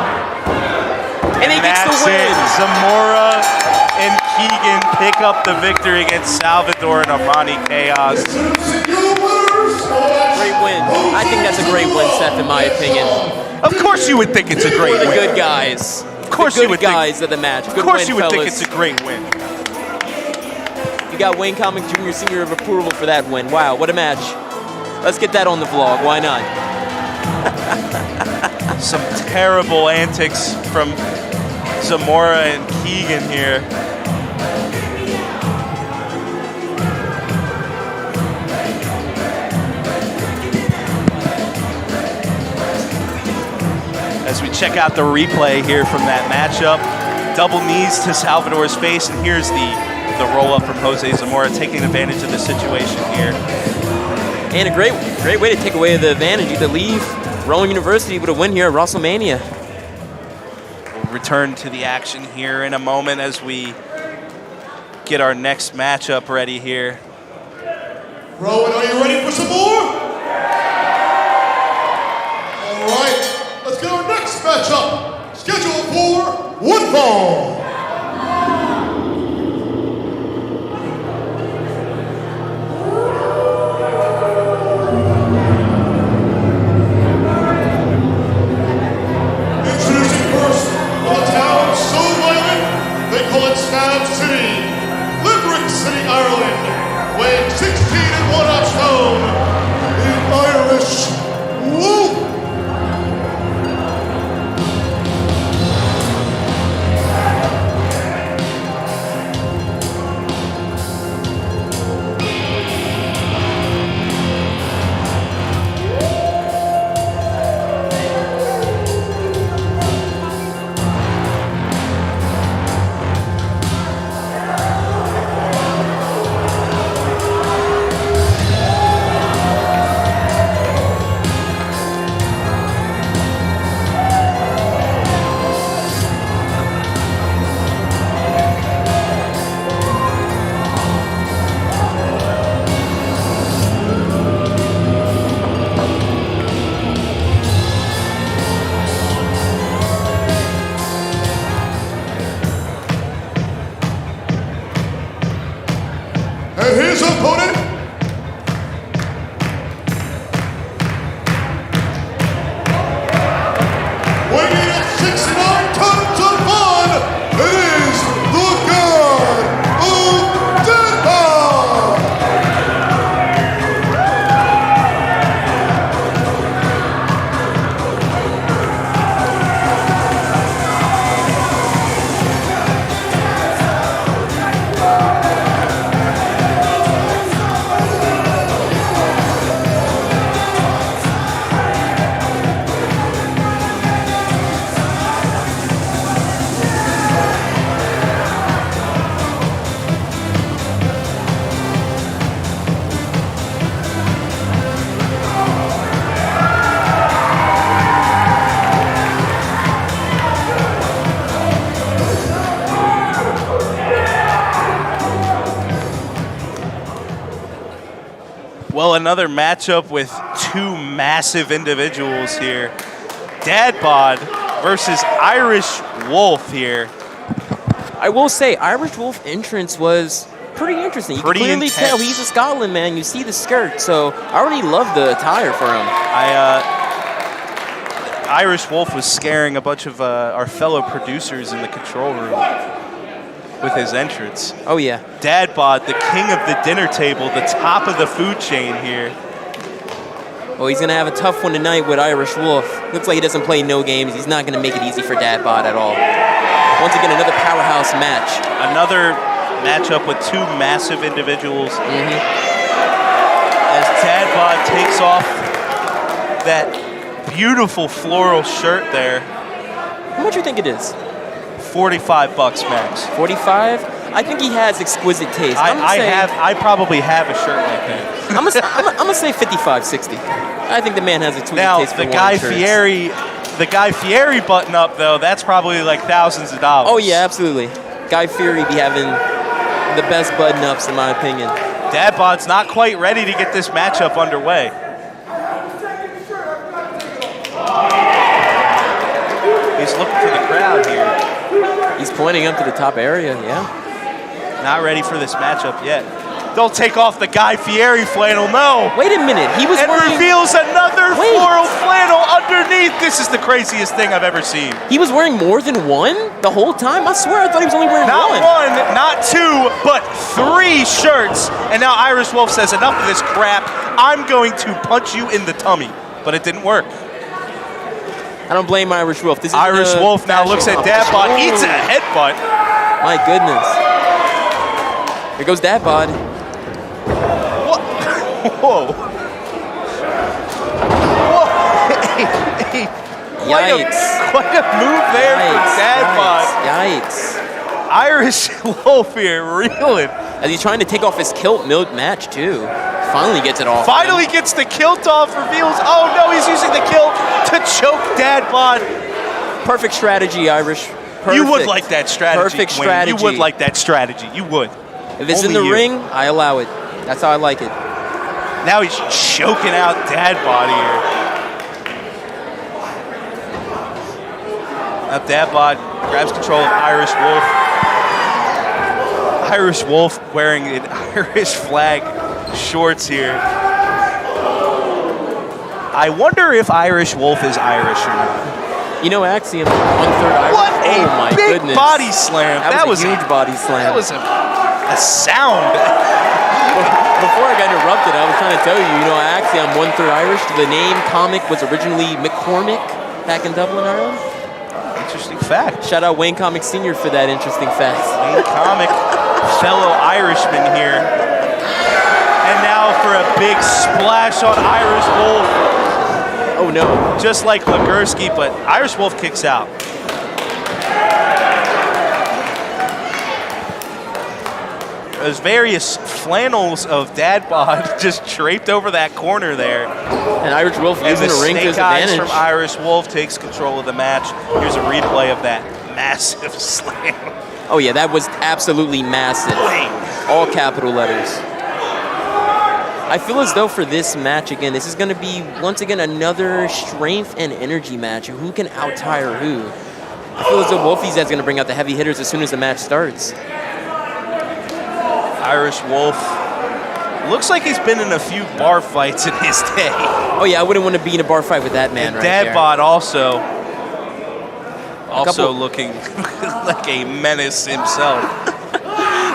And he gets the win. Zamora and Keegan pick up the victory against Salvador and Armani Chaos. Great win. I think that's a great win, Seth, in my opinion. Of course you would think it's a great For the win. good guys. Of course the you good would guys of the match. Good Of course win, you would think fellas. it's a great win. You got Wayne Comic Jr. Senior of Approval for that win. Wow, what a match. Let's get that on the vlog. Why not? Some terrible antics from Zamora and Keegan here. As we check out the replay here from that matchup, double knees to Salvador's face, and here's the roll-up from Jose Zamora, taking advantage of the situation here. And a great way to take away the advantage. You could leave Rowan University with a win here at WrestleMania. We'll return to the action here in a moment as we get our next matchup ready here. Rowan, are you ready for some more? All right, let's get our next matchup. Scheduled for one fall. Introducing first, from a town so violent, they call it Stab City, Limerick City, Ireland, weighing 16.5 stone, the Irish Wolf. Well, another matchup with two massive individuals here. Dad Bod versus Irish Wolf here. I will say, Irish Wolf entrance was pretty interesting. You Pretty can clearly intense. tell he's a Scotland man. You see the skirt, so I already love the attire for him. Irish Wolf was scaring a bunch of our fellow producers in the control room with his entrance. Oh, yeah. Dad Bod, the king of the dinner table, the top of the food chain here. Well, he's going to have a tough one tonight with Irish Wolf. Looks like he doesn't play no games. He's not going to make it easy for Dad Bod at all. Once again, another powerhouse match. Another matchup with two massive individuals. As Dad Bod takes off that beautiful floral shirt there. How much do you think it is? $45 max. 45? I think he has exquisite taste. I probably have a shirt like that. I'm gonna say 55, 60. I think the man has a tweet Now, taste for the Guy shirts. Fieri button up though, that's probably like thousands of dollars. Oh yeah, absolutely. Guy Fieri be having the best button ups in my opinion. Dad Bod's not quite ready to get this matchup underway. He's looking for the crowd here. He's pointing up to the top area, yeah. Not ready for this matchup yet. They'll take off the Guy Fieri flannel, no. Wait a minute, he was And wearing... reveals another Wait. floral flannel underneath. This is the craziest thing I've ever seen. He was wearing more than one the whole time? I swear I thought he was only wearing Not one. one, not two, but 3 shirts. And now Irish Wolf says, enough of this crap. I'm going to punch you in the tummy. But it didn't work. I don't blame Irish Wolf. This is Irish the Wolf now looks at Dad Bod, Oh. eats a headbutt. My goodness. Here goes Dad Bod. What? Whoa. Whoa. Yikes. Quite a move there from Dad Bod. Yikes. Irish Wolf here, reeling. As he's trying to take off his kilt mid-match, too. Finally gets it off. Finally gets the kilt off, reveals, oh no, he's using the kilt to choke Dad Bod. Perfect strategy, Irish. Perfect. You would like that strategy. Perfect Wayne. strategy. You would like that strategy. You would. If it's Only in the you. ring, I allow it. That's how I like it. Now he's choking out Dad Bod here. Now Dad Bod grabs control of Irish Wolf. Irish Wolf wearing an Irish flag shorts here. I wonder if Irish Wolf is Irish or not. You know Axiom, 1/3 Irish. What a oh my big goodness. body slam. That was a huge body slam. That was a sound. Before I got interrupted, I was trying to tell you, Axiom, 1/3 Irish. The name Comic was originally McCormick back in Dublin, Ireland. Interesting fact. Shout out Wayne Comic Sr. for that interesting fact. Wayne Comic, fellow Irishman here. And now for a big splash on Irish Wolf. Oh no. Just like Legursky, but Irish Wolf kicks out. There's various flannels of Dad Bod just draped over that corner there. And Irish Wolf And using the the ring to his snake eyes advantage. from Irish Wolf takes control of the match. Here's a replay of that massive slam. Oh yeah, that was absolutely massive. Wait. All capital letters. I feel as though for this match, again, this is going to be, once again, another strength and energy match. Who can out-tire who? I feel as though Wolfie's going to bring out the heavy hitters as soon as the match starts. Irish Wolf looks like he's been in a few bar fights in his day. Oh yeah, I wouldn't want to be in a bar fight with that man And right Dad there. Bod also couple- looking like a menace himself.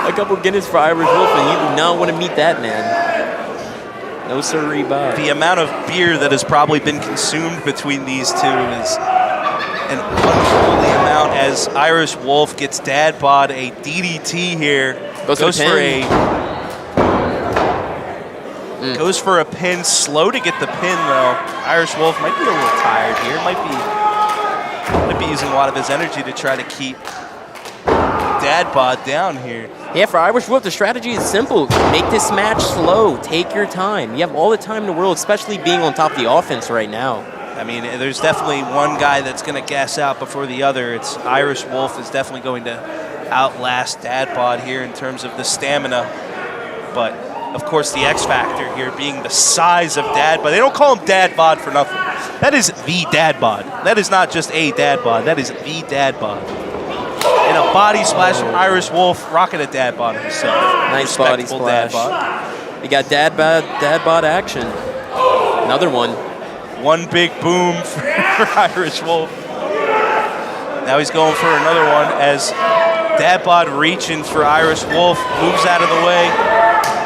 A couple Guinness for Irish Wolf, and you do not want to meet that man. No sirree, Bob. The amount of beer that has probably been consumed between these two is an unholy amount as Irish Wolf gets Dad Bod a DDT here. Goes for the pin. Goes for a pin. Slow to get the pin though. Irish Wolf might be a little tired here. Might be using a lot of his energy to try to keep Dad Bod down here. Yeah, for Irish Wolf, the strategy is simple. Make this match slow. Take your time. You have all the time in the world, especially being on top of the offense right now. I mean, there's definitely one guy that's going to gas out before the other. It's Irish Wolf is definitely going to outlast Dad Bod here in terms of the stamina. But Of course, the X factor here being the size of Dad Bod. They don't call him Dad Bod for nothing. That is the Dad Bod. That is not just a Dad Bod. That is the Dad Bod. And a body splash from Irish Wolf, rocking a Dad Bod himself. Nice body Respectable Dad splash. bod. We got Dad Bod action. Another one. One big boom for Irish Wolf. Now he's going for another one as Dad Bod reaching for Irish Wolf, moves out of the way.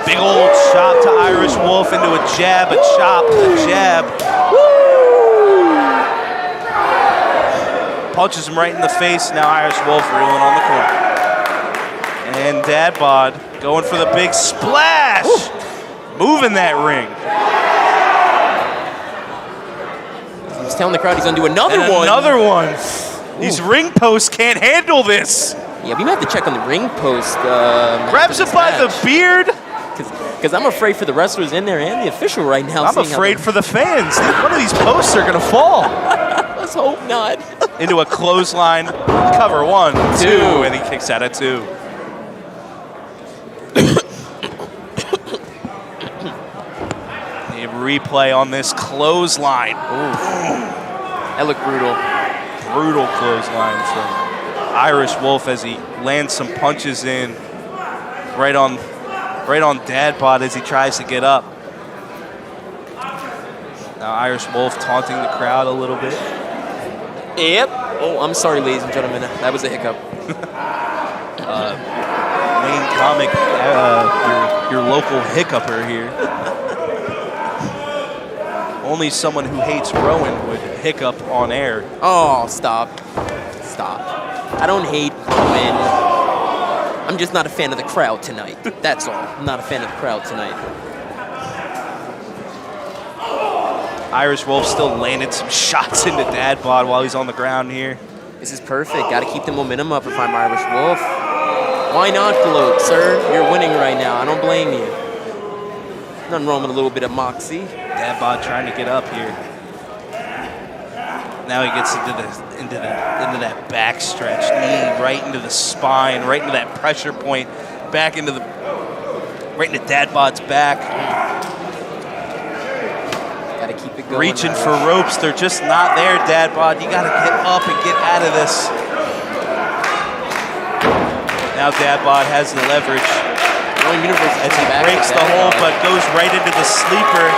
Big old chop to Irish Wolf into a jab, a chop, a jab. Punches him right in the face. Now Irish Wolf reeling on the corner. And Dad Bod going for the big splash. Moving that ring. He's telling the crowd he's going to do another And one. another one. These ring posts can't handle this. Yeah, we might have to check on the ring post. Grabs him by the beard. Because I'm afraid for the wrestlers in there and the official right now. I'm afraid for the fans. One of these posts are going to fall. Let's hope not. Into a clothesline. Cover 1, 2, and he kicks out at 2. A replay on this clothesline. That looked brutal. Brutal clothesline from Irish Wolf as he lands some punches in right on Dad Bod as he tries to get up. Now Irish Wolf taunting the crowd a little bit. Yep. Oh, I'm sorry, ladies and gentlemen. That was a hiccup. Wayne Comic, your local hiccuper here. Only someone who hates Rowan would hiccup on air. Oh, stop. Stop. I don't hate Owen. I'm just not a fan of the crowd tonight. That's all. I'm not a fan of the crowd tonight. Irish Wolf still landed some shots into Dad Bod while he's on the ground here. This is perfect. Got to keep the momentum up if I'm Irish Wolf. Why not gloat, sir? You're winning right now. I don't blame you. Nothing wrong with a little bit of moxie. Dad Bod trying to get up here. Now he gets into that back stretch, knee right into the spine, right into that pressure point, right into Dad Bod's back. Gotta keep it going. Reaching for ropes, they're just not there, Dad Bod. You gotta get up and get out of this. Now Dad Bod has the leverage as he breaks the hold, but goes right into the sleeper.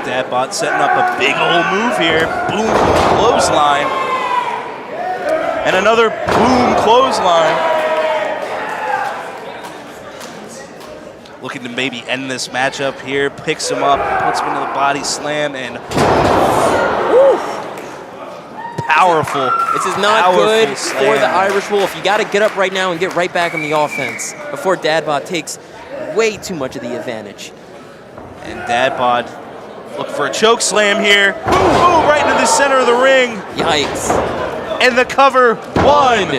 Dad Bod setting up a big old move here. Boom, clothesline. And another boom, clothesline. Looking to maybe end this matchup here. Picks him up, puts him into the body slam, and powerful. This is not good for slam. the Irish Wolf. You got to get up right now and get right back on the offense before Dad Bod takes way too much of the advantage. And Dad Bod looking for a choke slam here. Boom, boom, right into the center of the ring. Yikes. And the cover, 1, 2.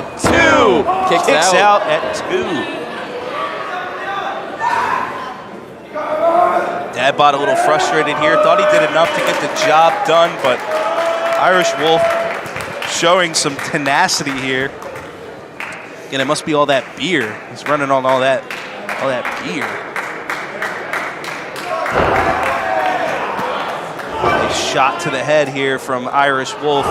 Kicks out at 2. Dad Bod a little frustrated here. Thought he did enough to get the job done, but Irish Wolf showing some tenacity here. Again, it must be all that beer. He's running on all that beer. A shot to the head here from Irish Wolf.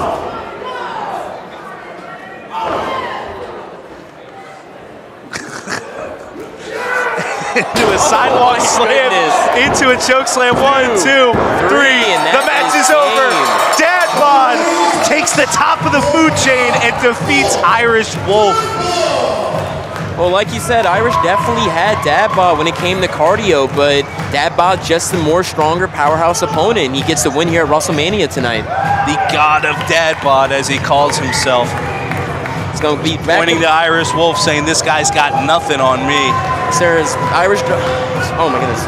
Into a sidewalk slam, into a choke slam. 1, 2, 3. The match is over. Dad Bod takes the top of the food chain and defeats Irish Wolf. Well, like you said, Irish definitely had Dad Bod when it came to cardio, but Dad Bod just the more stronger powerhouse opponent, and he gets the win here at WrestleMania tonight. The god of Dad Bod, as he calls himself. It's going to be back. Pointing to Irish Wolf, saying, "This guy's got nothing on me." Sarah's Irish. Oh my goodness.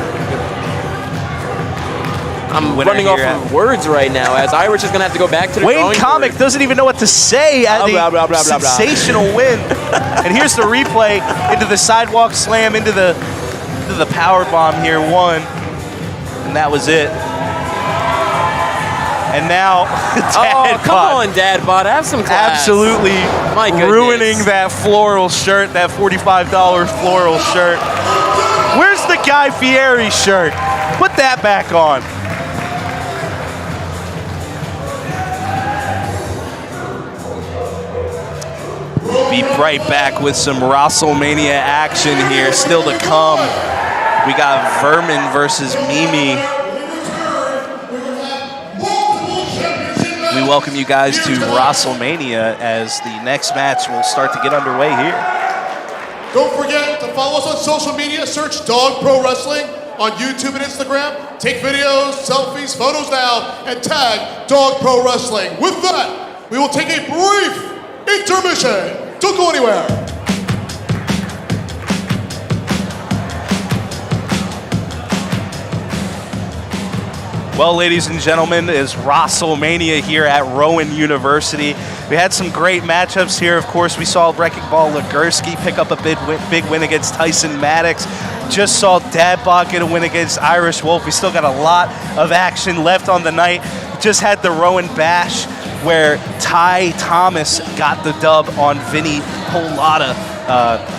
I'm running off of words right now, as Irish is going to have to go back to the Wayne drawing Comic board. doesn't even know what to say at the sensational win. And here's the replay into the sidewalk slam, into the power bomb here, 1. And that was it. And now, Oh, come on, Dad Bod. Have some class. absolutely My goodness. ruining that floral shirt, that $45 floral shirt. Where's the Guy Fieri shirt? Put that back on. Be right back with some wRAHstlemania action here still to come. We got Vermin versus Mimi. We welcome you guys to wRAHstlemania as the next match will start to get underway here. Don't forget to follow us on social media. Search Dog Pro Wrestling on YouTube and Instagram. Take videos, selfies, photos now, and tag Dog Pro Wrestling. With that, we will take a brief intermission. Don't go anywhere. Well, ladies and gentlemen, it's wRAHstlemania here at Rowan University. We had some great matchups here. Of course, we saw Wrecking Ball Legursky pick up a big win against Tyson Maddox. Just saw Dadbot get a win against Irish Wolf. We still got a lot of action left on the night. Just had the Rowan Bash where Ty Thomas got the dub on Vinny Polata.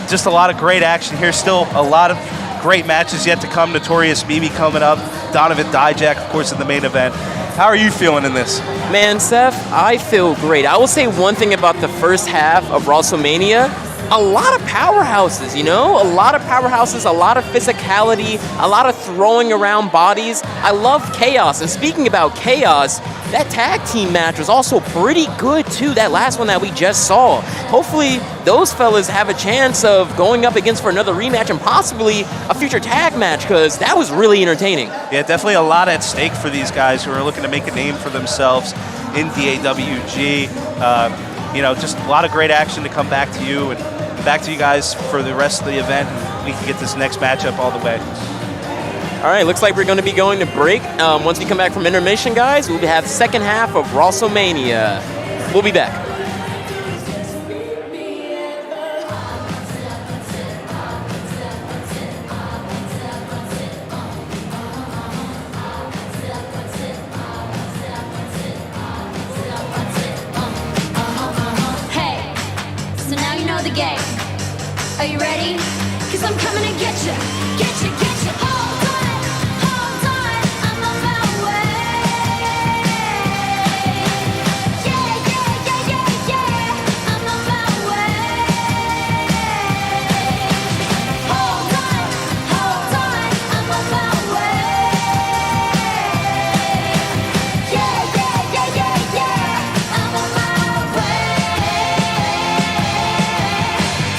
Just a lot of great action here. Still a lot of great matches yet to come. Notorious Mimi coming up. Donovan Dijak, of course, in the main event. How are you feeling in this? Man, Seth, I feel great. I will say one thing about the first half of wRAHstlemania. A lot of powerhouses, you know? A lot of powerhouses, a lot of physicality, a lot of throwing around bodies. I love chaos. And speaking about chaos, that tag team match was also pretty good, too. That last one that we just saw. Hopefully, those fellas have a chance of going up against for another rematch and possibly a future tag match, because that was really entertaining. Yeah, definitely a lot at stake for these guys who are looking to make a name for themselves in DAWG. You know, just a lot of great action to come back to you and back to you guys for the rest of the event. We can get this next matchup all the way. All right, looks like we're going to be going to break. Once we come back from intermission, guys, we'll have second half of wRAHstlemania. We'll be back. Hey, so now you know the game. Are you ready? Cause I'm coming to get you. Get you, get you. Hold on, I'm on my way. Yeah, yeah, yeah, yeah, yeah. I'm on my way. Hold on, I'm on my way. Yeah, yeah, yeah, yeah, yeah. I'm on my way.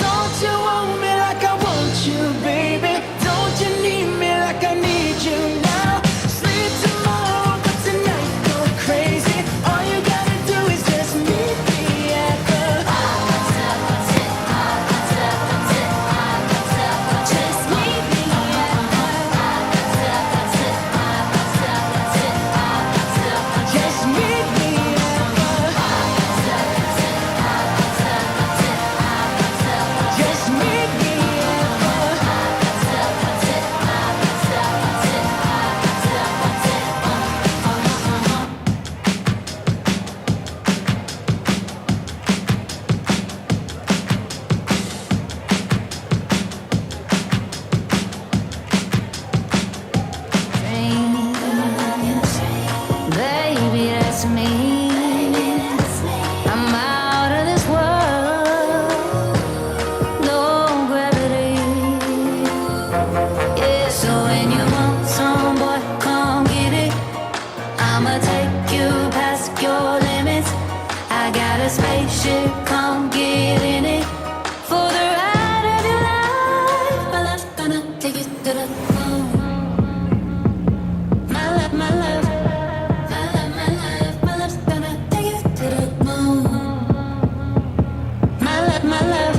Don't you want me like I want you, baby? Don't you need me like I need you now? Sleep tomorrow, but tonight go crazy. All you gotta do is just meet me at the Just meet me just meet me just meet me Baby, that's me. I'm out of this world. No gravity. Yeah, so when you want some, boy, come get it. I'ma take you past your limits. I got a spaceship, come get in it. For the ride of your life, my love's gonna take you to the moon. My love, my love. My love's gonna take you to the moon. My love, my love.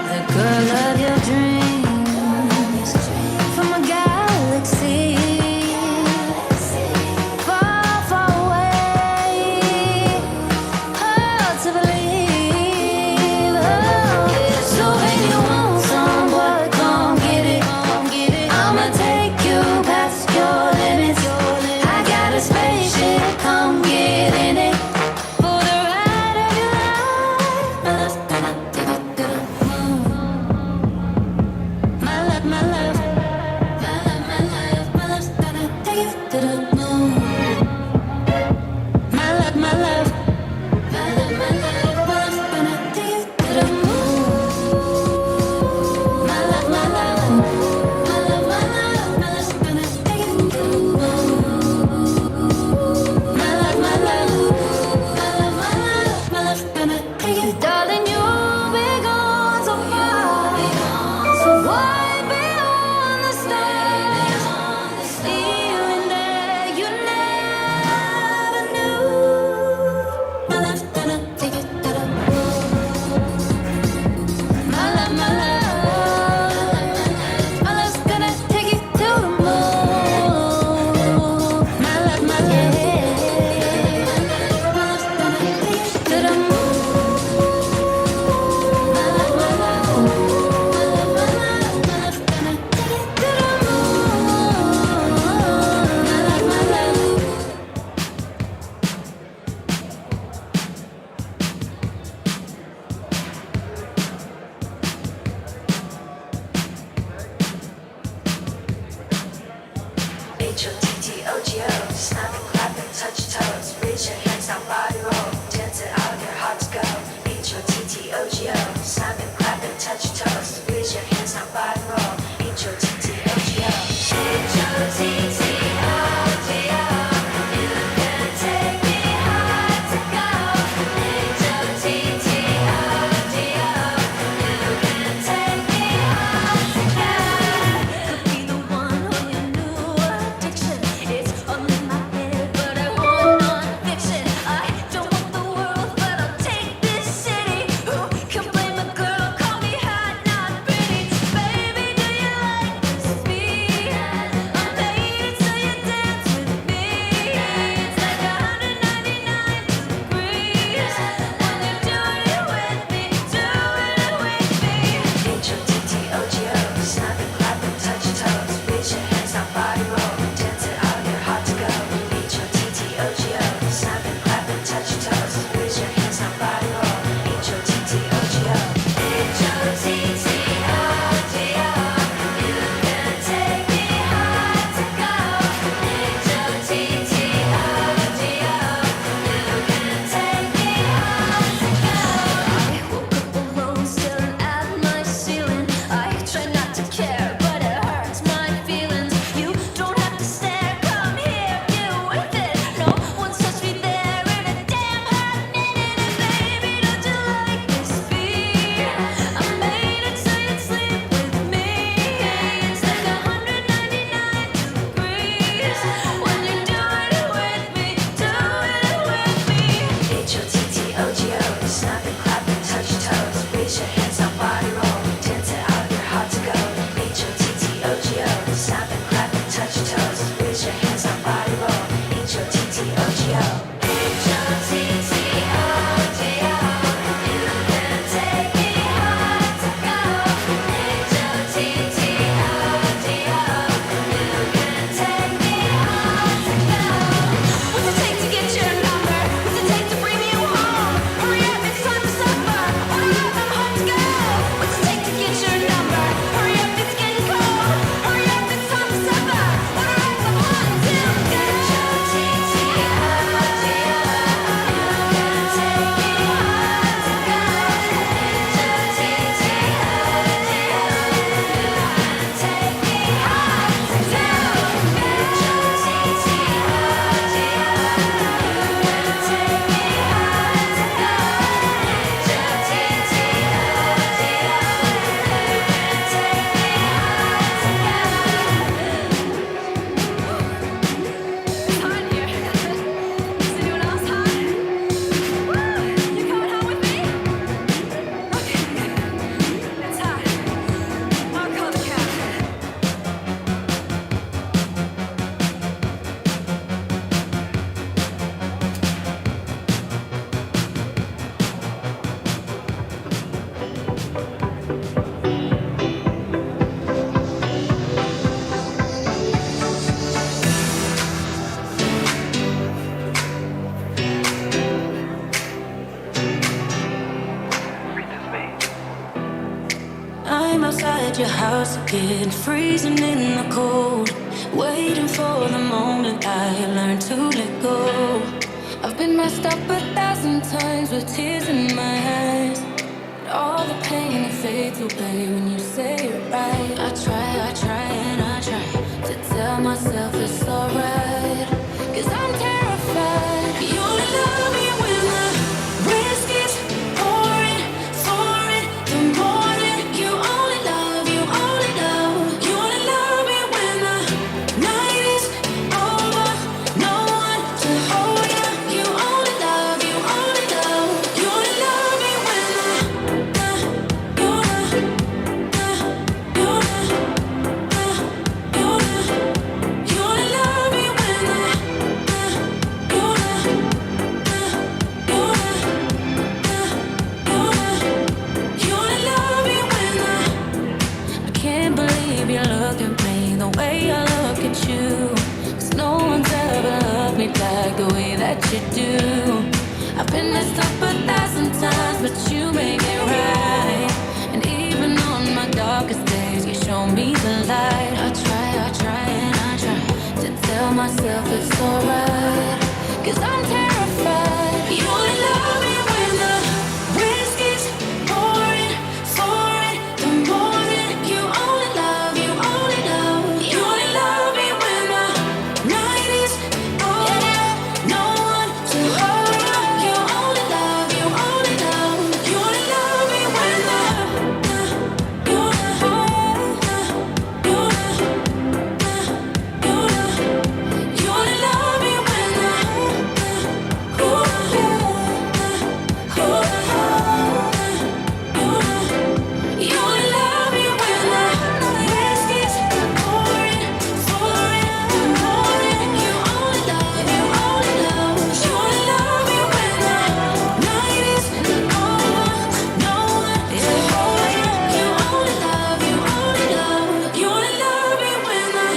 The girl of your dreams from a galaxy. take you to the moon. My love, my love, my love, my love, my love, gonna take you to the moon. My love, my love, my love, my love, my love, gonna take you to the moon. My love, my love, my love, my love, my love, gonna take you, darling. You'll be gone so far, so wide beyond the stars, even there you never knew. My love's gonna take you to the moon. My love, my love, my love's gonna take you to the moon. My love, my love, my love's gonna take you to the moon. My love, my love, my love, my love, my love's gonna take you to the moon. My love, my love. H-O-T-T-O-G-O, snap and clap and touch toes. Raise your hands now, body roll. Dance it out, you're hot to go. H-O-T-T-O-G-O, snap and clap and touch toes. Raise your hands now, body roll. H-O-T-T-O-G-O. H-O-T-T-O-G-O, you can take me high to go. H-O-T-T-O-G-O, you can take me high to go. Could be the one on your new addiction. It's all in my head, but I want non-fiction. I don't want the world, but I'll take this city. Who can blame a girl? Call me hot, not pretty. Baby, do you like this beat? I'm made it so you dance with me. It's like 199 degrees when you do it with me. Do it with me. H-O-T-T-O-G-O, snap and clap and touch toes. Raise your hands now, body roll. Dance it out, you're hot to go. H-O-T-T-O-G-O, snap and clap and touch toes. Raise your hands now, body roll. H-O-T-T-O-G-O. H-O-T-T-O-G-O, you can take me high to go. H-O-T-T-O-G-O, you can take me high to go. I woke up alone, staring at my ceiling. I try not to care, but it hurts my feelings. You don't have to stare, come here, get with it. No one's touched me there in a damn hot minute. And baby, don't you like this beat? I made it so you'd sleep with me. It's like 199 degrees when you do it with me. Do it with me. H-O-T-T-O-G-O, snap and clap and touch toes. Raise your hands now, body roll. Dance it out, you're hot to go. H-O-T-T-O-G-O, snap and clap and touch toes. Raise your hands now, body roll. H-O-T-T-O-G-O. H-O-T-T-O-G-O, you can take me high to go. H-O-T-T-O-G-O, you can take me high to go. What's it take to get your number? What's it take to bring you home? Hurry up, it's time to suffer. Order up, I'm home to go. What's it take to get your number? Hurry up, it's getting cold. Hurry up, it's time to suffer. Order up, I'm home to go. It's hot here. Is anyone else hot? Woo! You coming home with me? Okay. It's hot. I'll call the cab. I'm outside your house again, freezing in the cold. Waiting for the moment I learn to let go. I've been messed up 1,000 times with tears in my eyes. But all the pain fades away when you say it right. I try and I try to tell myself it's alright. 'Cause I'm terrified. You only love me when the risk is pouring, soaring, the morning. You only love, you only love. You only love me when the night is over. No one to hold you. You only love, you only love. You only love me when the you only love me when the you only love me when I can't believe you look at me the way I look at you. 'Cause no one's ever loved me back the way that you do. I've been messed up 1,000 times, but you make it right. And even on my darkest days, you show me the light. I try and I try to tell myself it's alright. 'Cause I'm terrified. You only love me when the risk is pouring, soaring, the morning. You only love, you only love. You only love me when the night is over. No one to hold you. You only love, you only love. You only love me when the you only love me when the you only love me when the risk is pouring, soaring, the morning. You only love, you only love. You only love me when the night is over. No one to hold you. You only love, you only love. You only love me when the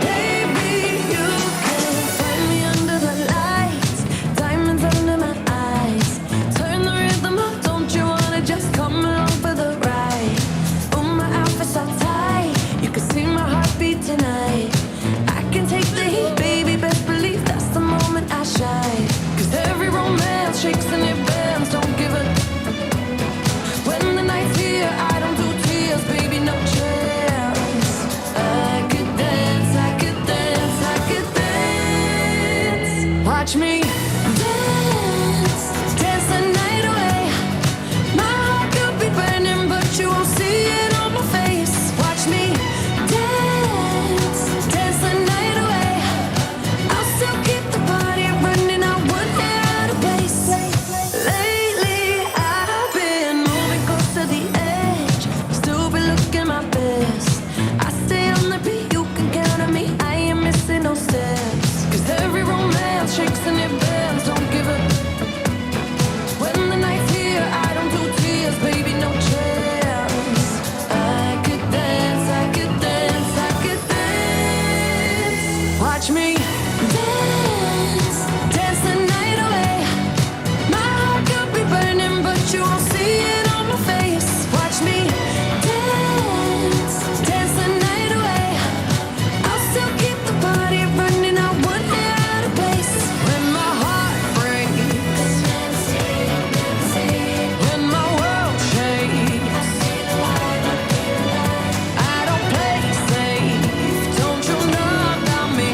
Baby, you can find me under the lights, diamonds under my eyes. Turn the rhythm up, don't you wanna just come along for the ride? Oh, my outfit's so tight, you can see my heartbeat tonight. I can take the heat, baby, best believe that's the moment I shine. 'Cause every romance shakes and it bends, don't give a when the night's here, I don't do tears, baby, no chance. I could dance, I could dance, I could dance. Watch me dance, dance the night away. My heart could be burning, but you won't see it on my face. Watch me dance, dance the night away. I'll still keep the party running, I won't get out of place. Lately, I've been moving close to the edge, still be looking my best. I stay on the beat, you can count on me, I ain't missing no steps. 'Cause every romance shakes and it bends, don't give a when the night's here, I don't do tears, baby, no chance. I could dance, I could dance, I could dance. Watch me dance, dance the night away. My heart could be burning, but you won't see it on my face. Watch me dance, dance the night away. I'll still keep the party running, I won't get out of place. When my heart breaks, when my world shakes, I don't play safe, don't you know about me?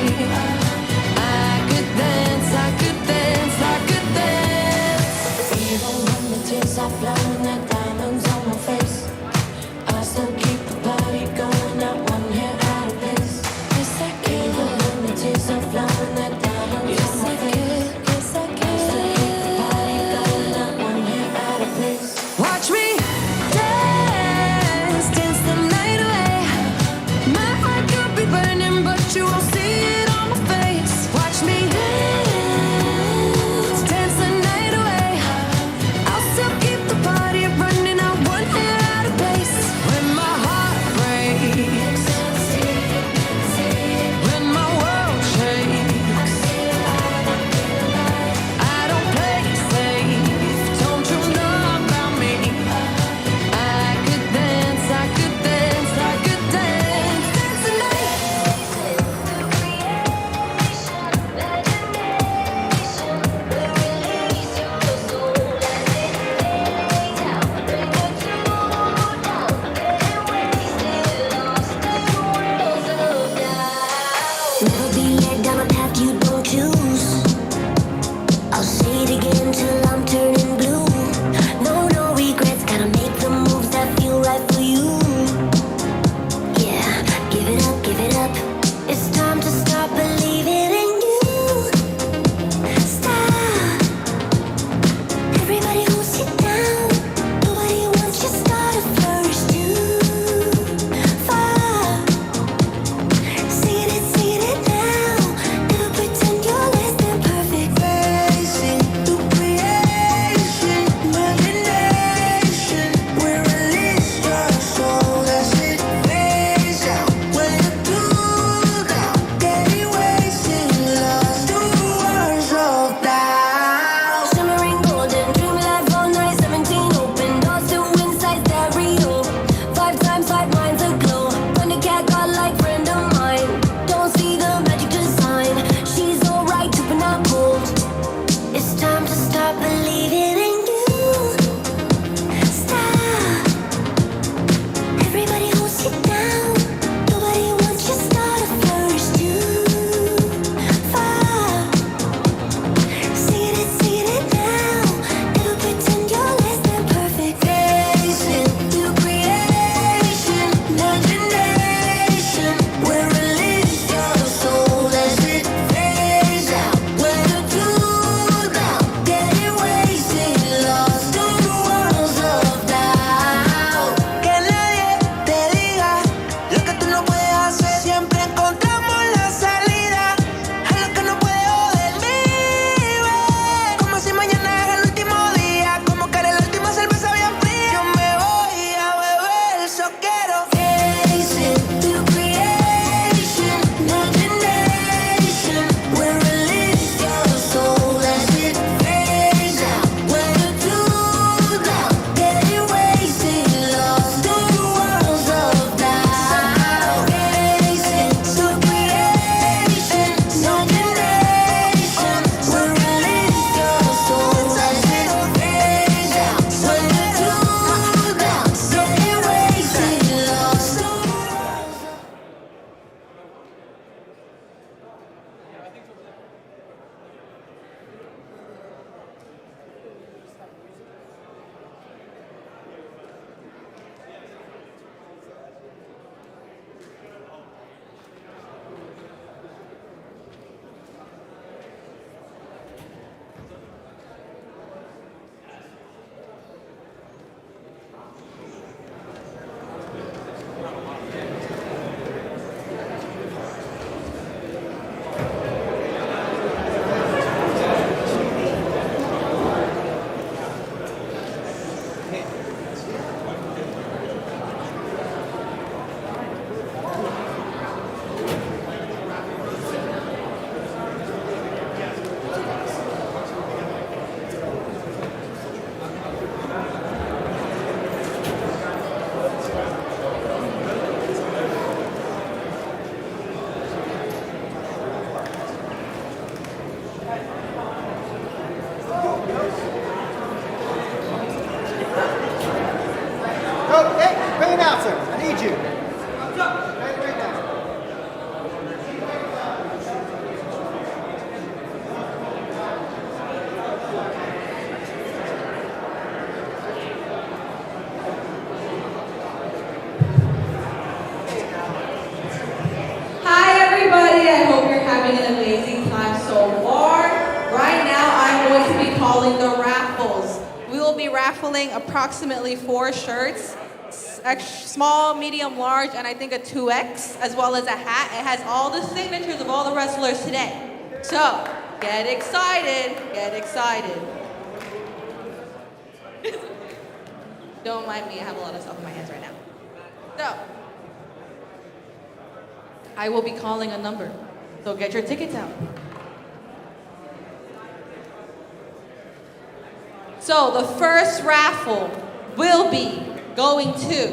raffling approximately 4 shirts, small, medium, large, and I think a 2X, as well as a hat. It has all the signatures of all the wrestlers today. So, get excited, get excited. Don't mind me, I have a lot of stuff in my hands right now. So, I will be calling a number, so get your tickets out. So the first raffle will be going to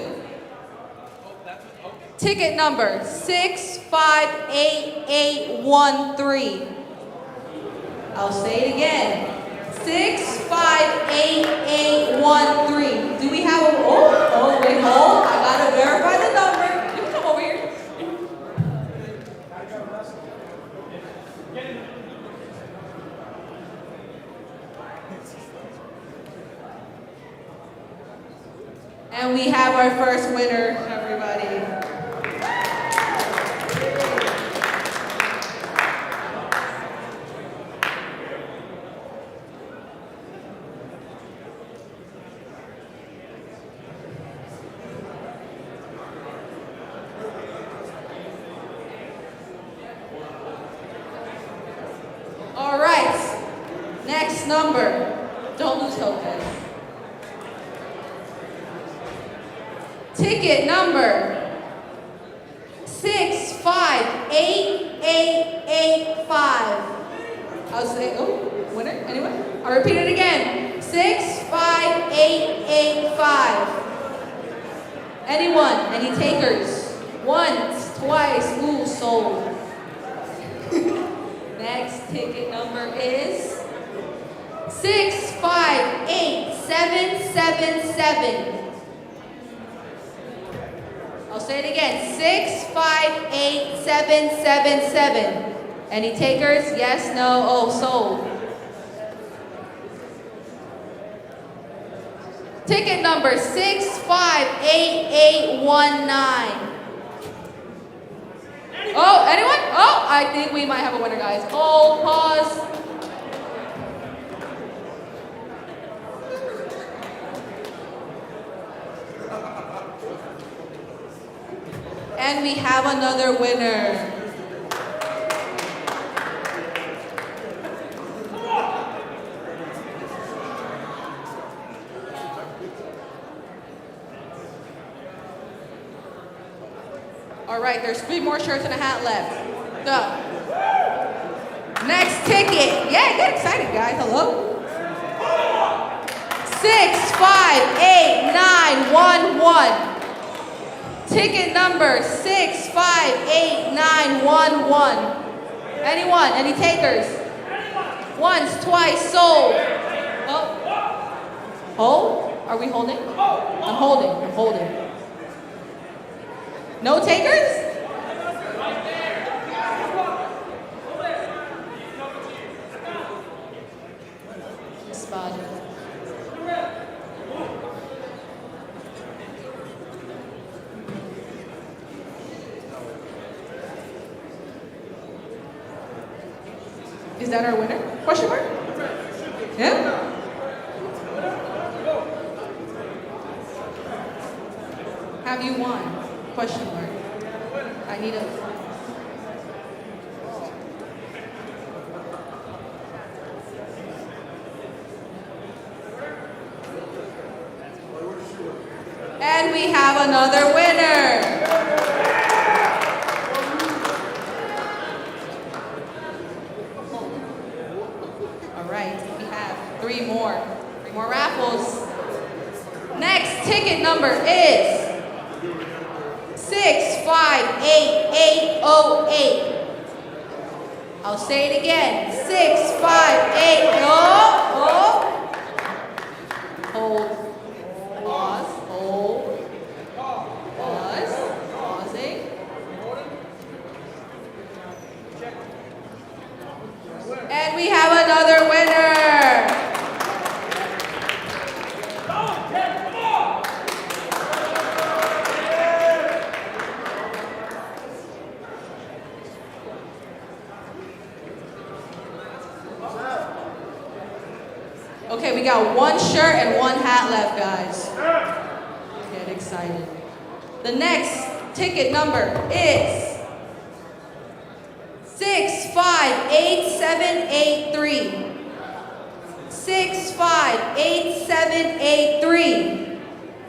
ticket number 658813. I'll say it again. 658813. Do we have a, wait, hold. I gotta verify the number. You can come over here. And we have our first winner, everybody. All right, next number. Don't lose hope, guys. Ticket number 658885. I'll say, winner? Anyone? I'll repeat it again. 65885. Anyone? Any takers? Once, twice, sold. Next ticket number is 658777. I'll say it again, 658777. Any takers? Yes, no, sold. Ticket number 658819. Anyone? I think we might have a winner, guys. Hold, pause. And we have another winner. All right, there's 3 more shirts and a hat left. Go. Next ticket. Yeah, get excited, guys. Hello. 658911. Ticket number 658911. Anyone? Any takers? Once, twice, sold. Hold? Are we holding? I'm holding. No takers? Spotted. Is that our winner? Question mark? Yeah? Have you won? Question mark. I need a... And we have another winner. All right, we have 3 more raffles. Next ticket number is 658808. I'll say it again. 658. Hold. Pause. Hold. Pause. Pausing. And we have another winner. Okay, we got one shirt and one hat left, guys. Get excited. The next ticket number is 658783. 658783.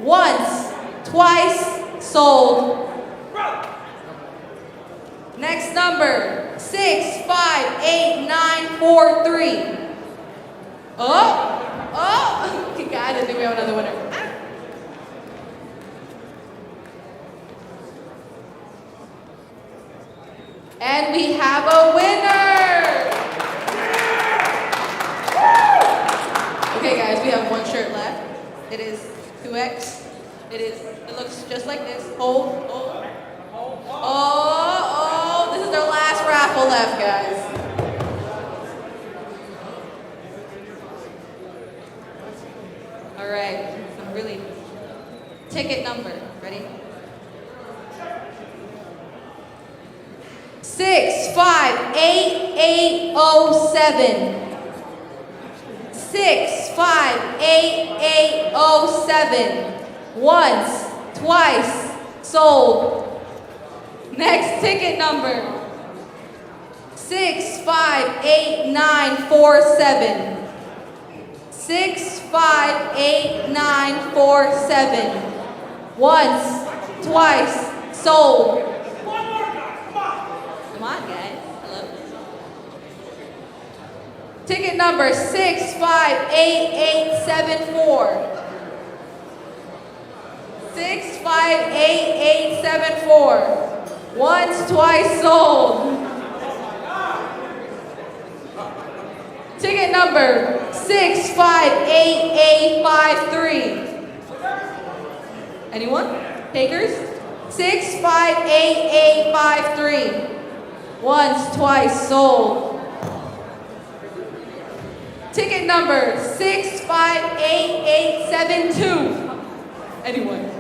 Once, twice, sold. Next number, 658943. Oh! God, I think we have another winner. And we have a winner! Okay, guys, we have one shirt left. It is 2X. It looks just like this. Oh, this is their last raffle left, guys. All right, some really ticket number. Ready? 658807. 658807. Once, twice, sold. Next ticket number. 658947. 658947. Once, twice, sold. Come on, guys. Hello. Ticket number 658874. 658874. Once, twice, sold. Ticket number 658853. Anyone? Takers? 658853. Once, twice, sold. Ticket number 658872. Anyone?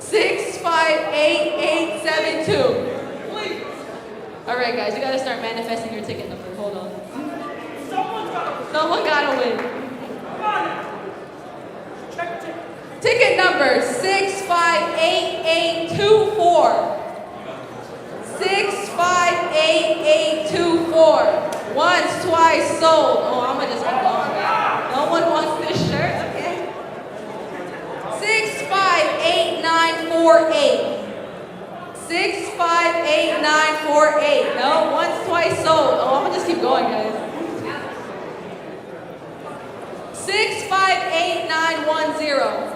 658872. All right, guys, you gotta start manifesting your ticket number. Hold on. Someone gotta win. Ticket number 658824. 658824. Once, twice, sold. Oh, I'm gonna just keep going. No one wants this shirt? Okay. 658948. 658948. No, once, twice, sold. Oh, I'm gonna just keep going, guys. 658910.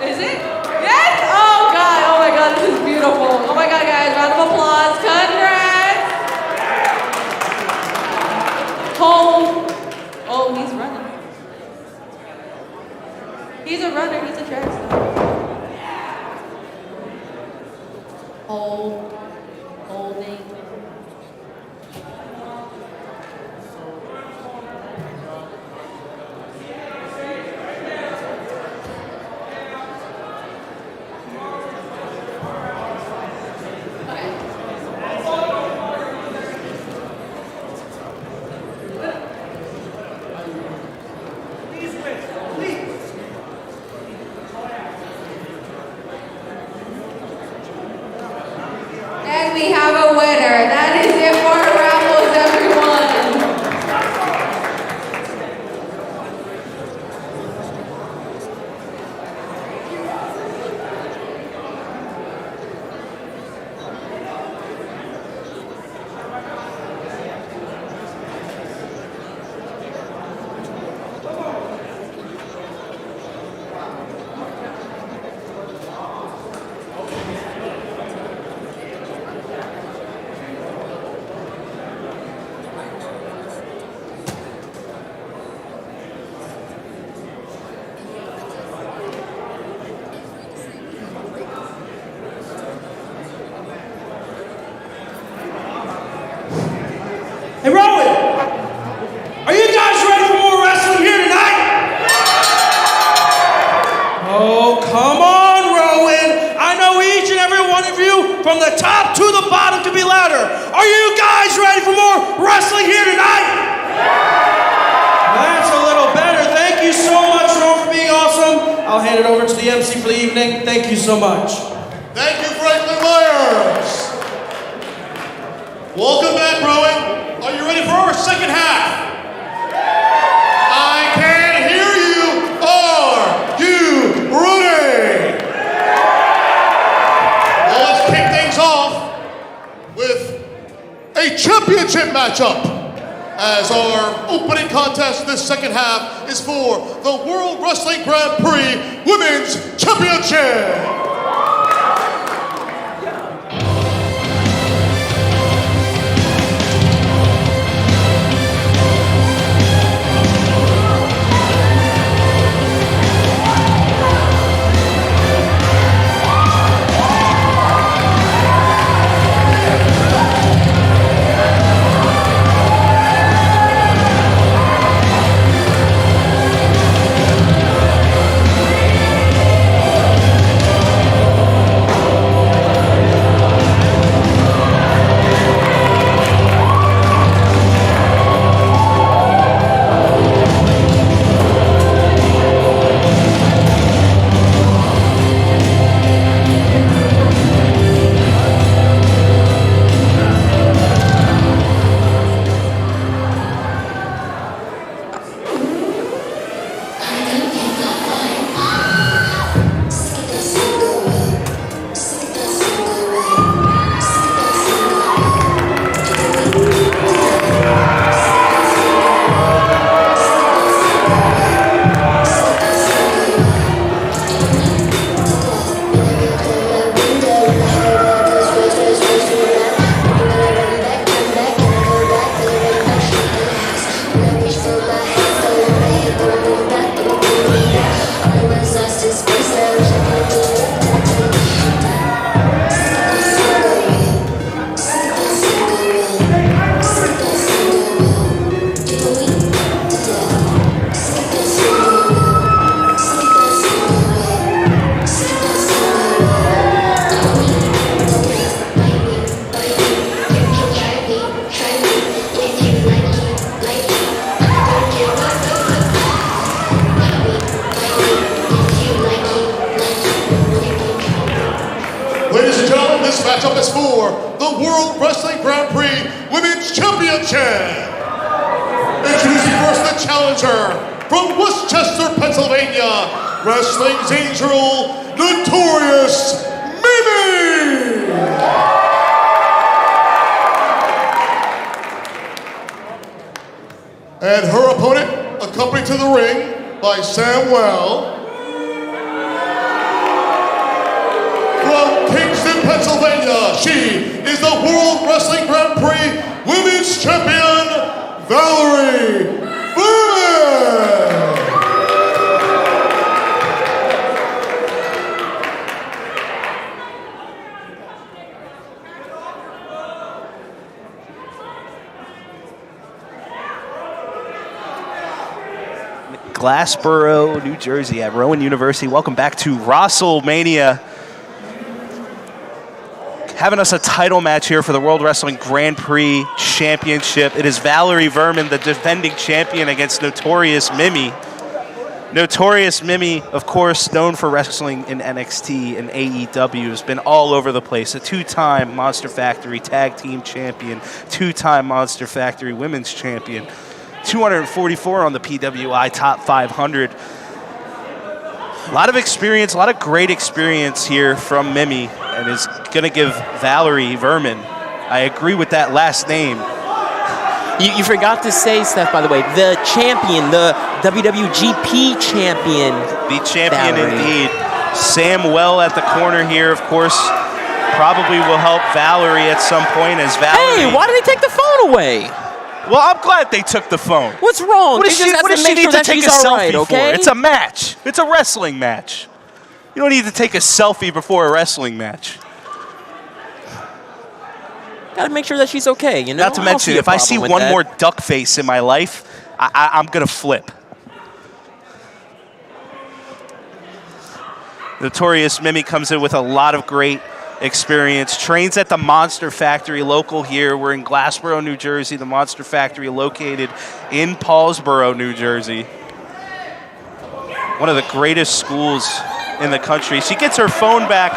Is it? Yes? Oh God, oh my God, this is beautiful. Oh my God, guys, round of applause. Congrats. Home. Oh, he's running. He's a runner, he's a track star. Holding. And we have a winner. That is it for our raffles, everyone. Hey, Rowan! Are you guys ready for more wrestling here tonight? Oh, come on, Rowan! I know each and every one of you, from the top to the bottom, to be louder. Are you guys ready for more wrestling here tonight? That's hand it over to the MC for the evening. Thank you so much. Thank you, Franklin Myers. Welcome back, Rowan. Are you ready for our second half? I can't hear you. Are you ready? Well, let's kick things off with a championship matchup. As our opening contest this second half is for the World Wrestling Grand Prix Women's Championship. matchup is for the World Wrestling Grand Prix Women's Championship. Introducing first the challenger from Westchester, Pennsylvania, Wrestling's Angel, Notorious Mimi. And her opponent, accompanied to the ring by Samwell. From Kingston, Pennsylvania, she is the World Wrestling Grand Prix Women's Champion, Valerie Freeman. Glassboro, New Jersey at Rowan University. Welcome back to wRAHstlemania. Having us a title match here for the World Wrestling Grand Prix Championship. It is Valerie Vermin, the defending champion, against Notorious Mimi. Notorious Mimi, of course, known for wrestling in NXT and AEW, has been all over the place. A two-time Monster Factory Tag Team Champion, two-time Monster Factory Women's Champion, 244 on the PWI Top 500. A lot of experience, a lot of great experience here from Mimi, and is going to give Valerie Vermin. I agree with that last name. You forgot to say, Seth, by the way, the champion, the WWGP champion. The champion Valerie. indeed. Samwell at the corner here, of course, probably will help Valerie at some point as Valerie. Hey, why did they take the phone away? Well, I'm glad they took the phone. What's wrong? What does she need to take a selfie for? Okay? It's a match. It's a wrestling match. You don't need to take a selfie before a wrestling match. Gotta make sure that she's okay, you know? Not to mention, if I see one more duck face in my life, I'm going to flip. Notorious Mimi comes in with a lot of great experience. Trains at the Monster Factory local here. We're in Glassboro, New Jersey. The Monster Factory located in Paulsboro, New Jersey. one of the greatest schools in the country. She gets her phone back.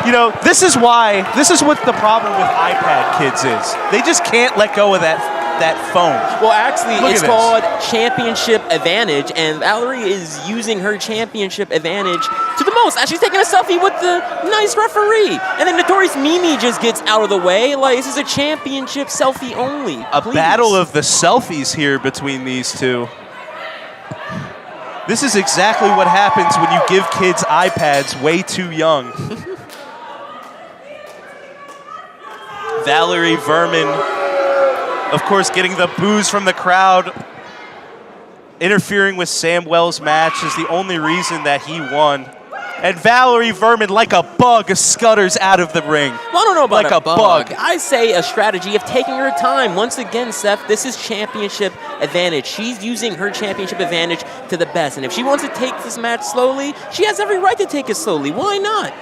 You know, this is what the problem with iPad kids is. They just can't let go of that phone. Well, actually, Look it's at this. called championship advantage, and Valerie is using her championship advantage to the most. She's taking a selfie with the nice referee, and then Notorious Mimi just gets out of the way. Like, this is a championship selfie only. A Please. battle of the selfies here between these two. This is exactly what happens when you give kids iPads way too young. Valerie Vermin, of course, getting the boos from the crowd. Interfering with Samwell's match is the only reason that he won. And Valerie Vermin, like a bug, scutters out of the ring. Well, I don't know about like a bug. I say a strategy of taking her time. Once again, Seth, this is championship advantage. She's using her championship advantage to the best. And if she wants to take this match slowly, she has every right to take it slowly. Why not?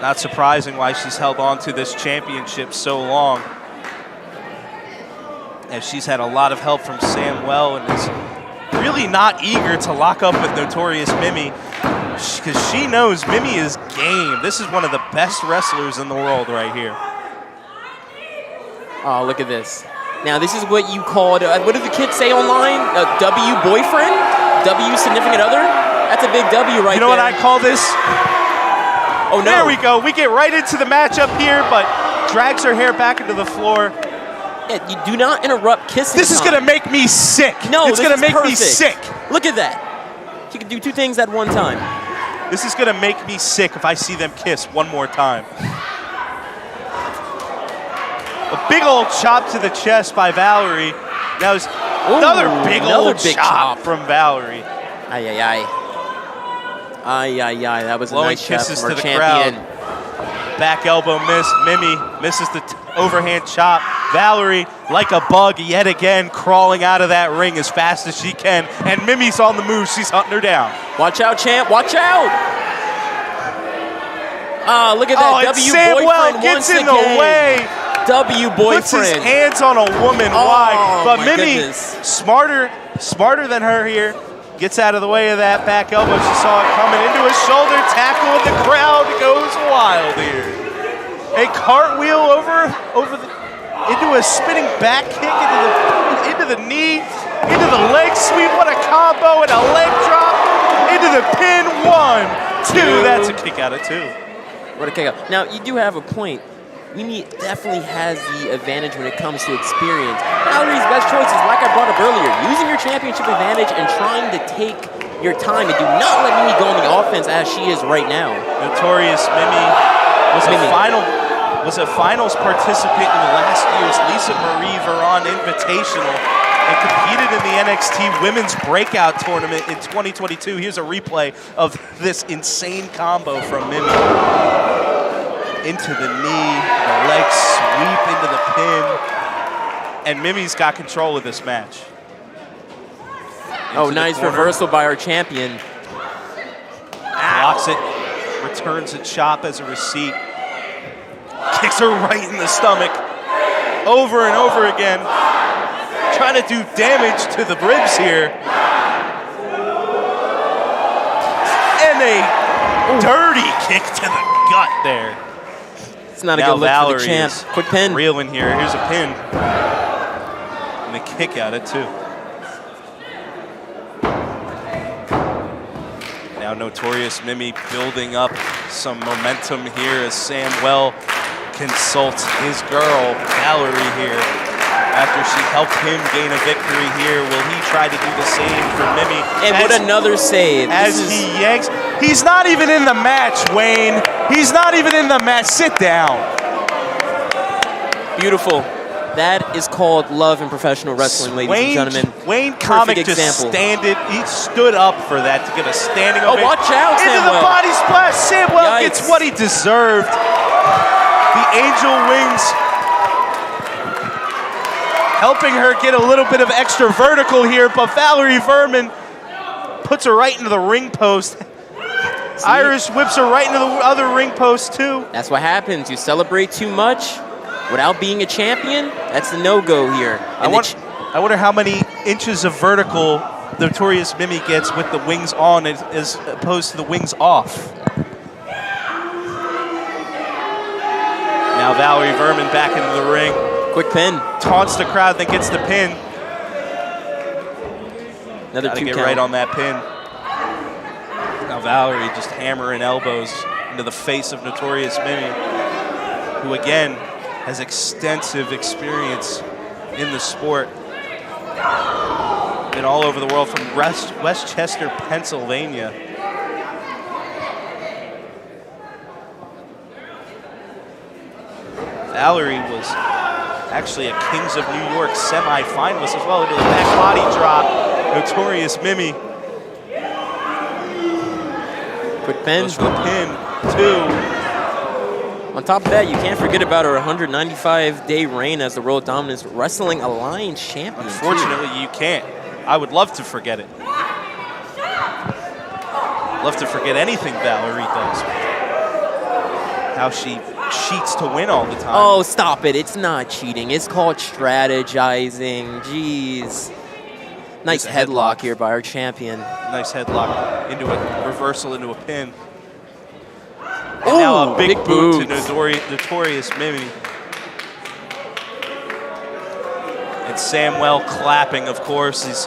Not surprising why she's held on to this championship so long. As she's had a lot of help from Samwell and is really not eager to lock up with Notorious Mimi, because she knows Mimi is game. This is one of the best wrestlers in the world right here. Oh, look at this. Now, this is what you called, what did the kids say online? A W boyfriend? W significant other? That's a big W right there. You know what I call this? Oh, no. There we go. We get right into the matchup here, but drags her hair back into the floor. Yeah, you do not interrupt kissing. This is going to make me sick. No, it's going to make me perfect. sick. Look at that. She can do two things at one time. This is going to make me sick if I see them kiss one more time. A big old chop to the chest by Valerie. Now there's another big chop from Valerie. Ay, ay, ay. Ay, ay, ay. That was a Blowing nice chop kisses from to our the champion. crowd. Back elbow missed. Mimi misses the overhand chop. Valerie, like a bug, yet again crawling out of that ring as fast as she can. And Mimi's on the move. She's hunting her down. Watch out, champ. Watch out. Ah, look at that. Oh, and W Samwell boyfriend gets once in the again. way. W Puts his boyfriend. hands on a woman. Oh, Why? But my Mimi, goodness. smarter than her here, gets out of the way of that back elbow. She saw it coming into a shoulder tackle, and the crowd goes wild here. A cartwheel into a spinning back kick into the knee, into the leg sweep. What a combo, and a leg drop into the pin. 1, 2. That's a kick out of 2. What a kick out. Now, you do have a point. Mimi definitely has the advantage when it comes to experience. Valerie's best choice is, like I brought up earlier, using your championship advantage and trying to take your time and do not let Mimi go on the offense as she is right now. Notorious Mimi was a finals participant in last year's Lisa Marie Veron Invitational and competed in the NXT Women's Breakout Tournament in 2022. Here's a replay of this insane combo from Mimi. Into the knee, the leg sweep into the pin, and Mimi's got control of this match. Oh, nice reversal by our champion. Blocks it, returns a chop as a receipt, kicks her right in the stomach, over and over again, trying to do damage to the ribs here. And a dirty kick to the gut there. It's not Now a good look Valerie for the champ. is Quick pin. reeling here. Here's a pin. And a kick out it too. Now Notorious Mimi building up some momentum here as Samwell consults his girl, Valerie, here. After she helped him gain a victory here, will he try to do the same for Mimi? And what another save. As he yanks. He's not even in the match, Wayne. He's not even in the match. Sit down. Beautiful. That is called love in professional wrestling, ladies and gentlemen. Wayne Comic Perfect just example. he stood up for that to give a standing ovation. Oh, watch out, Into Samwell. the body splash. Samwell Yikes. gets what he deserved. The angel wings helping her get a little bit of extra vertical here, but Valerie Vermin puts her right into the ring post. Irish whips her right into the other ring post too. That's what happens. You celebrate too much without being a champion. That's the no-go here. I wonder how many inches of vertical Notorious Mimi gets with the wings on as opposed to the wings off. Now Valerie Vermin back into the ring. Quick pin. Taunts the crowd, then gets the pin. Another Gotta 2 get count. right on that pin. Now Valerie just hammering elbows into the face of Notorious Mimi, who again has extensive experience in the sport. Been all over the world from Westchester, Pennsylvania. Valerie was actually a Kings of New York semi-finalist as well, into the back body drop. Notorious Mimi. Quick pin. Goes for the pin, 2. On top of that, you can't forget about her 195-day reign as the World Dominance Wrestling Alliance champion. Unfortunately, you can't. I would love to forget it. Love to forget anything Valerie does. How she cheats to win all the time. Oh, stop it. It's not cheating. It's called strategizing. Jeez. Nice It's a headlock headlock. here by our champion. Nice headlock into a reversal into a pin. And Ooh, now a big big boot to boots. Notorious Mimi. And Samwell clapping, of course. He's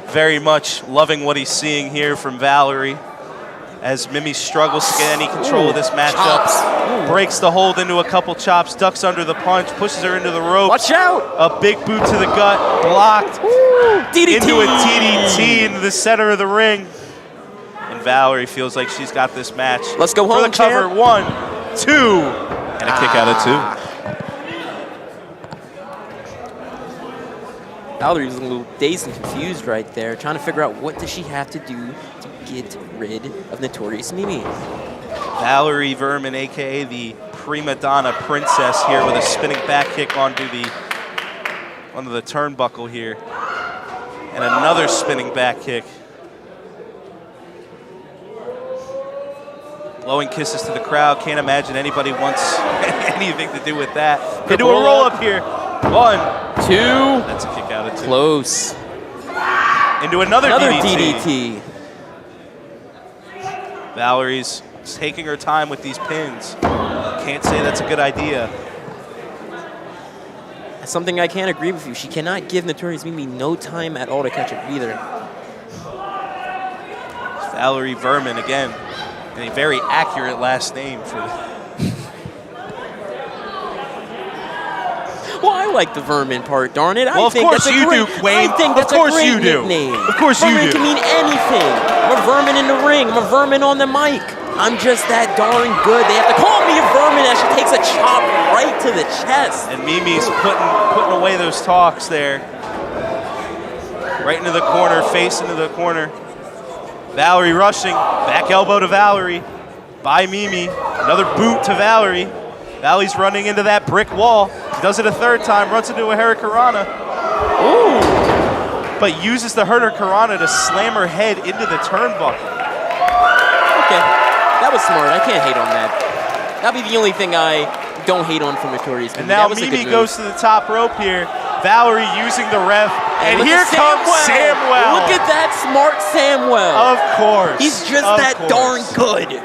very much loving what he's seeing here from Valerie as Mimi struggles to get any control of this matchup. Chops. Breaks the hold into a couple chops, ducks under the punch, pushes her into the ropes. Watch out. A big boot to the gut, blocked. DDT. Into a DDT into the center of the ring. And Valerie feels like she's got this match. Let's go For home, the cover, champ. 1, 2. And a kick out of 2. Valerie's a little dazed and confused right there, trying to figure out what does she have to do to get rid of Notorious Mimi. Valerie Vermin, a.k.a. the prima donna princess, here with a spinning back kick onto the turnbuckle here. And another spinning back kick. Blowing kisses to the crowd. Can't imagine anybody wants anything to do with that. Into a roll-up here. 1, 2. That's a kick out of 2. Close. Into another DDT. DDT. Valerie's taking her time with these pins. Can't say that's a good idea. That's something I can't agree with you. She cannot give Notorious Mimi no time at all to catch up either. Valerie Vermin again. And a very accurate last name for Well, I like the Vermin part, darn it. Well, of course you do, Wayne. I think that's Of course a great you do. nickname. Of course you Vermin do. can mean anything. I'm a vermin in the ring. I'm a vermin on the mic. I'm just that darn good. They have to call me a vermin as she takes a chop right to the chest. And Mimi's putting away those talks there. Right into the corner, face into the corner. Valerie rushing, back elbow to Valerie by Mimi. Another boot to Valerie. Valerie's running into that brick wall. She does it a third time, runs into a Hurricanrana. Ooh! But uses the Hurricanrana to slam her head into the turnbuckle. Okay, that was smart. I can't hate on that. That'll be the only thing I don't hate on from Notorious Mimi. And now That was a Mimi good goes move. to the top rope here. Valerie using the ref. And look here at comes Samwell. Look at that smart Samwell. Of course. He's just Of that course. darn good.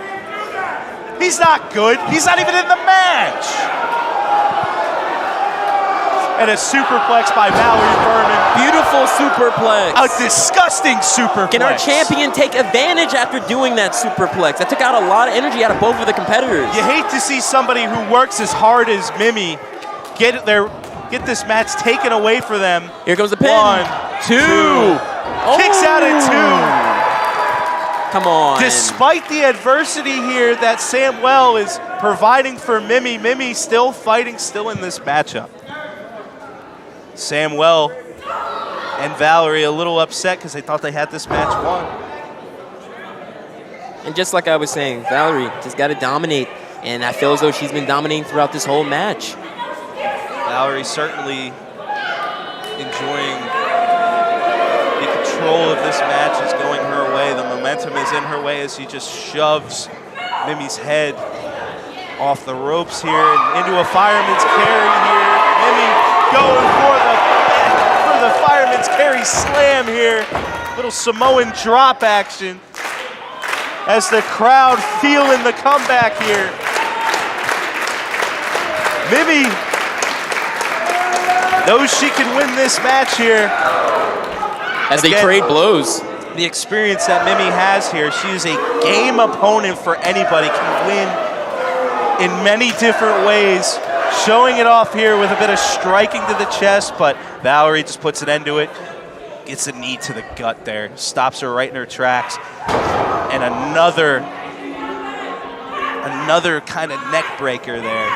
He's not good. He's not even in the match. And a superplex by Valerie Vermin. Beautiful superplex. A disgusting superplex. Can our champion take advantage after doing that superplex? That took out a lot of energy out of both of the competitors. You hate to see somebody who works as hard as Mimi get this match taken away for them. Here comes the pin. 1, 2. Kicks out at 2. Come on. Despite the adversity here that Samwell is providing for Mimi, Mimi still fighting, still in this matchup. Samwell and Valerie a little upset because they thought they had this match won. And just like I was saying, Valerie just got to dominate. And I feel as though she's been dominating throughout this whole match. Valerie certainly enjoying the control of this match is going her way. The momentum is in her way as she just shoves Mimi's head off the ropes here and into a fireman's carry here. Mimi going for the fireman's carry slam here. Little Samoan drop action as the crowd feeling the comeback here. Mimi knows she can win this match here. As they trade blows. The experience that Mimi has here, she is a game opponent for anybody, can win in many different ways. Showing it off here with a bit of striking to the chest, but Valerie just puts an end to it. Gets a knee to the gut there, stops her right in her tracks. And another kind of neck breaker there.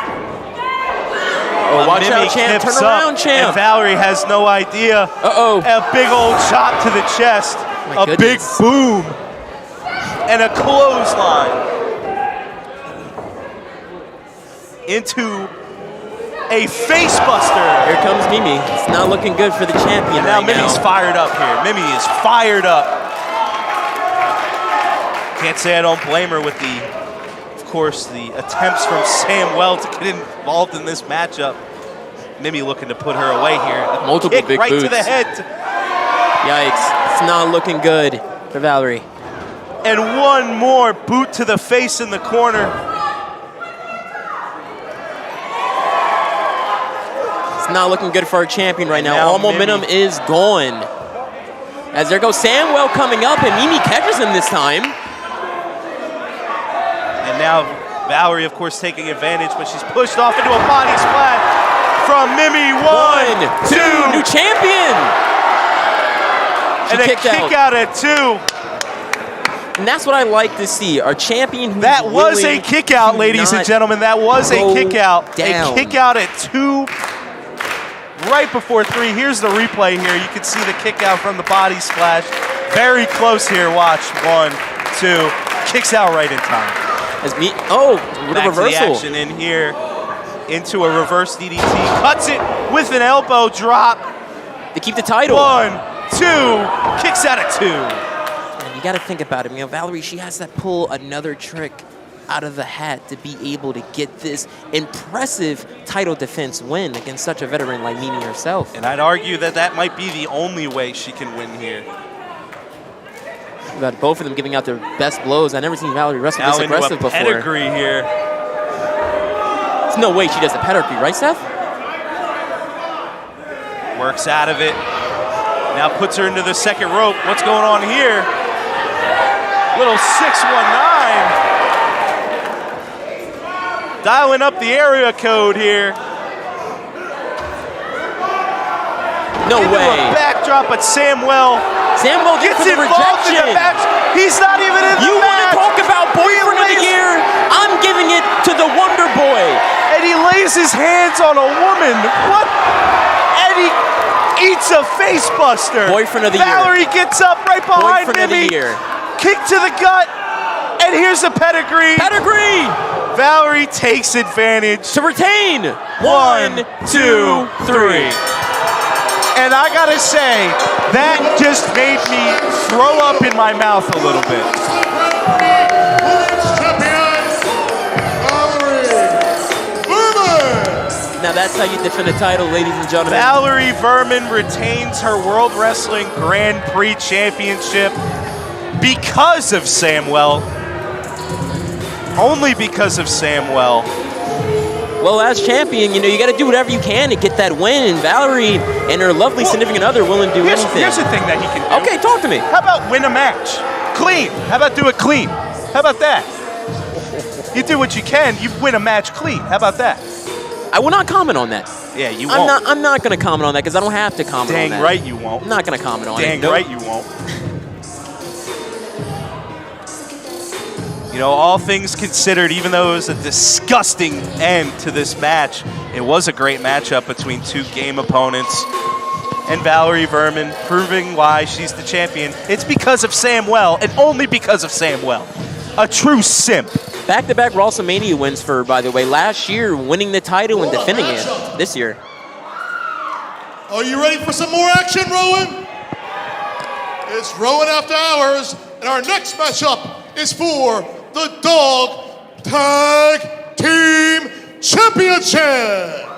Oh, watch Mimi out, champ. knips Turn around, up, champ. And Valerie has no idea. Uh-oh. A big old chop to the chest. My big goodness. boom. And a clothesline. Into a face buster. Here comes Mimi. It's not looking good for the champion And now right Mimi's now. fired up here. Mimi is fired up. Can't say I don't blame her with of course, the attempts from Samwell to get involved in this matchup. Mimi looking to put her away here. A Multiple kick big right boots. to the head. Yikes. It's not looking good for Valerie. And one more boot to the face in the corner. It's not looking good for our champion right now. Now All momentum Mimi. is gone. As there goes Samwell coming up, and Mimi catches him this time. And now Valerie, of course, taking advantage, but she's pushed off into a body splash from Mimi. One, two. New champion! She And a kicked kick out. out at 2. And that's what I like to see. Our champion who's That was a willing kick out, to ladies and not gentlemen. That was a go kick out. down. A kick out at 2, right before 3. Here's the replay here. You can see the kick out from the body splash. Very close here. Watch. 1, 2. Kicks out right in time. As what a Back to the reversal. action in here. Into a reverse DDT. Cuts it with an elbow drop. To keep the title. 1, 2. Kicks out at 2. And you got to think about it. Valerie, she has to pull another trick out of the hat to be able to get this impressive title defense win against such a veteran like Mimi herself. And I'd argue that that might be the only way she can win here. We got both of them giving out their best blows. I've never seen Valerie wrestle Now this into aggressive a before. pedigree here. There's no way she does a pedigree, right, Seth? Works out of it. Now puts her into the second rope. What's going on here? Little 619. Dialing up the area code here. No Into way. a backdrop, but Samwell Gets gets the involved in rejection. the match. He's not even in the You want match. to talk about boyfriend of the lays- year? I'm giving it to the Wonder Boy. And he lays his hands on a woman. What? And he eats a face buster. Boyfriend of the year. Valerie gets up right behind Boyfriend of Mimi. the year. Kick to the gut. And here's a pedigree. Pedigree Valerie takes advantage. to retain. 1, 2, 3. And I gotta say, that just made me throw up in my mouth a little bit. Women's champion, Valerie Freeman. Now that's how you defend a title, ladies and gentlemen. Valerie Verman retains her World Wrestling Grand Prix Championship because of Samwell. Only because of Samwell. Well, as champion, you got to do whatever you can to get that win. And Valerie and her lovely significant other willing to do anything. Here's the thing that he can do. Okay, talk to me. How about win a match? Clean. How about do it clean? How about that? You do what you can, you win a match clean. How about that? I will not comment on that. Yeah, you won't. I'm not going to comment on that because I don't have to comment on Dang that. right you won't. I'm not going to comment on it. Dang Nope. right you won't. All things considered, even though it was a disgusting end to this match, it was a great matchup between two game opponents. And Valerie Verman proving why she's the champion. It's because of Samwell, and only because of Samwell. A true simp. Back-to-back WrestleMania wins for her, by the way. Last year, winning the title and defending it this year. Are you ready for some more action, Rowan? It's Rowan After Hours, and our next matchup is for the Dog Tag Team Championship.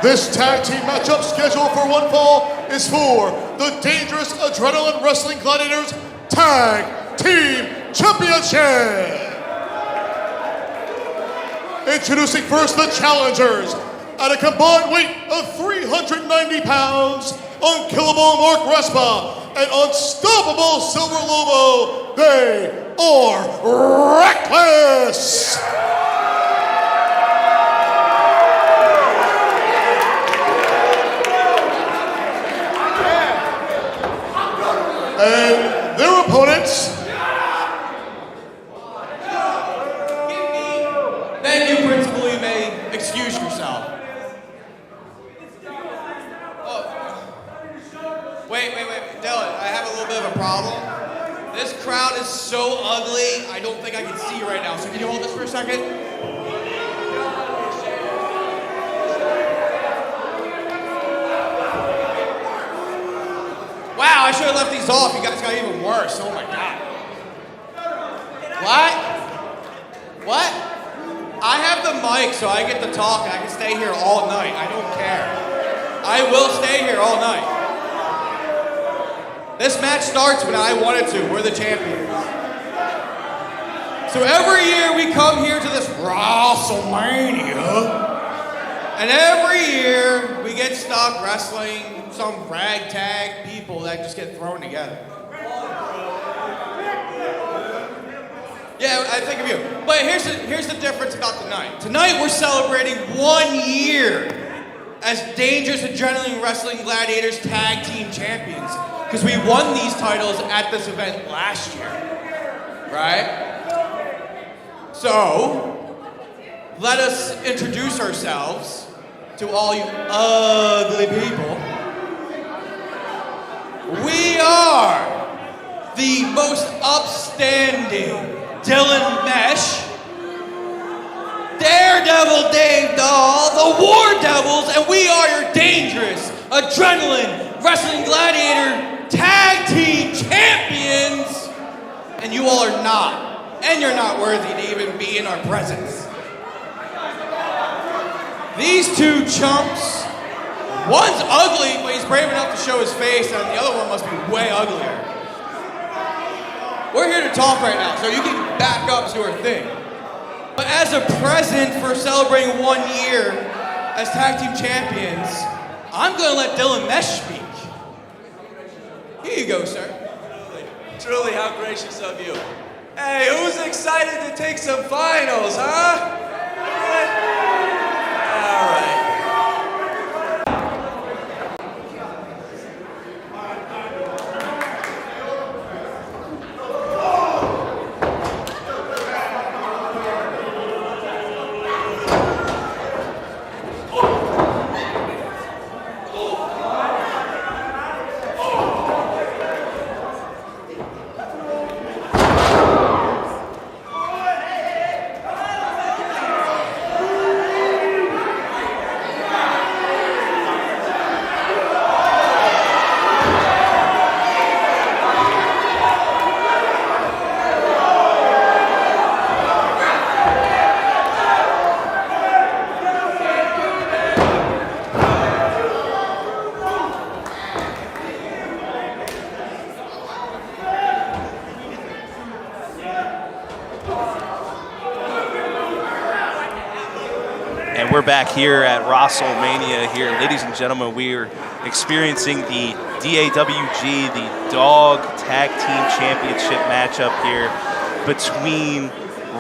This tag team matchup scheduled for one fall is for the Dangerous Adrenaline Wrestling Gladiators Tag Team Championship. Introducing first the challengers. At a combined weight of 390 pounds, unkillable Mark Respa and unstoppable Silver Lobo, they are Reckless. And their opponents. Thank you, Principal. You may excuse yourself. Wait, Dylan, I have a little bit of a problem. This crowd is so ugly, I don't think I can see you right now. So can you hold this for a second? Wow, I should have left these off. You guys got even worse. Oh my God. What? I have the mic, so I get to talk. I can stay here all night. I don't care. I will stay here all night. This match starts when I want it to. We're the champions. So every year we come here to this wRAHstlemania, and every year we get stuck wrestling some ragtag people that just get thrown together. Yeah, I think of you. But here's the difference about tonight. Tonight we're celebrating 1 year as Dangerous Adrenaline Wrestling Gladiators Tag Team Champions. Because we won these titles at this event last year, right? So, let us introduce ourselves to all you ugly people. We are the most upstanding Dylan Mesh, Daredevil Dave Dahl, the War Devils, and we are your Dangerous Adrenaline Wrestling Gladiator Tag Team Champions, and you all are not, and you're not worthy to even be in our presence. These two chumps, one's ugly, but he's brave enough to show his face, and the other one must be way uglier. We're here to talk right now, so you can back up to our thing. But as a present for celebrating 1 year as Tag Team Champions, I'm gonna let Dylan Mesh speak. Here you go, sir. Truly, how gracious of you. Hey, who's excited to take some finals, huh? All right. We're back here at wRAHstlemania here. Ladies and gentlemen, we're experiencing the DAWG, the Dog Tag Team Championship matchup here between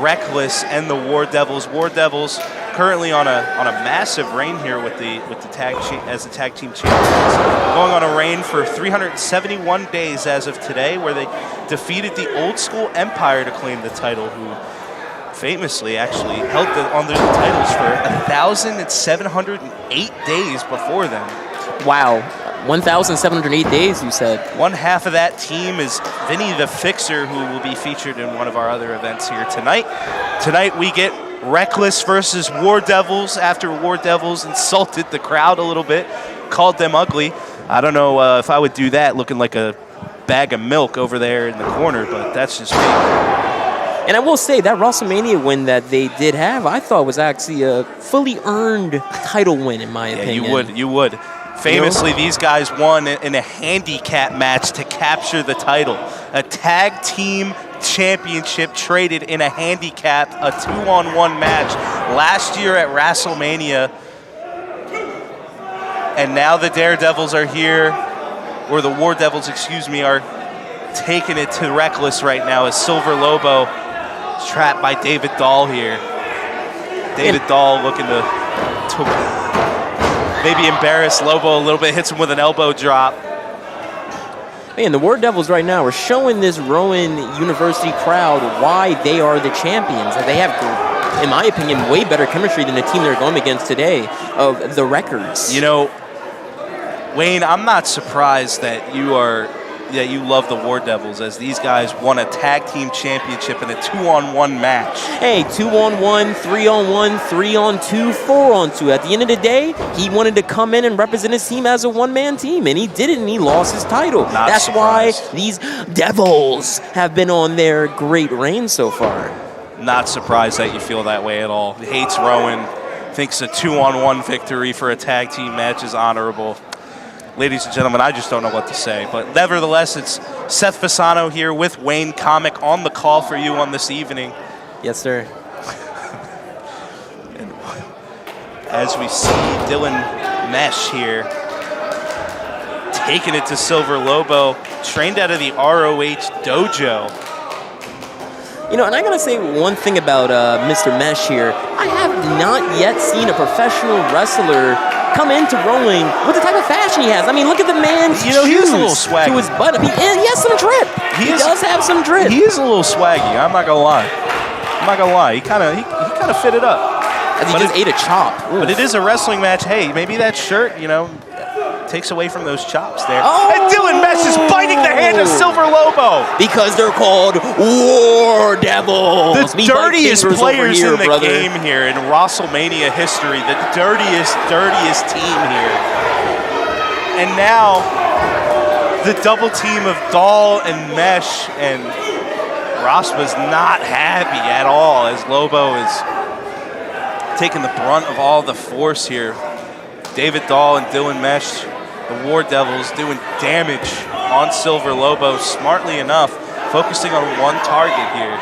Reckless and the War Devils. War Devils currently on a massive reign here with the tag as the tag team champions, going on a reign for 371 days as of today, where they defeated the Old School Empire to claim the title, who famously actually held onto the titles for 1,708 days before them. Wow. 1,708 days, you said. One half of that team is Vinny the Fixer, who will be featured in one of our other events here tonight. Tonight we get Reckless versus War Devils after War Devils insulted the crowd a little bit, called them ugly. I don't know if I would do that looking like a bag of milk over there in the corner, but that's just me. And I will say that WrestleMania win that they did have, I thought was actually a fully earned title win, in my opinion. You would. Famously, these guys won in a handicap match to capture the title. A tag team championship traded in a handicap, a 2-on-1 match last year at WrestleMania. And now the Daredevils are here, or the War Devils, excuse me, are taking it to Reckless right now as Silver Lobo is trapped by David Dahl here. David Dahl looking to maybe embarrass Lobo a little bit, hits him with an elbow drop. Man, the War Devils right now are showing this Rowan University crowd why they are the champions. They have, in my opinion, way better chemistry than the team they're going against today of the Records. You know, Wayne, I'm not surprised that you love the War Devils, as these guys won a tag team championship in a 2-on-1 match. Hey, 2-on-1, 3-on-1, 3-on-2, 4-on-2. At the end of the day, he wanted to come in and represent his team as a one-man team, and he did it, and he lost his title. That's why these Devils have been on their great reign so far. Not surprised that you feel that way at all. He hates Rowan, thinks a 2-on-1 victory for a tag team match is honorable. Ladies and gentlemen, I just don't know what to say. But nevertheless, it's Seth Fassano here with Wayne Comic on the call for you on this evening. Yes, sir. And as we see Dylan Mesh here, taking it to Silver Lobo, trained out of the ROH dojo. You know, and I gotta say one thing about Mr. Mesh here. I have not yet seen a professional wrestler come into Rolling with the type of fashion he has. I mean, look at the man's he's a little swaggy to his butt. I mean, he has some drip. He does have some drip. He is a little swaggy. I'm not gonna lie. He kind of fit it up. He just ate a chop. But it is a wrestling match. Hey, maybe that shirt, takes away from those chops there. Oh! And Dylan Mesh is biting the hand of Silver Lobo. Because they're called War Devils. The dirtiest players in the game here in WrestleMania history. The dirtiest team here. And now the double team of Dahl and Mesh, and Ross was not happy at all as Lobo is taking the brunt of all the force here. David Dahl and Dylan Mesh, the War Devils, doing damage on Silver Lobo, smartly enough, focusing on one target here.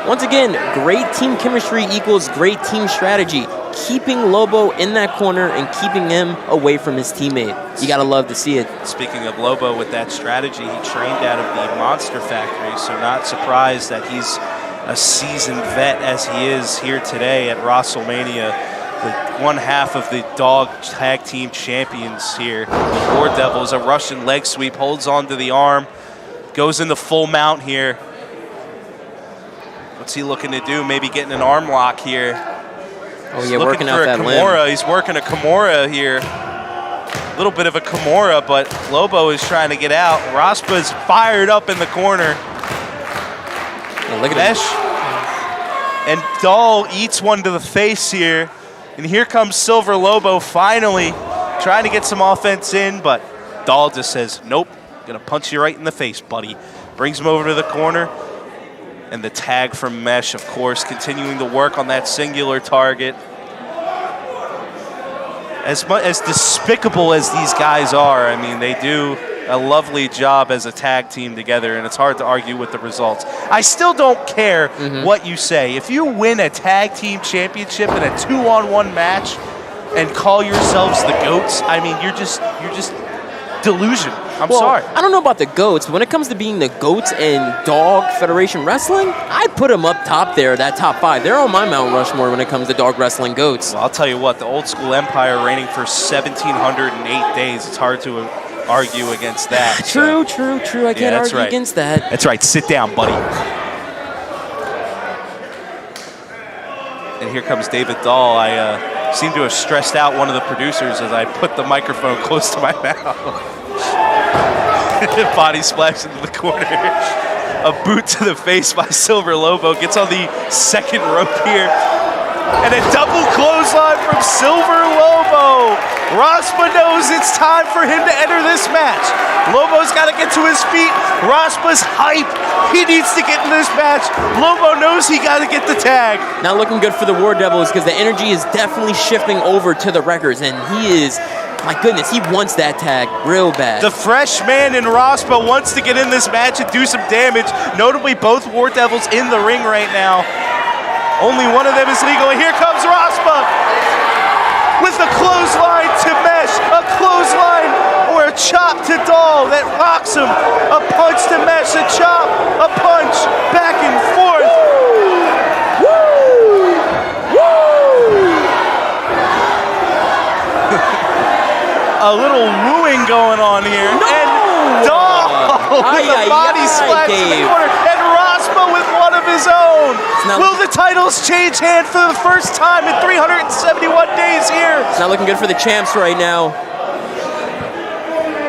Once again, great team chemistry equals great team strategy. Keeping Lobo in that corner and keeping him away from his teammate. You gotta love to see it. Speaking of Lobo, with that strategy, he trained out of the Monster Factory, so not surprised that he's a seasoned vet as he is here today at WrestleMania. The one half of the Dog Tag Team Champions here. The War Devils, a Russian leg sweep, holds onto the arm, goes into full mount here. What's he looking to do? Maybe getting an arm lock here. Oh yeah, working out that Kimura. limb. He's working a Kimura here. A little bit of a Kimura, but Lobo is trying to get out. Raspa's fired up in the corner. Yeah, look at Mesh. And Dahl eats one to the face here. And here comes Silver Lobo finally trying to get some offense in, but Dahl just says, nope, gonna punch you right in the face, buddy. Brings him over to the corner. And the tag from Mesh, of course, continuing to work on that singular target. As despicable as these guys are, I mean, they do a lovely job as a tag team together, and it's hard to argue with the results. I still don't care what you say. If you win a tag team championship in a 2-on-1 match and call yourselves the GOATs, I mean, you're just delusion. I'm sorry. I don't know about the GOATs, but when it comes to being the GOATs in Dog Federation Wrestling, I'd put them up top there, that top 5. They're on my Mount Rushmore when it comes to dog wrestling GOATs. Well, I'll tell you what, the old school empire reigning for 1,708 days, it's hard to argue against that. True. I can't argue against that. That's right. Sit down, buddy. And here comes David Dahl. I seem to have stressed out one of the producers as I put the microphone close to my mouth. Body splash into the corner. A boot to the face by Silver Lobo. Gets on the second rope here. And a double clothesline from Silver Lobo. Raspa knows it's time for him to enter this match. Lobo's got to get to his feet. Raspa's hype. He needs to get in this match. Lobo knows he got to get the tag. Not looking good for the War Devils because the energy is definitely shifting over to the Wreckers, and he is, my goodness, he wants that tag real bad. The fresh man in Raspa wants to get in this match and do some damage. Notably, both War Devils in the ring right now. Only one of them is legal, and here comes Raspa with a clothesline to Mesh, a clothesline or a chop to Dahl that rocks him, a punch to Mesh, a chop, a punch, back and forth. Woo! Woo! A little wooing going on here. No! And Dahl with a body slap to the corner. And Raspa with one of his own. Will the titles change hand for the first time in 371 days here? It's not looking good for the champs right now.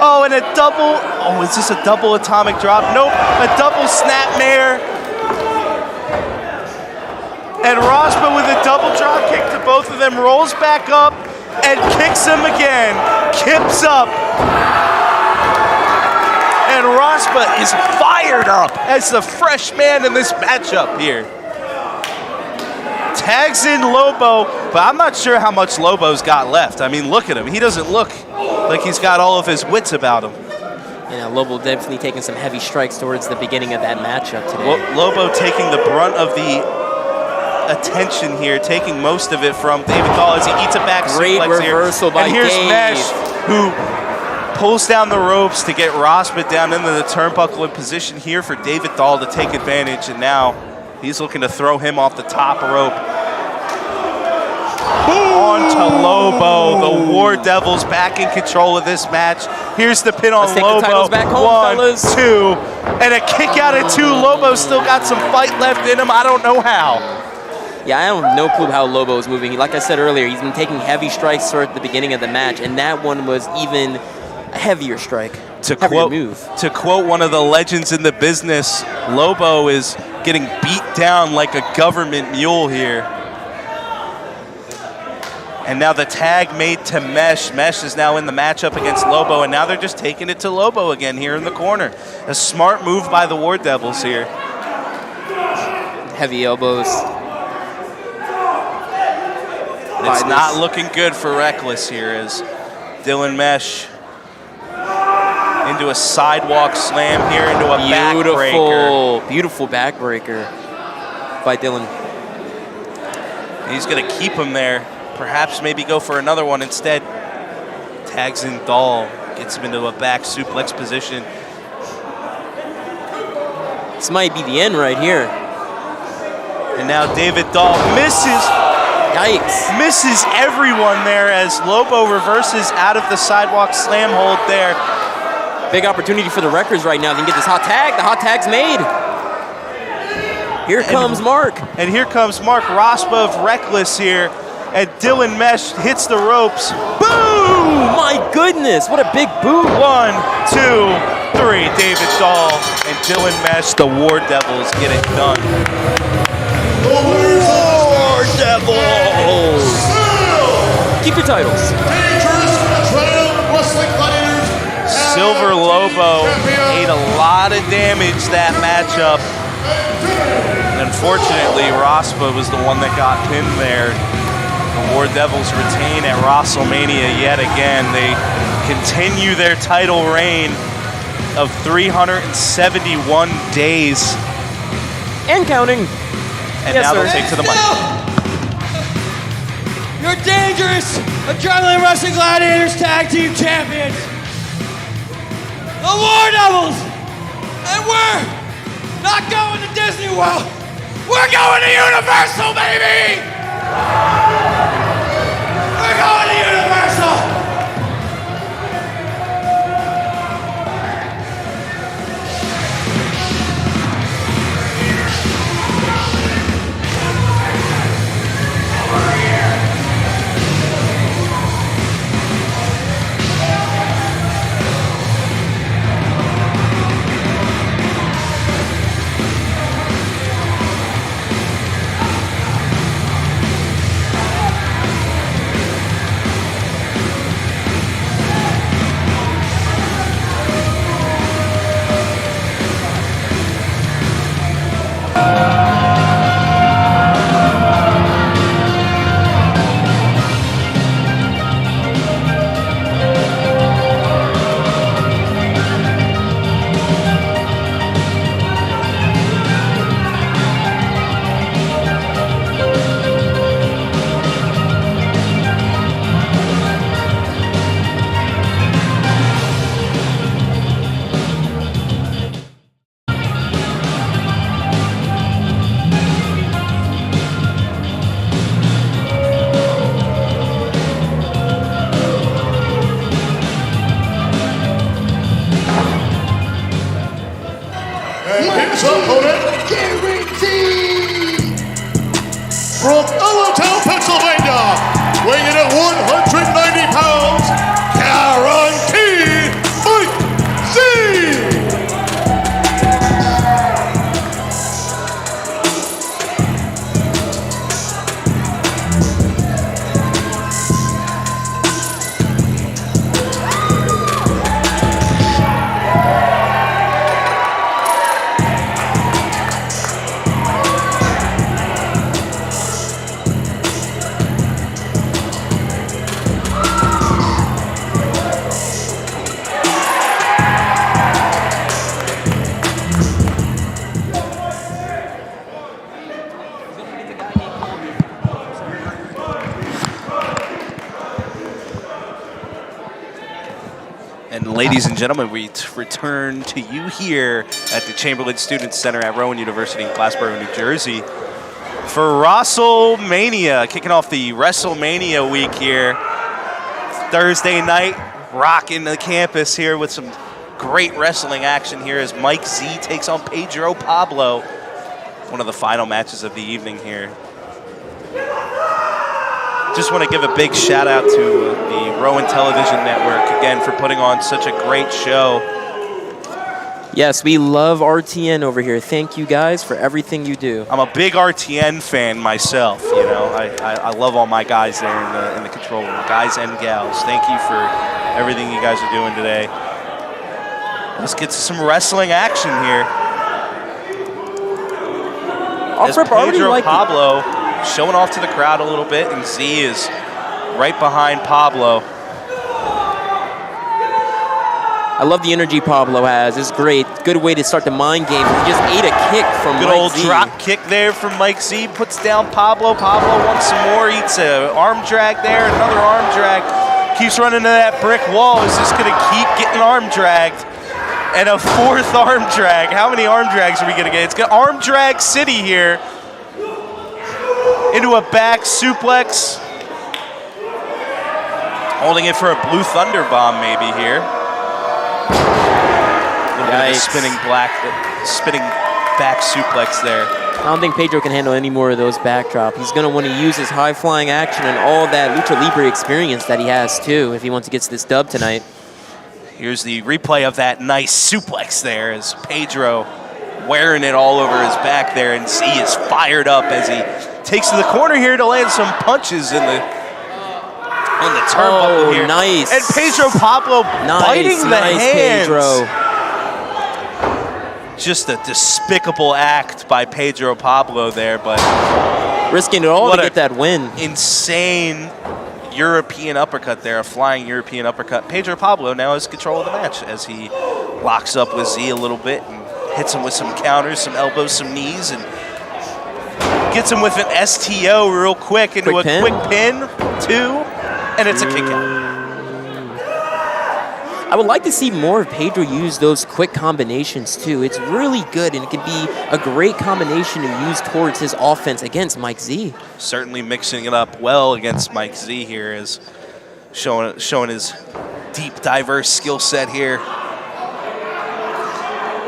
Oh, and a double. Oh, is this a double atomic drop? Nope. A double snapmare. And Raspa with a double drop kick to both of them, rolls back up and kicks him again. Kips up. And Raspa is fired up as the fresh man in this matchup here. Tags in Lobo, but I'm not sure how much Lobo's got left. I mean, look at him. He doesn't look like he's got all of his wits about him. You know, Lobo definitely taking some heavy strikes towards the beginning of that matchup today. Lobo taking the brunt of the attention here, taking most of it from David Dahl as he eats a back Great suplex reversal here. by And here's Dave. Mesh, who pulls down the ropes to get Raspa down into the turnbuckle in position here for David Dahl to take advantage, and now he's looking to throw him off the top rope. On to Lobo. The War Devils back in control of this match. Here's the pin on Let's take Lobo. the titles back home, One, fellas. two, and a kick out at two. Lobo's still got some fight left in him. I don't know how. Yeah, I have no clue how Lobo is moving. Like I said earlier, he's been taking heavy strikes toward the beginning of the match, and that one was even a heavier strike. To Heavier quote one of the legends in the business, Lobo is getting beat down like a government mule here. And now the tag made to Mesh. Mesh is now in the matchup against Lobo, and now they're just taking it to Lobo again here in the corner. A smart move by the War Devils here. Heavy elbows. It's not looking good for Reckless here as Dylan Mesh into a sidewalk slam here, into a backbreaker. Beautiful backbreaker by Dylan. He's going to keep him there. Perhaps maybe go for another one instead. Tags in Dahl, gets him into a back suplex position. This might be the end right here. And now David Dahl misses. Yikes. Misses everyone there as Lobo reverses out of the sidewalk slam hold there. Big opportunity for the Wreckers right now. They can get this hot tag. The hot tag's made. Here comes Mark. And here comes Mark Raspa of Reckless here. And Dylan Mesh hits the ropes. Boom! My goodness, what a big boom. 1, 2, 3. David Dahl and Dylan Mesh, the War Devils, get it done. War Devils! Keep your titles. Silver Lobo ate a lot of damage that matchup. Unfortunately, Raspa was the one that got pinned there. The War Devils retain at WrestleMania yet again. They continue their title reign of 371 days. And counting. And now they'll take to the mic. Your dangerous Adrenaline Wrestling Gladiators Tag Team Champions, the War Devils. And we're not going to Disney World. We're going to Universal, baby! We're going to Universal! Ladies and gentlemen, we return to you here at the Chamberlain Student Center at Rowan University in Glassboro, New Jersey for wRAHstlemania, kicking off the WrestleMania week here. Thursday night, rocking the campus here with some great wrestling action here as Mike Z takes on Pedro Pablo. One of the final matches of the evening here. Just want to give a big shout out to the Rowan Television Network again for putting on such a great show. Yes, we love RTN over here. Thank you guys for everything you do. I'm a big RTN fan myself. You know, I love all my guys there in the control room, guys and gals. Thank you for everything you guys are doing today. Let's get to some wrestling action here. As Pedro Pablo showing off to the crowd a little bit, and Z is right behind Pablo. I love the energy Pablo has. It's great. Good way to start the mind game. He just ate a kick from Good Mike old Z. drop kick there from Mike Z. Puts down Pablo. Pablo wants some more. Eats an arm drag there. Another arm drag. Keeps running into that brick wall. Is just going to keep getting arm dragged. And a fourth arm drag. How many arm drags are we going to get? It's got arm drag city here. Into a back suplex. Holding it for a Blue Thunder bomb maybe here. A little bit of a spinning back suplex there. I don't think Pedro can handle any more of those backdrop. He's going to want to use his high-flying action and all that Lucha Libre experience that he has, too, if he wants to get this dub tonight. Here's the replay of that nice suplex there as Pedro wearing it all over his back there, and Z is fired up as he takes to the corner here to land some punches on the turnbuckle here. Nice. And Pedro Pablo biting the hands. Pedro. Just a despicable act by Pedro Pablo there, but risking it all to get that win. Insane European uppercut there, a flying European uppercut. Pedro Pablo now has control of the match as he locks up with Z a little bit and hits him with some counters, some elbows, some knees, and gets him with an STO real quick into a quick pin, two, and it's a kick out. I would like to see more of Pedro use those quick combinations too. It's really good, and it could be a great combination to use towards his offense against Mike Z. Certainly mixing it up well against Mike Z here, is showing his deep, diverse skill set here.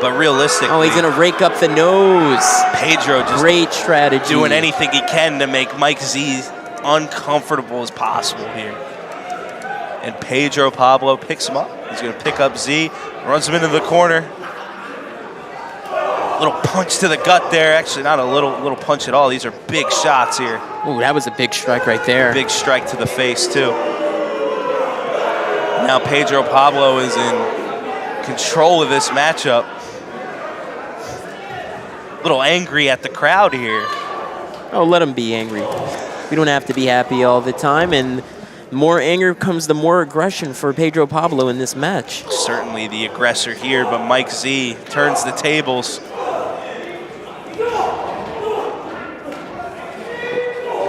But realistically, oh, he's gonna rake up the nose. Pedro just great strategy, doing anything he can to make Mike Z uncomfortable as possible here. And Pedro Pablo picks him up. He's gonna pick up Z, runs him into the corner. Little punch to the gut there. Actually, not a little punch at all. These are big shots here. Ooh, that was a big strike right there. Big strike to the face too. Now Pedro Pablo is in control of this matchup. A little angry at the crowd here. Oh, let him be angry. We don't have to be happy all the time, and more anger comes the more aggression for Pedro Pablo in this match. Certainly the aggressor here, but Mike Z turns the tables.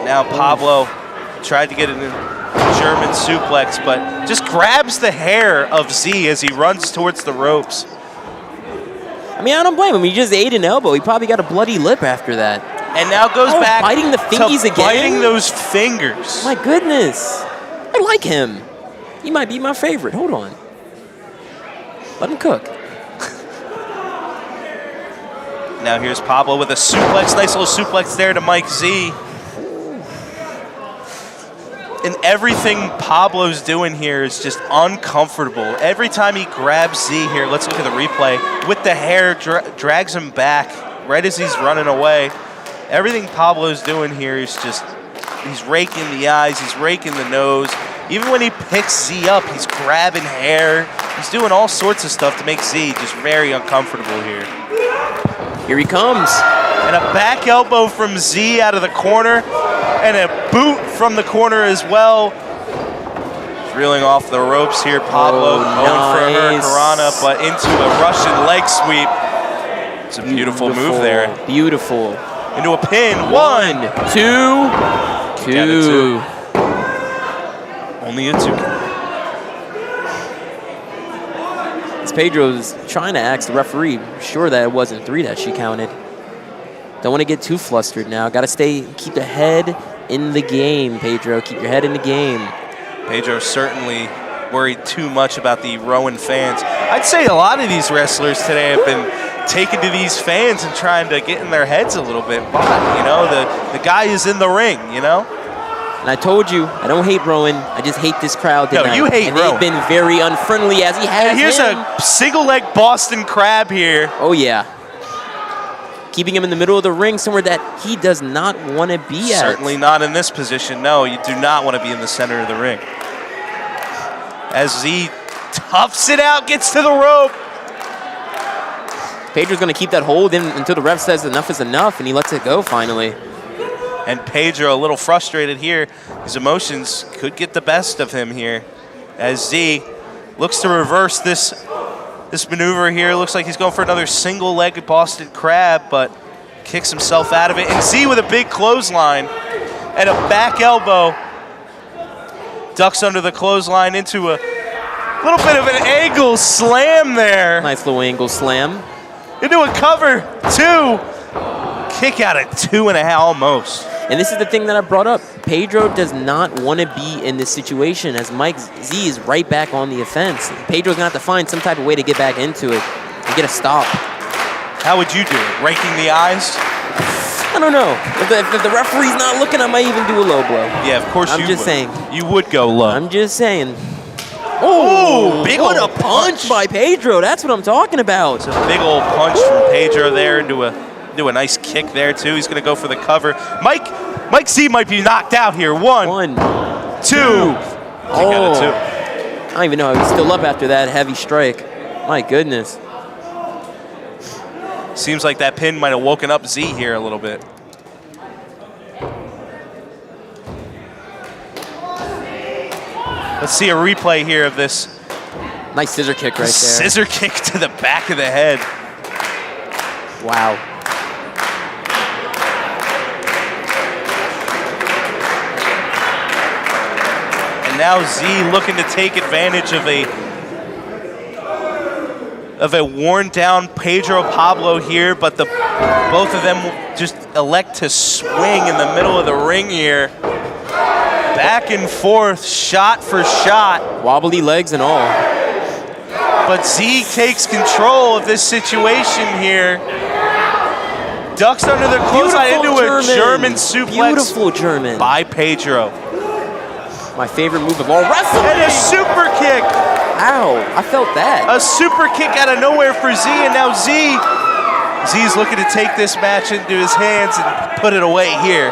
Now Pablo tried to get in a German suplex, but just grabs the hair of Z as he runs towards the ropes. I mean, I don't blame him. He just ate an elbow. He probably got a bloody lip after that. And now goes back biting the fingies to again? biting those fingers. My goodness. I like him. He might be my favorite. Hold on. Let him cook. Now here's Pablo with a suplex. Nice little suplex there to Mike Z. And everything Pablo's doing here is just uncomfortable. Every time he grabs Z here, let's look at the replay, with the hair, drags him back right as he's running away. Everything Pablo's doing here is just, he's raking the eyes, he's raking the nose. Even when he picks Z up, he's grabbing hair. He's doing all sorts of stuff to make Z just very uncomfortable here. Here he comes. And a back elbow from Z out of the corner. And a boot from the corner as well. Reeling off the ropes here, Pablo. Going for a Hurricanrana, but into a Russian leg sweep. It's a beautiful move there. Beautiful. Into a pin. One, two. Only a two. Pedro's trying to ask the referee, sure that it wasn't 3 that she counted. Don't want to get too flustered now. Got to keep the head in the game, Pedro. Keep your head in the game. Pedro certainly worried too much about the Rowan fans. I'd say a lot of these wrestlers today have been taken to these fans and trying to get in their heads a little bit. But, you know, the guy is in the ring, you know? And I told you, I don't hate Rowan. I just hate this crowd tonight. No, you hate and Rowan. They've been very unfriendly as he has Here's him. a single-leg Boston Crab here. Oh, yeah. Keeping him in the middle of the ring, somewhere that he does not want to be at. Certainly not in this position. No, you do not want to be in the center of the ring. As Z toughs it out, gets to the rope. Pedro's going to keep that hold in until the ref says enough is enough, and he lets it go finally. And Pedro a little frustrated here. His emotions could get the best of him here. As Z looks to reverse this maneuver here. Looks like he's going for another single-legged Boston Crab, but kicks himself out of it. And Z with a big clothesline and a back elbow. Ducks under the clothesline into a little bit of an angle slam there. Nice little angle slam. Into a cover, 2. Kick out at 2.5 almost. And this is the thing that I brought up. Pedro does not want to be in this situation as Mike Z is right back on the offense. Pedro's going to have to find some type of way to get back into it and get a stop. How would you do it? Raking the eyes? I don't know. If the referee's not looking, I might even do a low blow. Yeah, of course you would. I'm just saying. You would go low. I'm just saying. Oh, big what old a punch by Pedro. That's what I'm talking about. It's a big old punch from Pedro there into a nice kick there too. He's going to go for the cover. Mike Z might be knocked out here. 1, 2. Kick out at 2. I don't even know how he's still up after that heavy strike. My goodness. Seems like that pin might have woken up Z here a little bit. Let's see a replay here of this. Nice scissor kick right there. Scissor kick to the back of the head. Wow. And now Z looking to take advantage of a worn down Pedro Pablo here, but both of them just elect to swing in the middle of the ring here. Back and forth, shot for shot. Wobbly legs and all. But Z takes control of this situation here. Ducks under the clothesline into a German suplex. Beautiful German. By Pedro. My favorite move of all wrestling. And a super kick. Ow, I felt that. A super kick out of nowhere for Z, and now Z's looking to take this match into his hands and put it away here.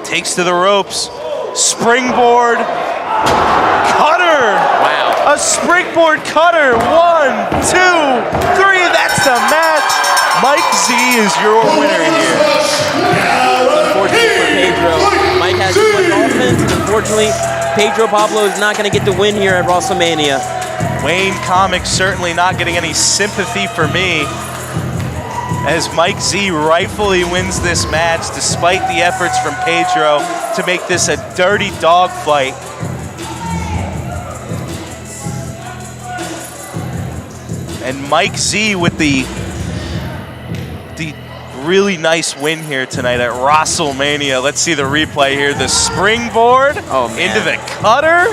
Takes to the ropes. Springboard. Cutter. Wow. A springboard cutter. 1, 2, 3. That's the match. Mike Z is your winner here. Unfortunately for Pedro, Mike has too much offense, and unfortunately, Pedro Pablo is not going to get the win here at WrestleMania. Wayne Comic certainly not getting any sympathy for me, as Mike Z rightfully wins this match despite the efforts from Pedro to make this a dirty dog fight. And Mike Z with the really nice win here tonight at WrestleMania. Let's see the replay here. The springboard into the cutter.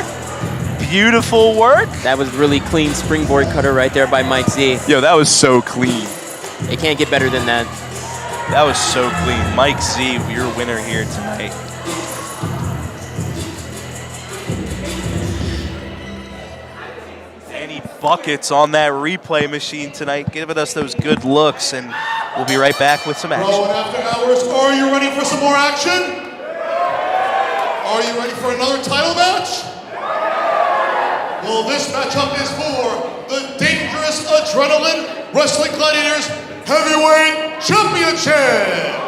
Beautiful work. That was really clean springboard cutter right there by Mike Z. Yo, that was so clean. It can't get better than that. That was so clean. Mike Z, your winner here tonight. Any buckets on that replay machine tonight, giving us those good looks, and we'll be right back with some action. Rowan After Hours, are you ready for some more action? Are you ready for another title match? Well, this matchup is for the Dangerous Adrenaline Wrestling Gladiators Heavyweight Championship.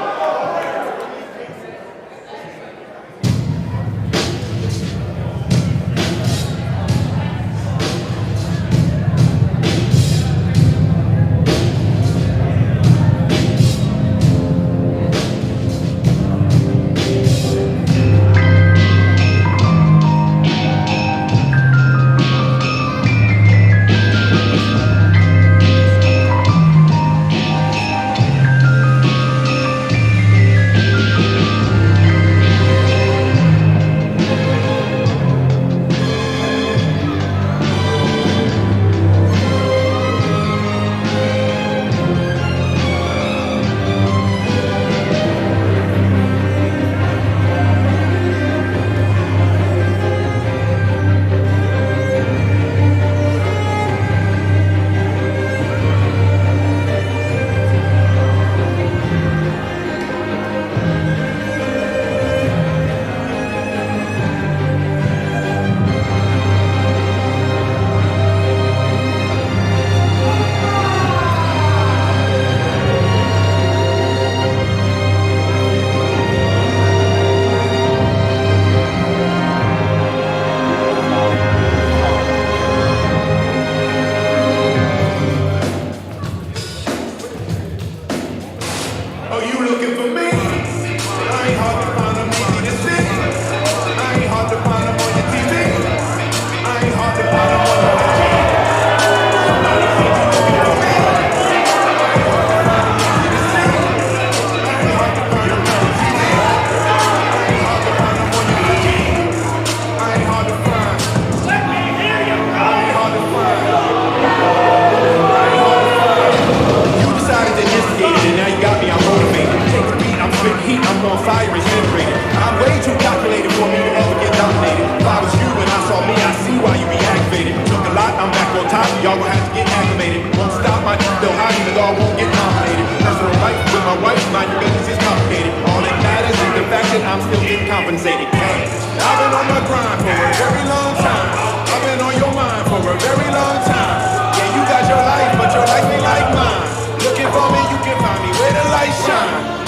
on top, y'all gonna have to get acclimated. Won't stop my ego high, the dog won't get nominated. Personal life with my wife, mind your business is complicated. All that matters is the fact that I'm still getting compensated. I've been on my grind for a very long time. I've been on your mind for a very long time. Yeah, you got your life, but your life ain't like mine. Looking for me, you can find me where the light shine.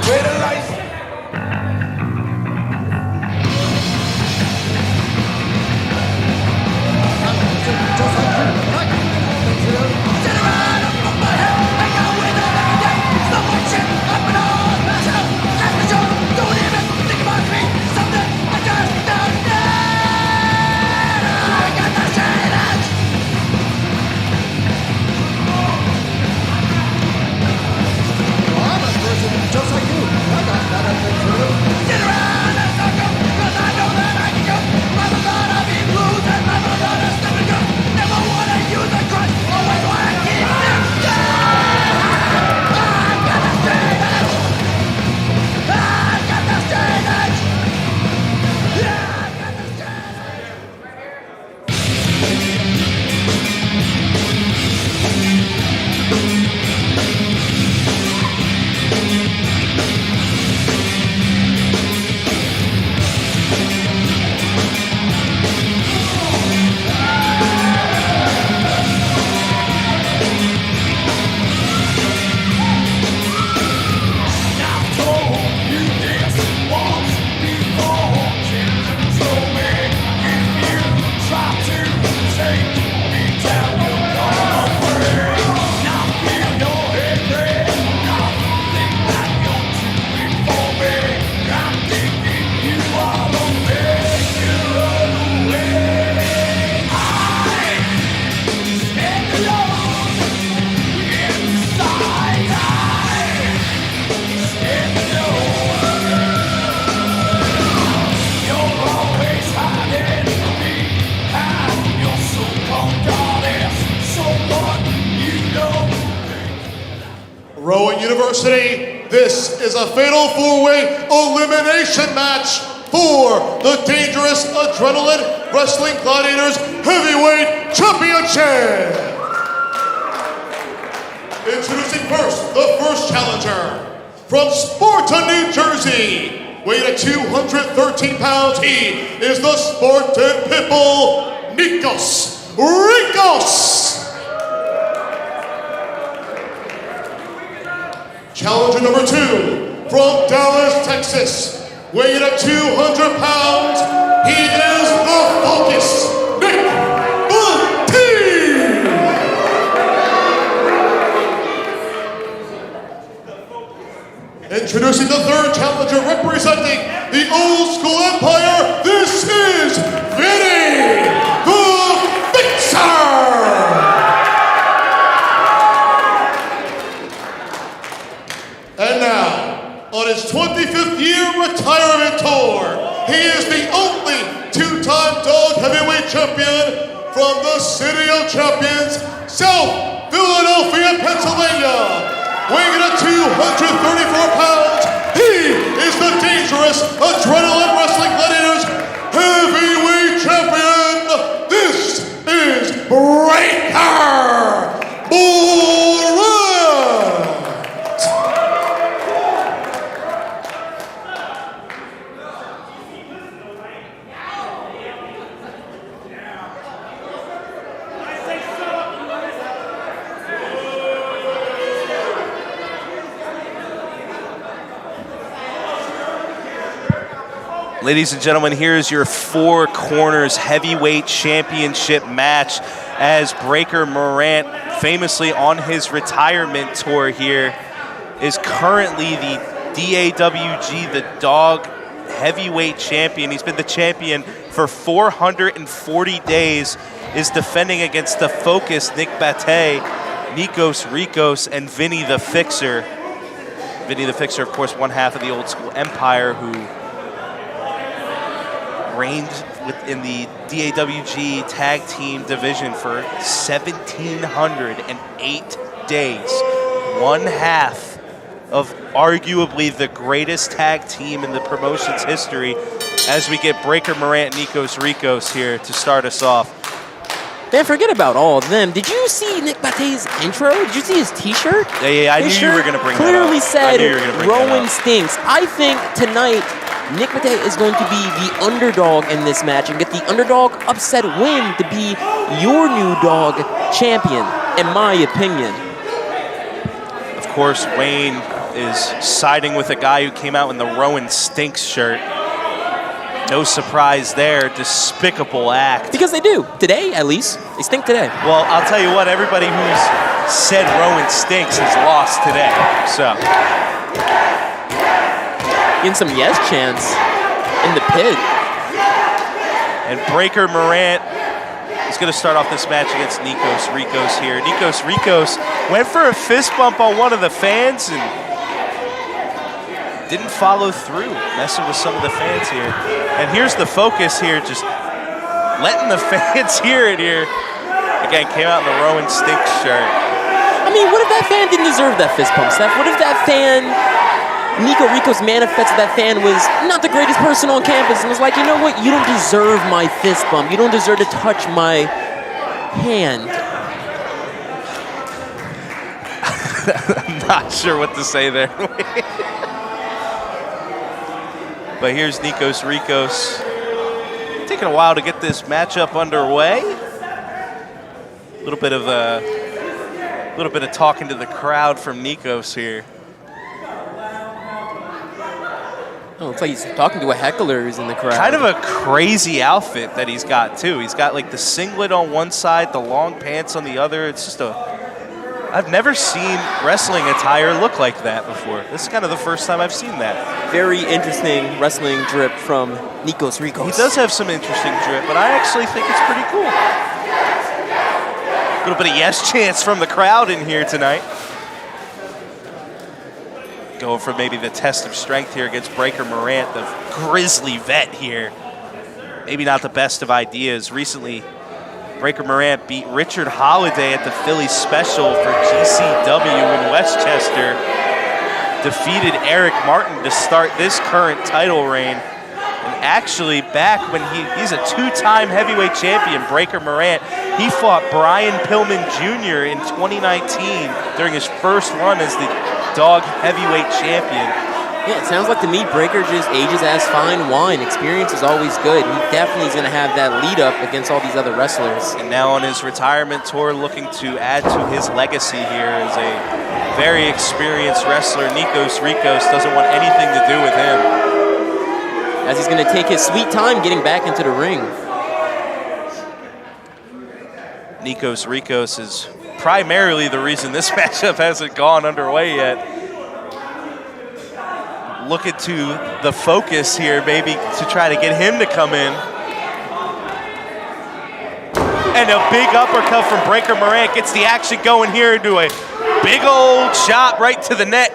Where the light shine. Just like you, I got that up there too. Sit around and circle, 'cause I know that I can go. Never gonna be blues and never gonna step and go. Never wanna use a crutch, always wanna keep it down. I've got the straight edge. I've got the straight edge. Yeah, I've got the straight Rowan University, this is a fatal four-way elimination match for the Dangerous Adrenaline Wrestling Gladiators Heavyweight Championship. Introducing first, the first challenger. From Sparta, New Jersey, weighing at 213 pounds, he is the Spartan Pitbull, Nikos Rikos. Challenger number 2, from Dallas, Texas, weighing at 200 pounds, he is the Focus, Nick Bunty! Introducing the third challenger, representing the Old School Empire, this is VIII, the Fixer! And now, on his 25th year retirement tour, he is the only two-time dog heavyweight champion from the City of Champions, South Philadelphia, Pennsylvania. Weighing at 234 pounds, he is the Dangerous Adrenaline Wrestling Gladiators Heavyweight Champion. This is Breaker Barrett. Ladies and gentlemen, here's your Four Corners Heavyweight Championship match as Breaker Morant, famously on his retirement tour here, is currently the DAWG, the Dog Heavyweight Champion. He's been the champion for 440 days, is defending against the Focus, Nick Bate, Nikos Rikos, and Vinny the Fixer. Vinny the Fixer, of course, one half of the Old School Empire, who reigned within the DAWG tag team division for 1,708 days. One half of arguably the greatest tag team in the promotion's history, as we get Breaker Morant and Nikos Rikos here to start us off. Man, forget about all of them. Did you see Nick Bate's intro? Did you see his T-shirt? Yeah, I knew you were going to bring that up. Clearly said, I knew you were gonna bring Rowan that up. stinks. I think tonight, Nick Bate is going to be the underdog in this match and get the underdog upset win to be your new dog champion, in my opinion. Of course, Wayne is siding with a guy who came out in the Rowan Stinks shirt. No surprise there. Despicable act. Because they do. Today, at least. They stink today. Well, I'll tell you what, everybody who's said Rowan stinks has lost today. So. Getting some yes chants in the pit. And Breaker Morant is going to start off this match against Nikos Rikos here. Nikos Rikos went for a fist bump on one of the fans and didn't follow through, messing with some of the fans here. And here's the focus here, just letting the fans hear it here. Again, came out in the Rowan Stinks shirt. I mean, what if that fan didn't deserve that fist bump, Seth? What if that fan, Nico Rico's manifest of that fan was not the greatest person on campus and was like, you know what, you don't deserve my fist bump. You don't deserve to touch my hand. I'm not sure what to say there. But here's Nikos Rikos. Taking a while to get this matchup underway. A little bit of talking to the crowd from Nikos here. Oh, looks like he's talking to a heckler who's in the crowd. Kind of a crazy outfit that he's got too. He's got like the singlet on one side, the long pants on the other. It's just I've never seen wrestling attire look like that before. This is kind of the first time I've seen that. Very interesting wrestling drip from Nikos Rikos. He does have some interesting drip, but I actually think it's pretty cool. A little bit of yes chants from the crowd in here tonight. Going for maybe the test of strength here against Breaker Morant, the grizzly vet here. Maybe not the best of ideas. Recently, Breaker Morant beat Richard Holiday at the Philly Special for GCW in Westchester. Defeated Eric Martin to start this current title reign. And actually, back when he's a two-time heavyweight champion, Breaker Morant, he fought Brian Pillman Jr. in 2019 during his first run as the dog heavyweight champion. Yeah, it sounds like to me Breaker just ages as fine wine. Experience is always good. He definitely is going to have that lead up against all these other wrestlers. And now on his retirement tour, looking to add to his legacy here as a very experienced wrestler. Nikos Rikos doesn't want anything to do with him. As he's going to take his sweet time getting back into the ring. Nikos Rikos is primarily the reason this matchup hasn't gone underway yet. Looking to the focus here, maybe to try to get him to come in. And a big uppercut from Breaker Morant gets the action going here into a big old chop right to the neck.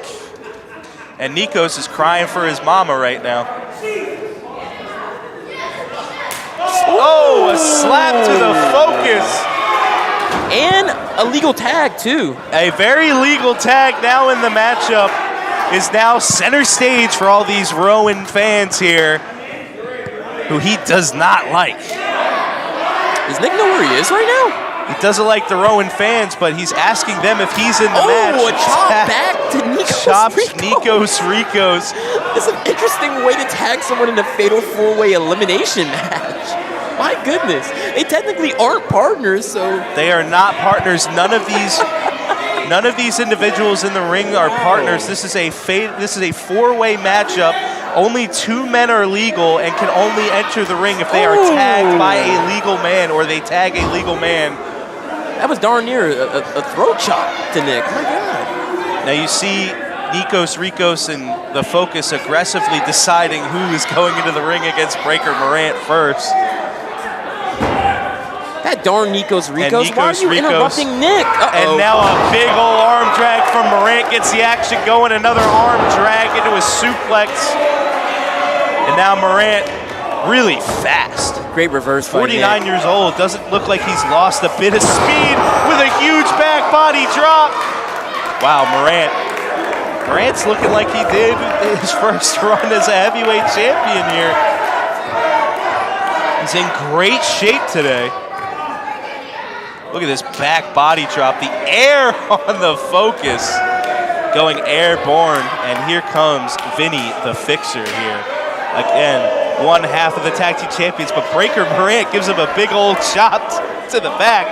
And Nikos is crying for his mama right now. Oh, a slap to the focus. And a legal tag, too. A very legal tag now in the matchup is now center stage for all these Rowan fans here who he does not like. Does Nick know where he is right now? He doesn't like the Rowan fans, but he's asking them if he's in the match. Oh, a chop back to Nikos Chops Rikos. Nikos Rikos. It's an interesting way to tag someone in a fatal four-way elimination match. My goodness. They technically aren't partners, so... They are not partners. None of these individuals in the ring are partners. This is a four-way matchup. Only two men are legal and can only enter the ring if they are tagged by a legal man or they tag a legal man. That was darn near a throat chop to Nick. My God. Now you see Nikos Rikos and the focus aggressively deciding who is going into the ring against Breaker Morant first. That darn Nikos Rikos. Why are you interrupting Nick? And now a big old arm drag from Morant gets the action going. Another arm drag into a suplex. And now Morant really fast. Great reverse fight, 49 years old. Doesn't look like he's lost a bit of speed with a huge back body drop. Wow, Morant's looking like he did his first run as a heavyweight champion here. He's in great shape today. Look at this back body drop. The air on the focus going airborne. And here comes Vinny, the fixer here. Again, one half of the tag team champions, but Breaker Morant gives him a big old shot to the back.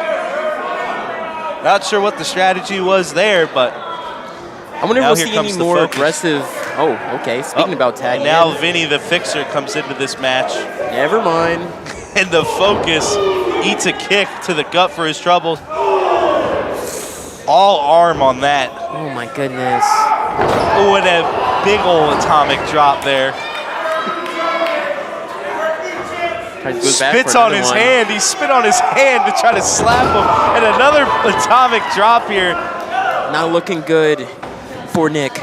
Not sure what the strategy was there, but I wonder if we'll see any more focus. aggressive. Oh, okay. Speaking about tag. And now Vinny, the fixer, comes into this match. Never mind. And the focus eats a kick to the gut for his trouble. All arm on that. Oh my goodness. Oh, and a big old atomic drop there. Spits on his hand. He spit on his hand to try to slap him. And another atomic drop here. Not looking good for Nick.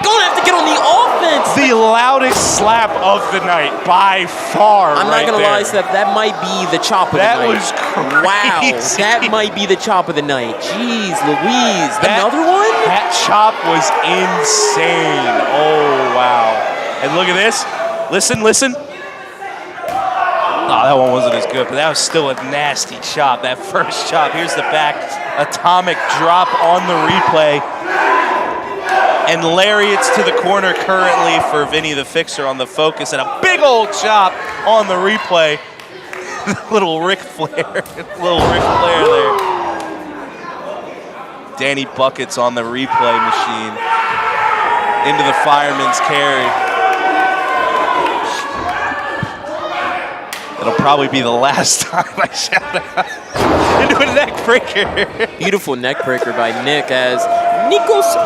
Gonna have to get on the offense. The loudest slap of the night by far. I'm not gonna lie, Seth. That might be the chop of the night. That was crazy. Wow, that might be the chop of the night. Jeez, Louise, another one? That chop was insane. Oh wow! And look at this. Listen. Oh, that one wasn't as good, but that was still a nasty chop. That first chop. Here's the back atomic drop on the replay. And lariats to the corner currently for Vinny the fixer on the focus, and a big old chop on the replay. Little Ric Flair there. Danny Buckets on the replay machine. Into the fireman's carry. It'll probably be the last time I shout out. Into a neck breaker. Beautiful neck breaker by Nick as Nikos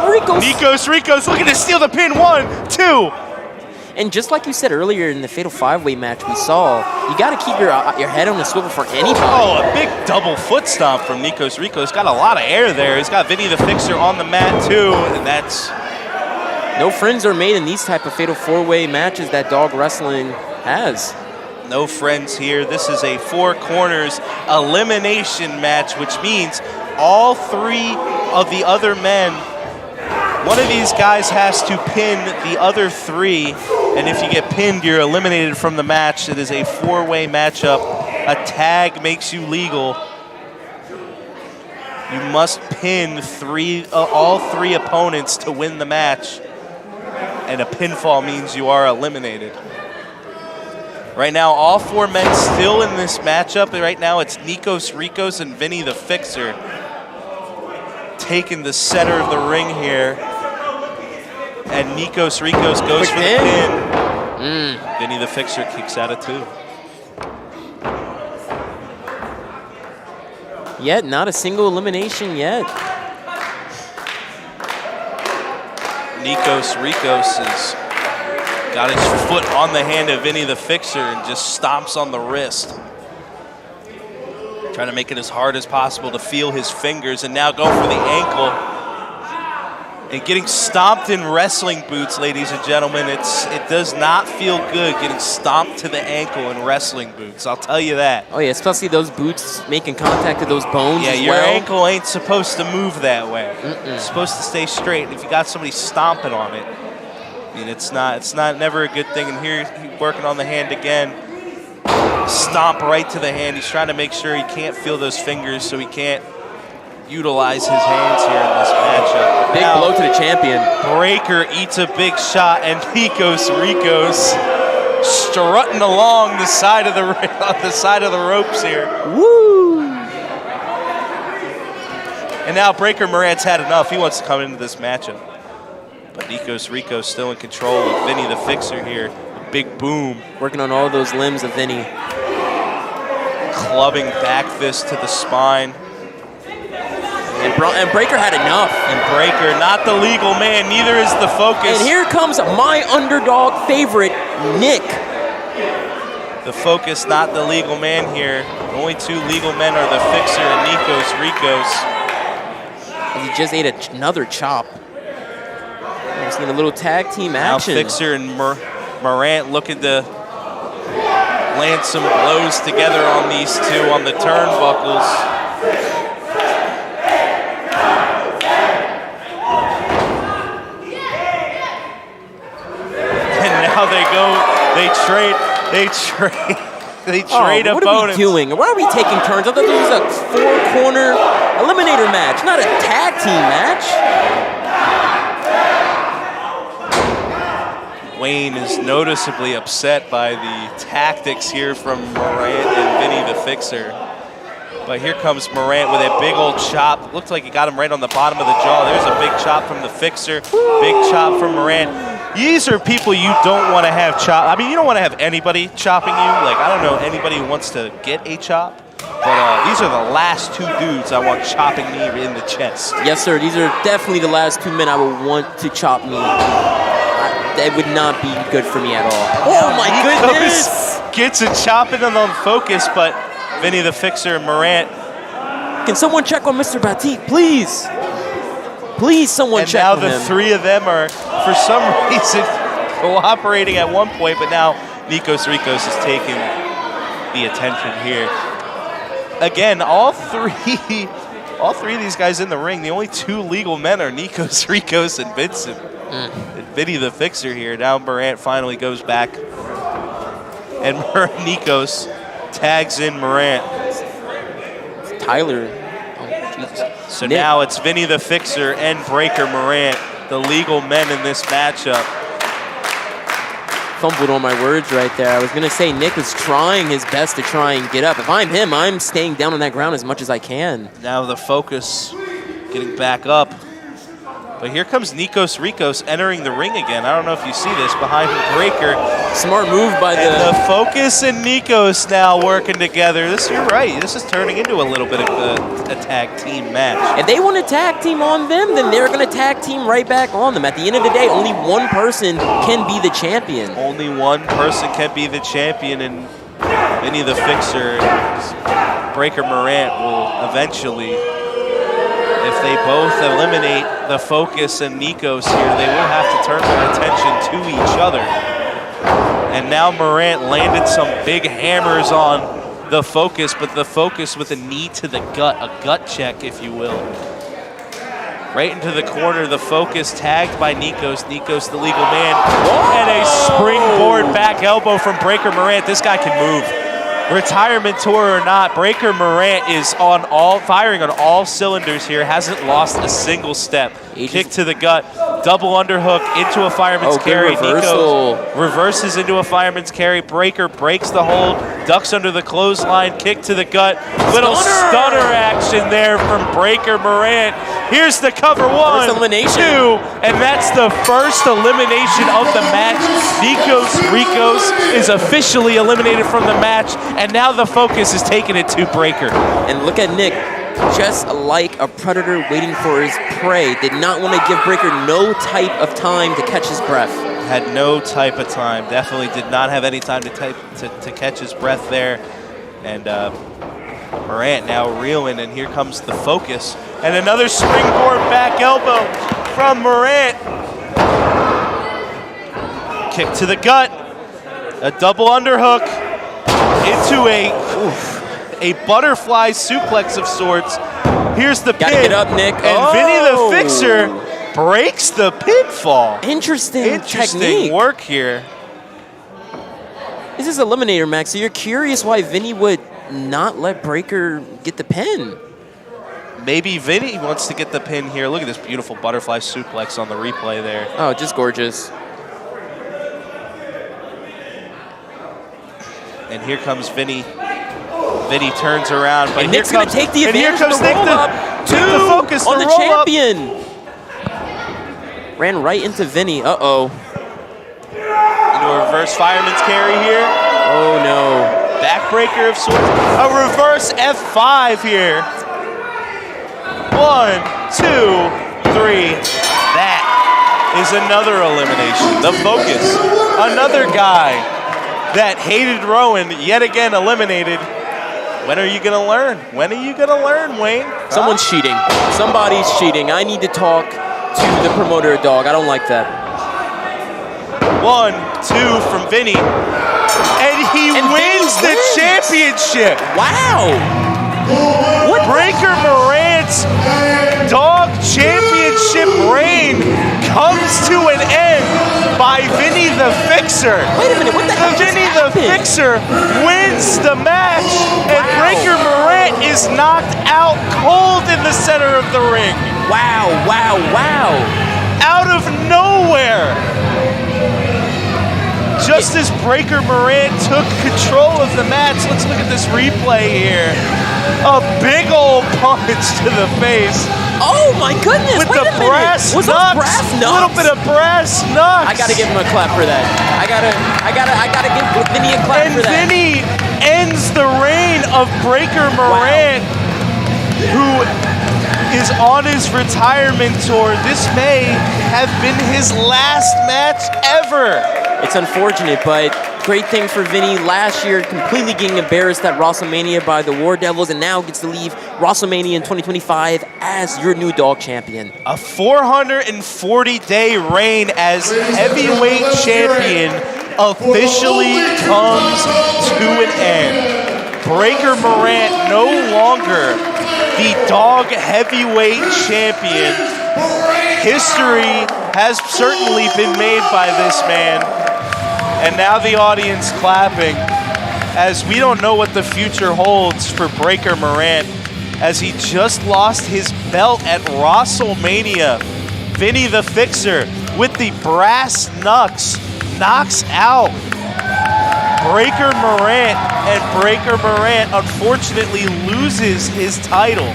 Rikos looking to steal the pin. 1, 2. And just like you said earlier in the Fatal 5-Way match we saw, you got to keep your head on the swivel for anybody. Oh, a big double foot stomp from Nikos Rikos. Got a lot of air there. He's got Vinny the fixer on the mat too, and that's... No friends are made in these type of Fatal 4-Way matches that dog wrestling has. No friends here. This is a 4 corners elimination match, which means all 3 of the other men, one of these guys has to pin the other 3, and if you get pinned, you're eliminated from the match. It is a 4-way matchup. A tag makes you legal. You must pin all 3 opponents to win the match, and a pinfall means you are eliminated. Right now, all 4 men still in this matchup. Right now, it's Nikos Rikos and Vinny the fixer taking the center of the ring here. And Nikos Rikos goes for the pin. Vinny the fixer kicks out of 2. Yet, not a single elimination yet. Nikos Rikos has got his foot on the hand of Vinny the fixer and just stomps on the wrist. Trying to make it as hard as possible to feel his fingers, and now go for the ankle. And getting stomped in wrestling boots, ladies and gentlemen, it does not feel good getting stomped to the ankle in wrestling boots. I'll tell you that. Oh yeah, especially those boots making contact with those bones as your well. ankle ain't supposed to move that way. It's supposed to stay straight. If you got somebody stomping on it, I mean, it's not never a good thing. And here he's working on the hand again. Stomp right to the hand. He's trying to make sure he can't feel those fingers, so he can't utilize his hands here in this matchup. Big blow to the champion. Breaker eats a big shot, and Nikos Rikos strutting along the side of the ropes here. Woo! And now Breaker Morant's had enough. He wants to come into this matchup. But Nikos Rikos still in control of Vinny the fixer here. A big boom. Working on all those limbs of Vinny. Clubbing back fist to the spine. And Breaker had enough. And Breaker, not the legal man, neither is the focus. And here comes my underdog favorite, Nick. The focus, not the legal man here. The only 2 legal men are the fixer and Nikos Rikos. And he just ate another chop. We've seen a little tag team action. Now Fixer and Morant looking to land some blows together on these 2 on the turnbuckles. And now they trade. They trade. They trade what opponents. are we doing? Why are we taking turns? I thought this was a 4-corner eliminator match, not a tag team match. Wayne is noticeably upset by the tactics here from Morant and Vinny the Fixer. But here comes Morant with a big old chop. Looked like he got him right on the bottom of the jaw. There's a big chop from the Fixer. Big chop from Morant. These are people you don't want to have chop. I mean, you don't want to have anybody chopping you. Like, I don't know anybody who wants to get a chop. But these are the last two dudes I want chopping me in the chest. Yes, sir. These are definitely the last 2 men I would want to chop me. That would not be good for me at all. Oh, my goodness. Gets a chopping on the focus, but Vinny the Fixer and Morant. Can someone check on Mr. Batik, please? Please, someone check on him. And now the three of them are, for some reason, cooperating at one point, but now Nikos Rikos is taking the attention here. Again, all three of these guys in the ring, the only two legal men are Nikos Rikos and Vincent. And Vinny the Fixer here. Now Morant finally goes back. And Nikos tags in Morant. Tyler. Oh, Jesus. So now it's Vinny the Fixer and Breaker Morant, the legal men in this matchup. Fumbled on my words right there. I was going to say Nick was trying his best to try and get up. If I'm him, I'm staying down on that ground as much as I can. Now the focus getting back up. But here comes Nikos Rikos entering the ring again. I don't know if you see this behind Breaker. Smart move by the Focus and Nikos now working together. You're right. This is turning into a little bit of a tag team match. If they want to tag team on them, then they're going to tag team right back on them. At the end of the day, only one person can be the champion. Only one person can be the champion, and Vinny the Fixer and Breaker Morant will eventually, if they both eliminate the Focus and Nikos here, they will have to turn their attention to each other. And now Morant landed some big hammers on the Focus, but the Focus with a knee to the gut, a gut check, if you will. Right into the corner, the Focus tagged by Nikos. Nikos, the legal man, and a springboard back elbow from Breaker Morant. This guy can move. Retirement tour or not, Breaker Morant is firing on all cylinders here. Hasn't lost a single step. Kick to the gut, double underhook into a fireman's carry. Nico reverses into a fireman's carry. Breaker breaks the hold, ducks under the clothesline, kick to the gut. Little stunner action there from Breaker Morant. Here's the cover, 1, 2, and that's the first elimination of the match. Nikos Rikos is officially eliminated from the match, and now the Focus is taking it to Breaker. And look at Nick, just like a predator waiting for his prey. Did not want to give Breaker no type of time to catch his breath. Had no type of time. Definitely did not have any time to catch his breath there. And Morant now reeling, and here comes the Focus. And another springboard back elbow from Morant. Kick to the gut. A double underhook into a butterfly suplex of sorts. Here's the pin. Gotta get up, Nick. And Vinny the Fixer breaks the pinfall. Interesting technique. Work here. This is Eliminator, Max, so you're curious why Vinny would not let Breaker get the pin. Maybe Vinny wants to get the pin here. Look at this beautiful butterfly suplex on the replay there. Oh, just gorgeous. And here comes Vinny. Vinny turns around, but and Nick's going to take the advantage of the roll-up. The Focus on the champion. Up. Ran right into Vinny. Uh-oh. Into a reverse fireman's carry here. Oh, no. Backbreaker of sorts. A reverse F5 here. 1, 2, 3. That is another elimination. The Focus. Another guy that hated Rowan, yet again eliminated. When are you going to learn? When are you going to learn, Wayne? Someone's cheating. Somebody's cheating. I need to talk to the promoter, dog. I don't like that. 1, 2 from Vinny. And he wins the championship. Wow. What? Breaker Morant's dog championship reign comes to an end by Vinny the Fixer. Wait a minute, what the hell just Vinny the happened? Fixer wins the match, and Breaker Morant is knocked out cold in the center of the ring. Wow, wow, wow. Out of nowhere. Just as Breaker Morant took control of the match, let's look at this replay here. A big old punch to the face. Oh my goodness! With wait the a minute. brass Was those knucks. brass A knucks? little bit of brass knucks. I gotta give him a clap for that. I gotta give Vinny a clap And for that. Vinny ends the reign of Breaker Morant, who is on his retirement tour. This may have been his last match ever. It's unfortunate, but great thing for Vinny. Last year, completely getting embarrassed at WrestleMania by the War Devils, and now gets to leave WrestleMania in 2025 as your new dog champion. A 440-day reign as heavyweight champion officially comes to an end. Breaker Morant no longer the dog heavyweight champion. History has certainly been made by this man. And now the audience clapping, as we don't know what the future holds for Breaker Morant, as he just lost his belt at WrestleMania. Vinny the Fixer with the brass knucks knocks out Breaker Morant, and Breaker Morant unfortunately loses his title.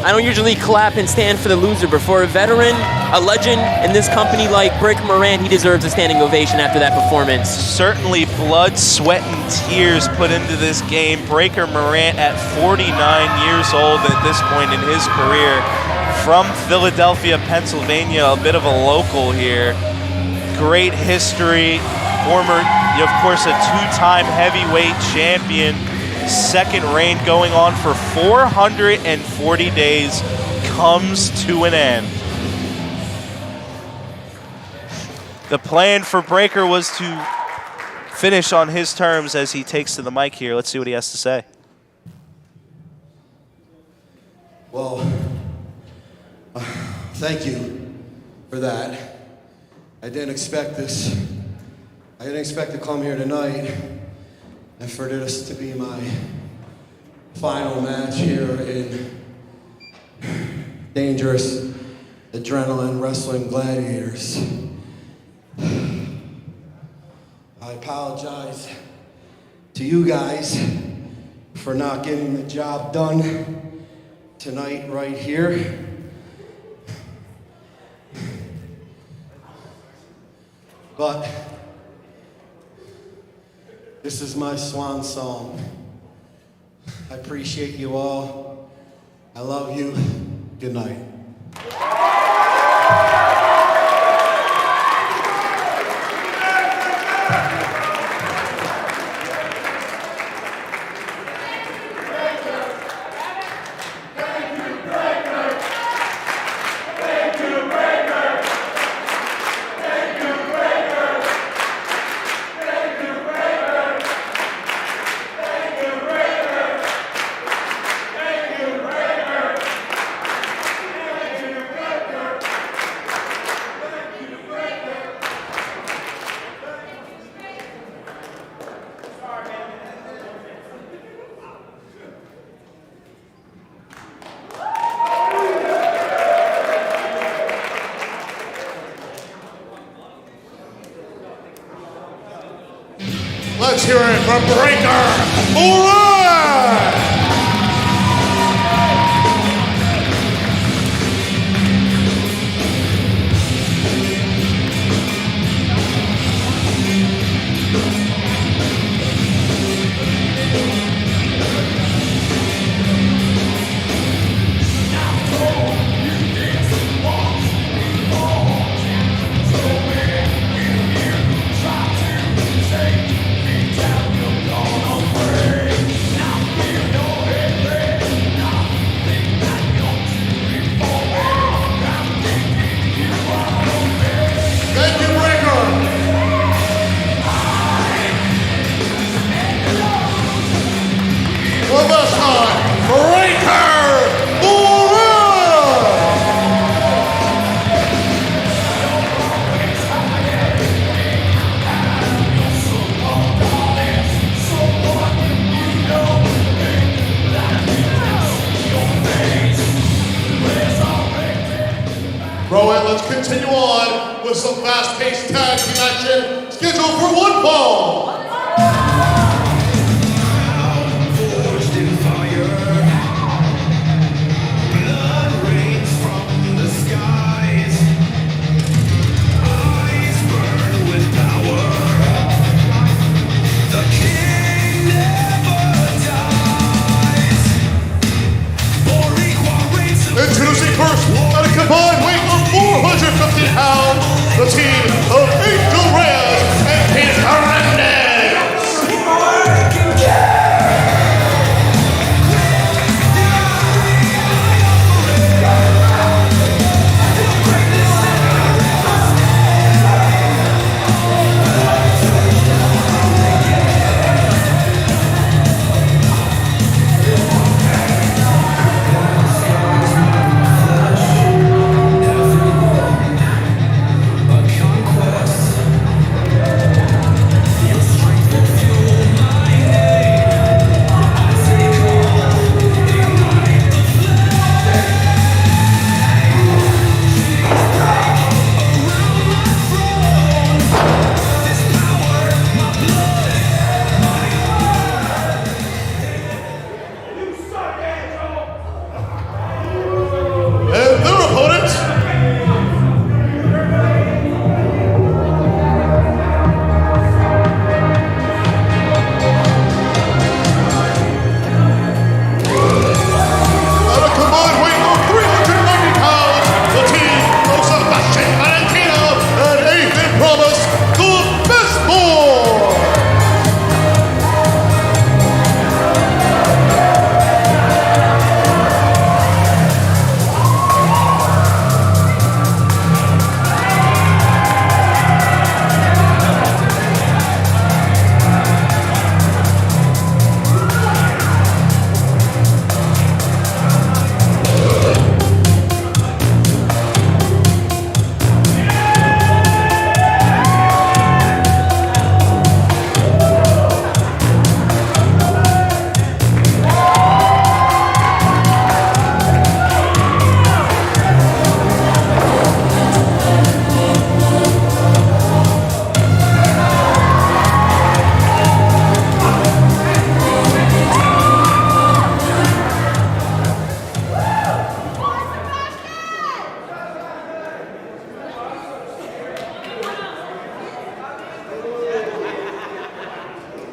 I don't usually clap and stand for the loser, but for a veteran, a legend in this company like Breaker Morant, he deserves a standing ovation after that performance. Certainly blood, sweat, and tears put into this game. Breaker Morant at 49 years old at this point in his career, from Philadelphia, Pennsylvania, a bit of a local here. Great history, former, of course, a two-time heavyweight champion. Second reign going on for 440 days comes to an end. The plan for Breaker was to finish on his terms as he takes to the mic here. Let's see what he has to say. Well, thank you for that. I didn't expect this. I didn't expect to come here tonight and for this to be my final match here in Dangerous Adrenaline Wrestling Gladiators. I apologize to you guys for not getting the job done tonight right here. But this is my swan song. I appreciate you all. I love you. Good night. Let's hear it from Breaker Morant! Rowan, let's continue on with some fast-paced tag team action scheduled for one fall. Introducing first, at a combined weight of 450 pounds, the team of Angel Reyes and Pete Hernandez.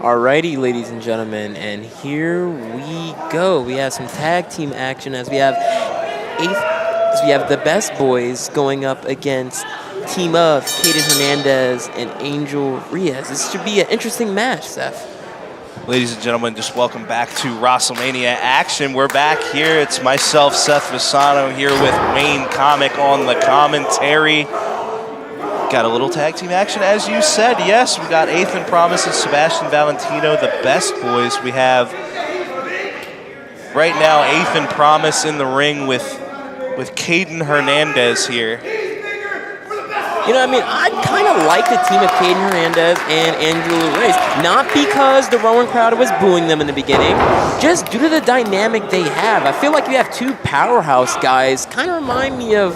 Alrighty, ladies and gentlemen, and here we go. We have some tag team action as we have the Best Boys going up against team of Kaden Hernandez and Angel Reyes. This should be an interesting match, Seth. Ladies and gentlemen, just welcome back to wRAHstlemania action. We're back here. It's myself, Seth Fassano, here with Wayne Comic on the commentary. Got a little tag team action, as you said. Yes, we got VIII Promise and Sebastian Valentino, the Best Boys. We have right now VIII Promise in the ring with Kaden Hernandez here. You know, I mean, I kind of like the team of Kaden Hernandez and Angel Reyes. Not because the Rowan crowd was booing them in the beginning, just due to the dynamic they have. I feel like you have two powerhouse guys. Kind of remind me of,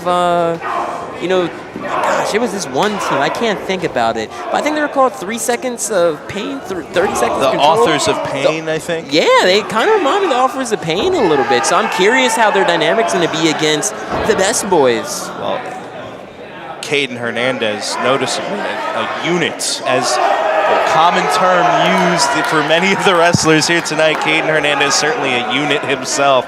you know, gosh, it was this one team. I can't think about it. But I think they were called 3 Seconds of Pain, 30 Seconds the of Control. Authors of Pain, I think. Yeah, they kind of remind me of the Authors of Pain a little bit. So I'm curious how their dynamic's going to be against the Best Boys. Well, Kaden Hernandez, noticeably a unit, as a common term used for many of the wrestlers here tonight. Kaden Hernandez certainly a unit himself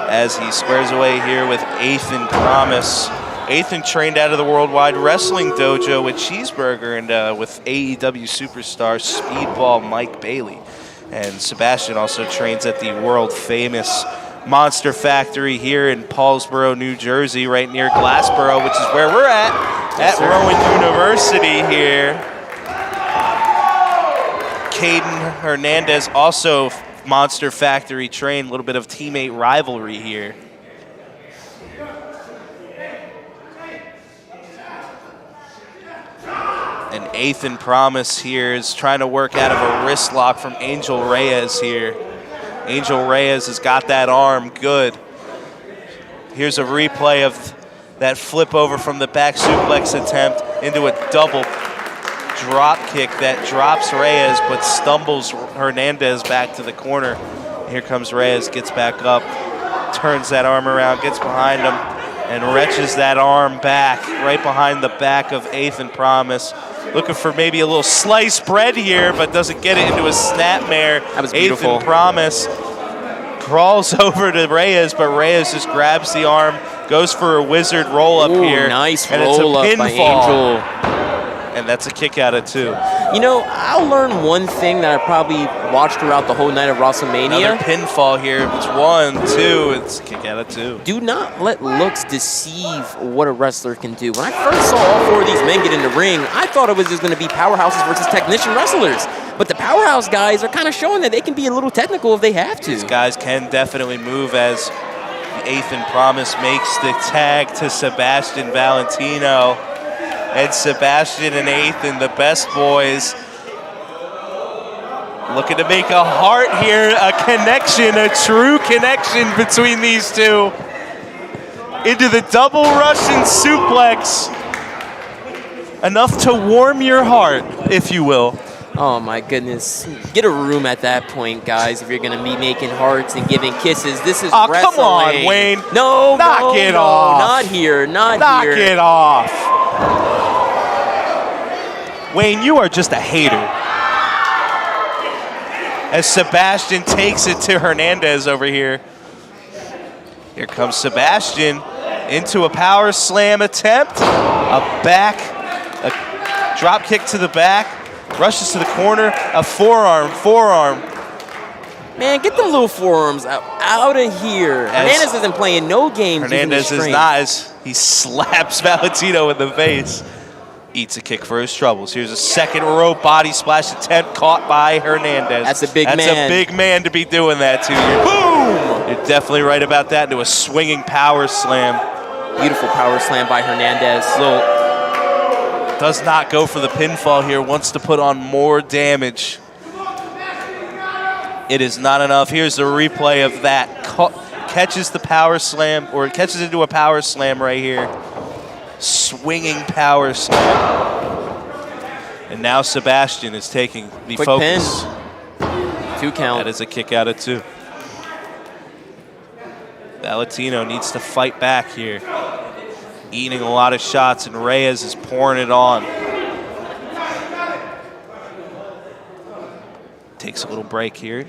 as he squares away here with VIII Promise. VIII trained out of the Worldwide Wrestling Dojo with Cheeseburger and with AEW superstar Speedball Mike Bailey. And Sebastian also trains at the world-famous Monster Factory here in Paulsboro, New Jersey, right near Glassboro, which is where we're at Rowan University here. Kaden Hernandez also Monster Factory trained, a little bit of teammate rivalry here. And VIII Promise here is trying to work out of a wrist lock from Angel Reyes here. Angel Reyes has got that arm good. Here's a replay of that flip over from the back suplex attempt into a double drop kick that drops Reyes but stumbles Hernandez back to the corner. Here comes Reyes, gets back up, turns that arm around, gets behind him, and wrenches that arm back, right behind the back of VIII and Promise. Looking for maybe a little sliced bread here, but doesn't get it into a snapmare. That was beautiful. VIII and Promise crawls over to Reyes, but Reyes just grabs the arm, goes for a wizard roll-up here. Nice and it's a roll-up by pinfall. Angel. And that's a kick out of 2. You know, I'll learn one thing that I probably watched throughout the whole night of WrestleMania. Another pinfall here. It's 1, 2. It's a kick out of 2. Do not let looks deceive what a wrestler can do. When I first saw all 4 of these men get in the ring, I thought it was just going to be powerhouses versus technician wrestlers. But the powerhouse guys are kind of showing that they can be a little technical if they have to. These guys can definitely move as VIII and Promise makes the tag to Sebastian Valentino. And Sebastian and VIII, the best boys, looking to make a heart here, a connection, a true connection between these two. Into the double Russian suplex. Enough to warm your heart, if you will. Oh my goodness. Get a room at that point, guys, if you're going to be making hearts and giving kisses. This is wrestling. Come on, Wayne. No, Knock it no, off. not here, not Knock here. it off. Wayne, you are just a hater. As Sebastian takes it to Hernandez over here. Here comes Sebastian into a power slam attempt. A drop kick to the back. Rushes to the corner. A forearm. Man, get them little forearms out of here. Hernandez isn't playing no games. Hernandez is not, as he slaps Valentino in the face. Eats a kick for his troubles. Here's a second rope body splash attempt caught by Hernandez. That's a big man. That's a big man to be doing that to you. Boom! You're definitely right about that. Into a swinging power slam. Beautiful power slam by Hernandez. Does not go for the pinfall here. Wants to put on more damage. It is not enough. Here's the replay of that. Catches the power slam, or it catches into a power slam right here. Swinging power slam. And now Sebastian is taking the Quick focus. Pin. 2 count. That is a kick out of 2. Valentino needs to fight back here. Eating a lot of shots, and Reyes is pouring it on. Takes a little break here.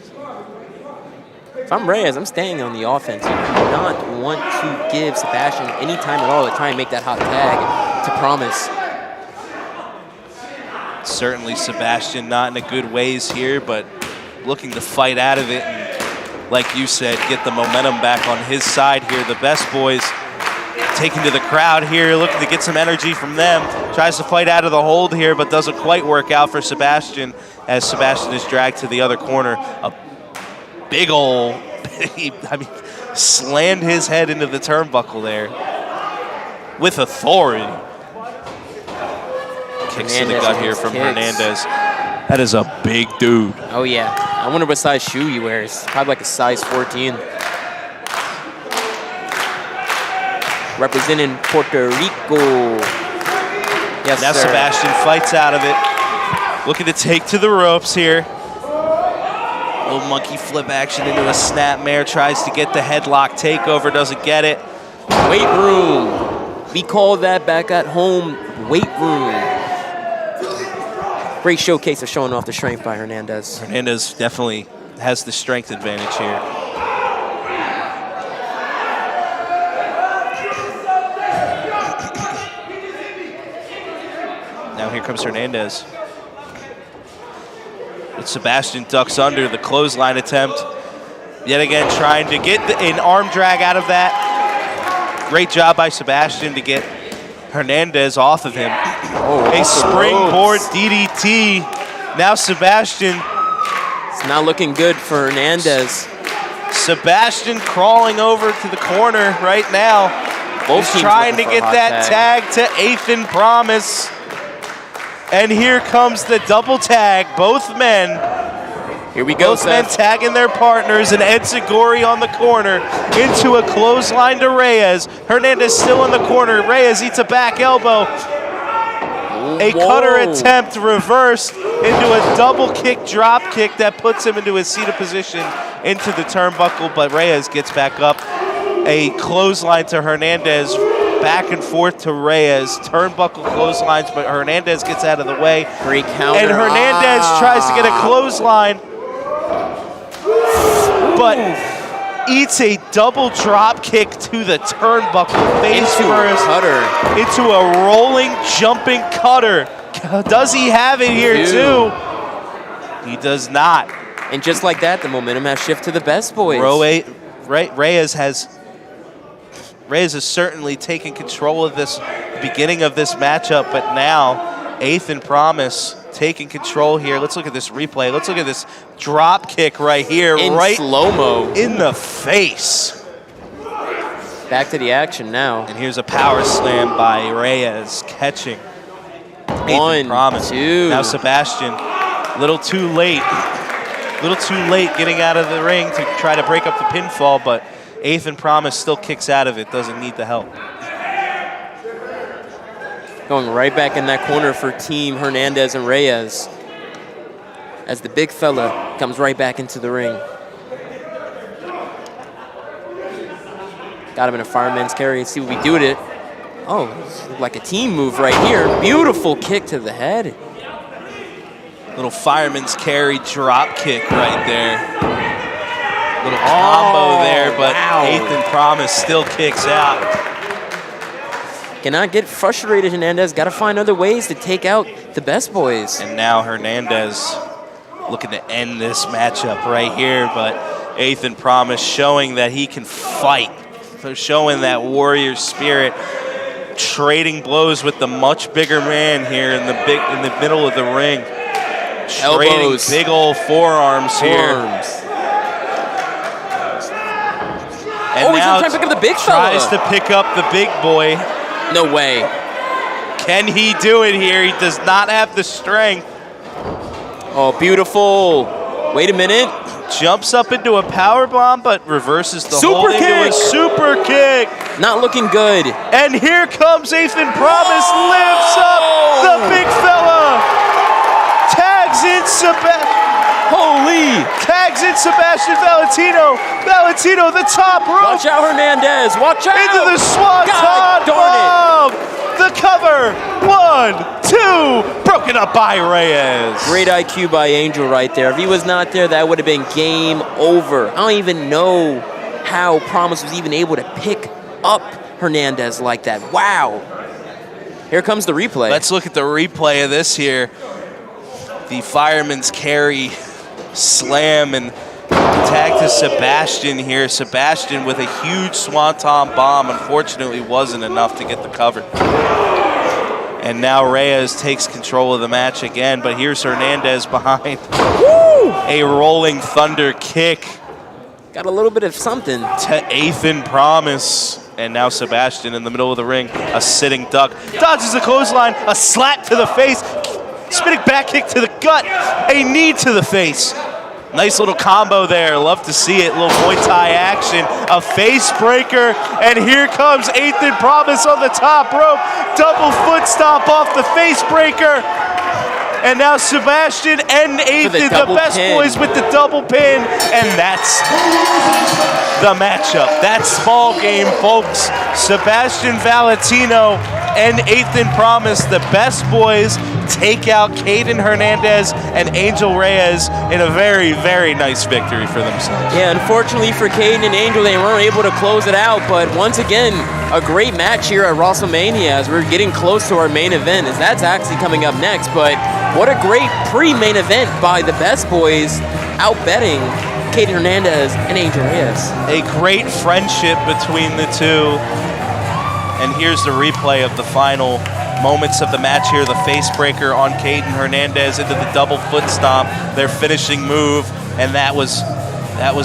If I'm Reyes, I'm staying on the offense. You do not want to give Sebastian any time at all to try and make that hot tag to Promise. Certainly Sebastian not in a good ways here, but looking to fight out of it and, like you said, get the momentum back on his side here. The best boys taking to the crowd here, looking to get some energy from them. Tries to fight out of the hold here, but doesn't quite work out for Sebastian, as Sebastian is dragged to the other corner. A big ol', slammed his head into the turnbuckle there with authority. Kicks to the gut here from Hernandez. That is a big dude. Oh yeah. I wonder what size shoe he wears. Probably like a size 14. Representing Puerto Rico. Yes, now sir. Sebastian fights out of it. Looking to take to the ropes here. Little monkey flip action into a snapmare. Tries to get the headlock takeover. Doesn't get it. Weight room. We call that back at home weight room. Great showcase of showing off the strength by Hernandez. Hernandez definitely has the strength advantage here. Now here comes Hernandez. But Sebastian ducks under the clothesline attempt. Yet again trying to get an arm drag out of that. Great job by Sebastian to get Hernandez off of him. A springboard DDT. Now Sebastian. It's not looking good for Hernandez. Sebastian crawling over to the corner right now. Both teams trying to looking for get a hot that tag to VIII and Promise. And here comes the double tag. Both men Here we go, Both men Seth. tagging their partners, and Enziguri on the corner into a clothesline to Reyes. Hernandez still in the corner. Reyes eats a back elbow. A cutter attempt reversed into a double kick, drop kick that puts him into his seated position into the turnbuckle, but Reyes gets back up. A clothesline to Hernandez, back and forth to Reyes. Turnbuckle clotheslines, but Hernandez gets out of the way. Great counter. And Hernandez tries to get a clothesline, but eats a double drop kick to the turnbuckle. Face Into a first. cutter. Into a rolling, jumping cutter. Does he have it here too? He does not. And just like that, the momentum has shifted to the best boys. Reyes has certainly taken control of this beginning of this matchup, but now VIII and Promise taking control here. Let's look at this replay. Let's look at this drop kick right here, In right slow-mo. in the face. Back to the action now. And here's a power slam by Reyes, catching VIII and Promise. 2. Now Sebastian, little too late getting out of the ring to try to break up the pinfall, but VIII and Promise still kicks out of it, doesn't need the help. Going right back in that corner for Team Hernandez and Reyes as the big fella comes right back into the ring. Got him in a fireman's carry. See what we do with it. Oh, like a team move right here. Beautiful kick to the head. Little fireman's carry drop kick right there. Little combo there, but VIII and Promise still kicks out. Cannot get frustrated, Hernandez. Got to find other ways to take out the best boys. And now Hernandez looking to end this matchup right here, but VIII and Promise showing that he can fight. So showing that warrior spirit, trading blows with the much bigger man here in the middle of the ring. Trading Elbows. big old forearms here. And he's now trying to pick up the big tries fella. to pick up the big boy. No way. Can he do it here? He does not have the strength. Oh, beautiful. Wait a minute. Jumps up into a power bomb, but reverses the Super hold into a kick. super kick. Not looking good. And here comes VIII and Promise, lifts up the big fella. Tags in Sebastian. Holy. Tags in Sebastian Valentino. Valentino, the top rope. Watch out, Hernandez. Watch out. Into the swanton bomb. The cover. 1, 2. Broken up by Reyes. Great IQ by Angel right there. If he was not there, that would have been game over. I don't even know how Promise was even able to pick up Hernandez like that. Wow. Here comes the replay. Let's look at the replay of this here. The fireman's carry slam and tag to Sebastian here. Sebastian with a huge swanton bomb. Unfortunately, wasn't enough to get the cover. And now Reyes takes control of the match again, but here's Hernandez behind. Woo! A rolling thunder kick. Got a little bit of something. To VIII and Promise. And now Sebastian in the middle of the ring. A sitting duck. Dodges the clothesline. A slap to the face. Spinning back kick to the gut. A knee to the face. Nice little combo there. Love to see it. Little Muay Thai action. A face breaker. And here comes VIII and Promise on the top rope. Double foot stomp off the face breaker. And now Sebastian and VIII, the best boys with the double pin. And that's the matchup. That's ball game, folks. Sebastian Valentino and VIII and Promise, the best boys, take out Caden Hernandez and Angel Reyes in a very, very nice victory for themselves. Yeah, unfortunately for Caden and Angel, they weren't able to close it out. But once again, a great match here at WrestleMania as we're getting close to our main event, as that's actually coming up next. But what a great pre-main event by the best boys, outbetting Caden Hernandez and Angel Reyes. A great friendship between the two. And here's the replay of the final moments of the match here. The face breaker on Caden Hernandez into the double foot stomp, their finishing move, and that was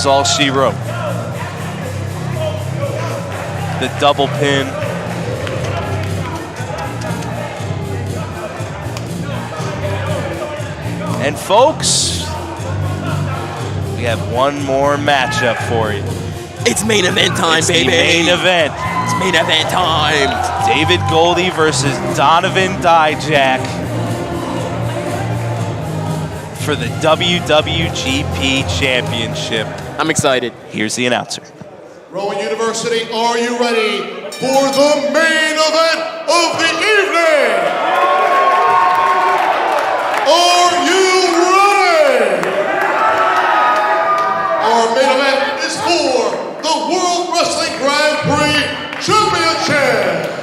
all she wrote. The double pin. And folks, We have one more matchup for you. It's main event time, It's baby. the main event. It's main event time. David Goldie versus Donovan Dijak for the WWGP Championship. I'm excited. Here's the announcer. Rowan University, are you ready for the main event of the evening? Are you ready? Our main event is for the World Wrestling Grand Prix Championship.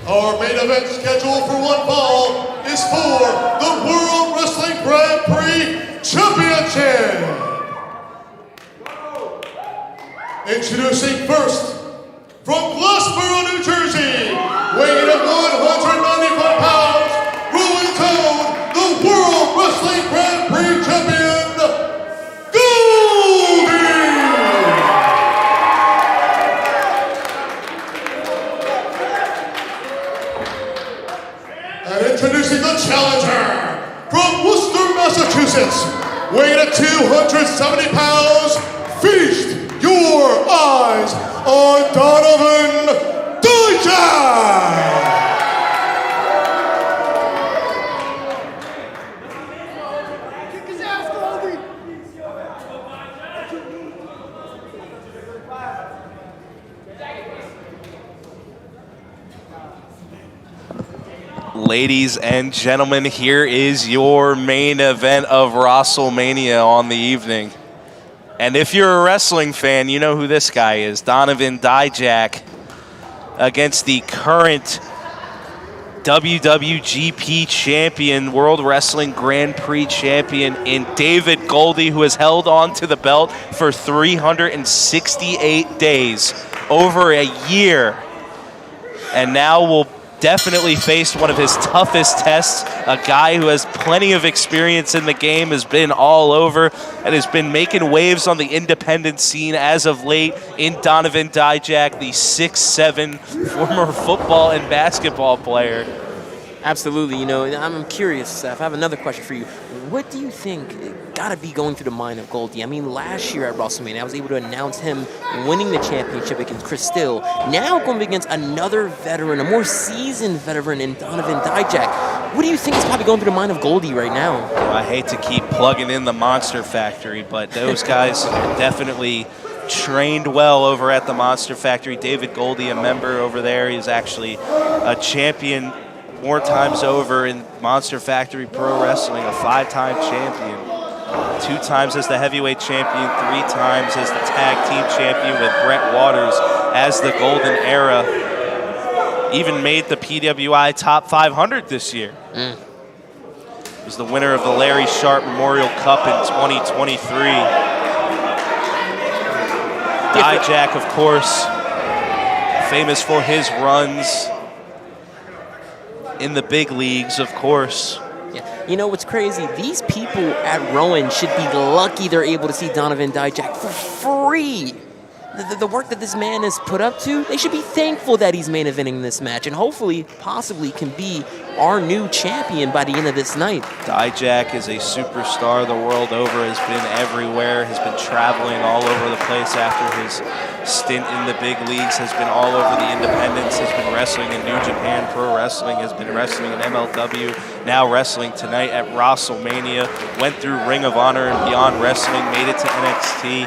Our main event scheduled for one fall is for the World Wrestling Grand Prix Championship. Introducing first, from Glassboro, New Jersey, weighing at 195 pounds, Rowan Toland, the World Wrestling Grand Prix Champion, Goldie! And introducing the challenger, from Worcester, Massachusetts, weighing at 270 pounds, feast your eyes on Donovan Dijak! Ladies and gentlemen, here is your main event of wRAHstlemania on the evening. And if you're a wrestling fan, you know who this guy is. Donovan Dijak against the current WWGP champion, World Wrestling Grand Prix champion in David Goldie, who has held on to the belt for 368 days, over a year. And now will definitely face one of his toughest tests, a guy who has plenty of experience in the game, has been all over, and has been making waves on the independent scene as of late in Donovan Dijak, the 6'7" former football and basketball player. Absolutely. You know, I'm curious, Seth. I have another question for you. What do you think got to be going through the mind of Goldie? I mean, last year at WrestleMania, I was able to announce him winning the championship against Chris Still. Now going against another veteran, a more seasoned veteran in Donovan Dijak. What do you think is probably going through the mind of Goldie right now? Well, I hate to keep plugging in the Monster Factory, but those guys definitely trained well over at the Monster Factory. David Goldie, a member over there, is actually a champion more times over in Monster Factory Pro Wrestling, a 5-time champion. 2 times as the heavyweight champion, 3 times as the tag team champion with Brett Waters as the golden era. Even made the PWI Top 500 this year. Was the winner of the Larry Sharp Memorial Cup in 2023. Dijak, of course, famous for his runs in the big leagues, of course. Yeah. You know what's crazy? These people at Rowan should be lucky they're able to see Donovan Dijak for free. The work that this man has put up to, they should be thankful that he's main eventing this match and hopefully, possibly can be our new champion by the end of this night. Dijak is a superstar the world over, has been everywhere, has been traveling all over the place after his stint in the big leagues, has been all over the independents, has been wrestling in New Japan Pro Wrestling, has been wrestling in MLW, now wrestling tonight at wRAHstlemania, went through Ring of Honor and Beyond Wrestling, made it to NXT,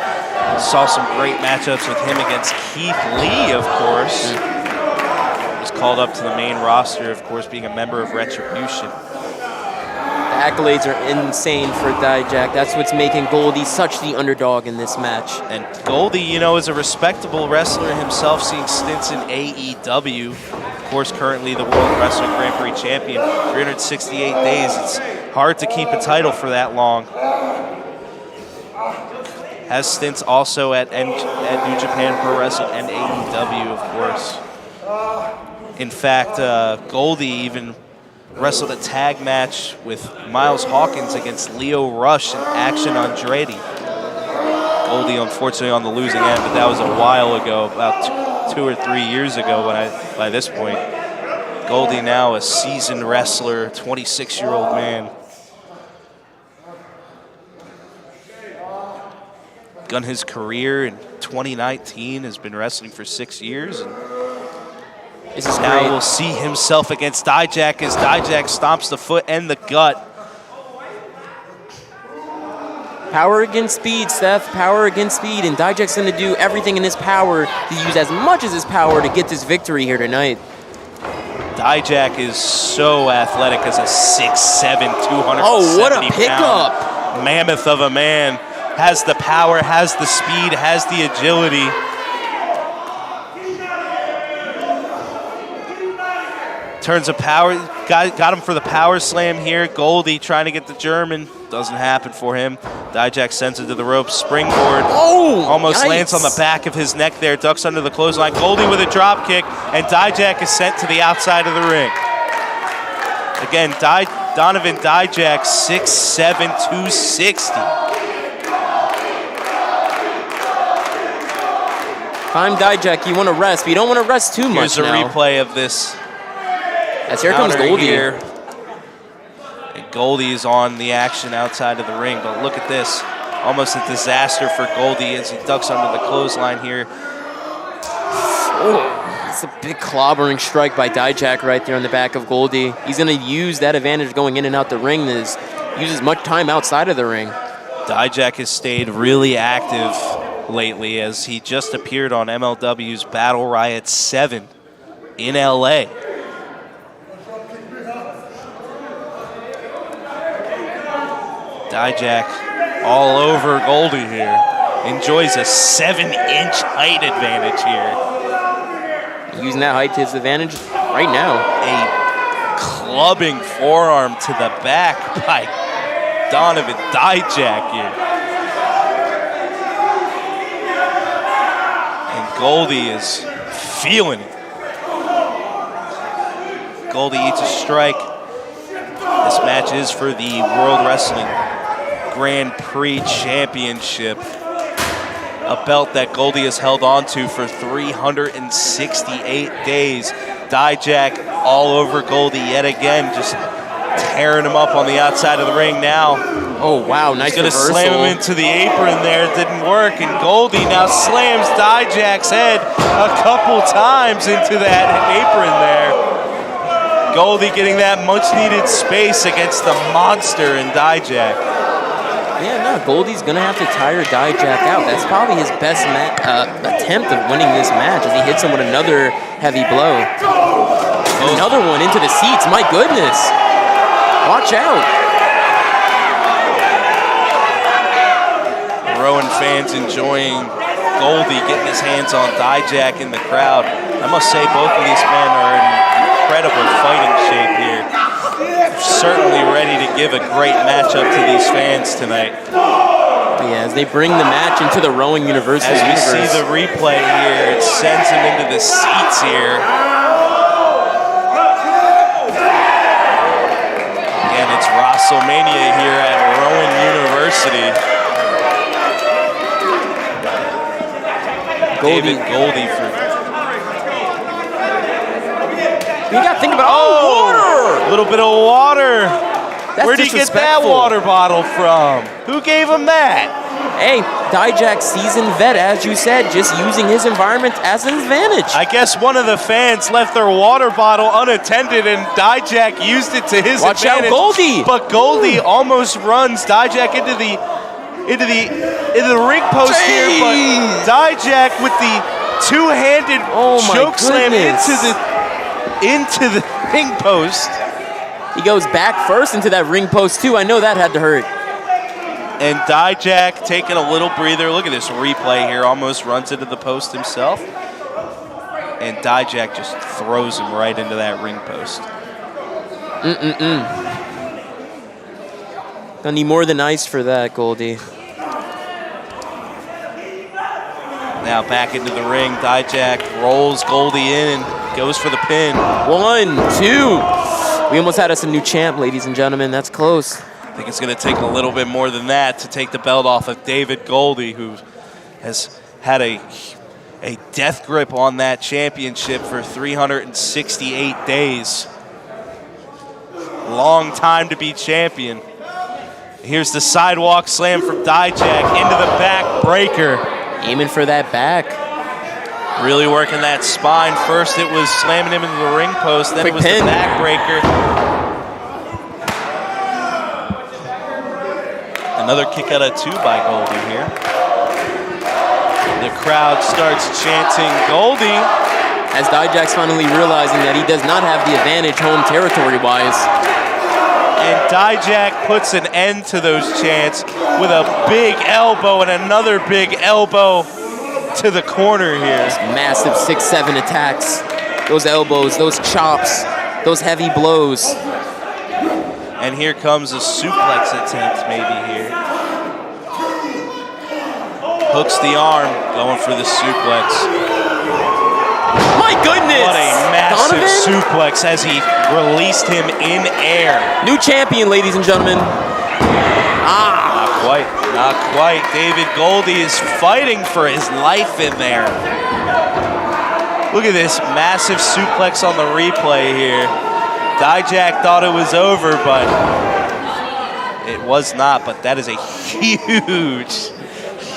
saw some great matchups with him against Keith Lee, of course. Was called up to the main roster, of course, being a member of Retribution. The accolades are insane for Dijak. That's what's making Goldie such the underdog in this match. And Goldie, you know, is a respectable wrestler himself, seeing stints in AEW. Of course, currently the World Wrestling Grand Prix champion, 368 days. It's hard to keep a title for that long. Has stints also at New Japan Pro Wrestling and AEW, of course. In fact, Goldie even wrestled a tag match with Miles Hawkins against Leo Rush and Action Andretti. Goldie, unfortunately, on the losing end, but that was a while ago, about 2 or 3 years ago by this point. Goldie now a seasoned wrestler, 26-year-old man. Begun his career in 2019, has been wrestling for 6 years. And this is now great. we'll see himself against Dijak as Dijak stomps the foot and the gut. Power against speed, Seth. Power against speed. And Dijak's going to do everything in his power to use as much as his power to get this victory here tonight. Dijak is so athletic as a 6'7", 270 Oh, what a pickup. pound mammoth of a man. Has the power, has the speed, has the agility. Turns a power, got him for the power slam here. Goldie trying to get the German. Doesn't happen for him. Dijak sends it to the ropes. Springboard. Oh, almost yikes. lands on the back of his neck there. Ducks under the clothesline. Goldie with a drop kick. And Dijak is sent to the outside of the ring. Again, Donovan Dijak, 6'7", 260. If I'm Dijak, you want to rest, but you don't want to rest too much Here's a now. replay of this. As here comes Goldie. Here. And Goldie is on the action outside of the ring, but look at this. Almost a disaster for Goldie as he ducks under the clothesline here. Oh, that's a big clobbering strike by Dijak right there on the back of Goldie. He's going to use that advantage going in and out the ring to use as much time outside of the ring. Dijak has stayed really active lately as he just appeared on MLW's Battle Riot 7 in LA. Dijak all over Goldie here. Enjoys a 7-inch height advantage here. Using that height to his advantage right now. A clubbing forearm to the back by Donovan Dijak here. And Goldie is feeling it. Goldie eats a strike. This match is for the World Wrestling Grand Prix Championship. a belt that Goldie has held on to for 368 days. Dijak all over Goldie yet again, just tearing him up on the outside of the ring now. Oh, wow, nice He's going to reversal. slam him into the apron there. It didn't work, and Goldie now slams Dijak's head a couple times into that apron there. Goldie getting that much-needed space against the monster in Dijak. Yeah, no, Goldie's going to have to tire Dijak out. That's probably his best attempt of winning this match as he hits him with another heavy blow. Another one into the seats. My goodness. Watch out. Rowan fans enjoying Goldie getting his hands on Dijak in the crowd. I must say both of these men are in incredible fighting shape here. Certainly ready to give a great matchup to these fans tonight. Yeah, as they bring the match into the Rowing University As we universe. see the replay here, it sends him into the seats here. Again, it's wRAHstlemania here at Rowan University. David Goldie for... You got to think about water! A little bit of water. That's Where'd he get that disrespectful. water bottle from? Who gave him that? Hey, Dijak, seasoned vet, as you said, just using his environment as an advantage. I guess one of the fans left their water bottle unattended and Dijak used it to his Watch advantage. out, Goldie! But Goldie almost runs Dijak into the ring post here, but Dijak with the two-handed choke slam into the ring post. He goes back first into that ring post too. I know that had to hurt. And Dijak taking a little breather. Look at this replay here. Almost runs into the post himself. And Dijak just throws him right into that ring post. Gonna need more than ice for that, Goldie. Now back into the ring. Dijak rolls Goldie in and goes for the pin. 1, 2. We almost had us a new champ, ladies and gentlemen. That's close. I think it's going to take a little bit more than that to take the belt off of David Goldie, who has had a death grip on that championship for 368 days. Long time to be champion. Here's the sidewalk slam from Dijak into the back breaker. Aiming for that back. Really working that spine. First it was slamming him into the ring post, then Quick it was pin. the back breaker. Another kick out of 2 by Goldie here. The crowd starts chanting Goldie. As Dijak's finally realizing that he does not have the advantage home territory-wise. And Dijak puts an end to those chants with a big elbow and another big elbow to the corner here. Massive 6-7 attacks. Those elbows, those chops, those heavy blows. And here comes a suplex attempt maybe here. Hooks the arm, going for the suplex. My goodness! What a massive Donovan? suplex as he released him in air. New champion, ladies and gentlemen. Not quite, not quite. David Goldie is fighting for his life in there. Look at this massive suplex on the replay here. Dijak thought it was over, but it was not. But that is a huge,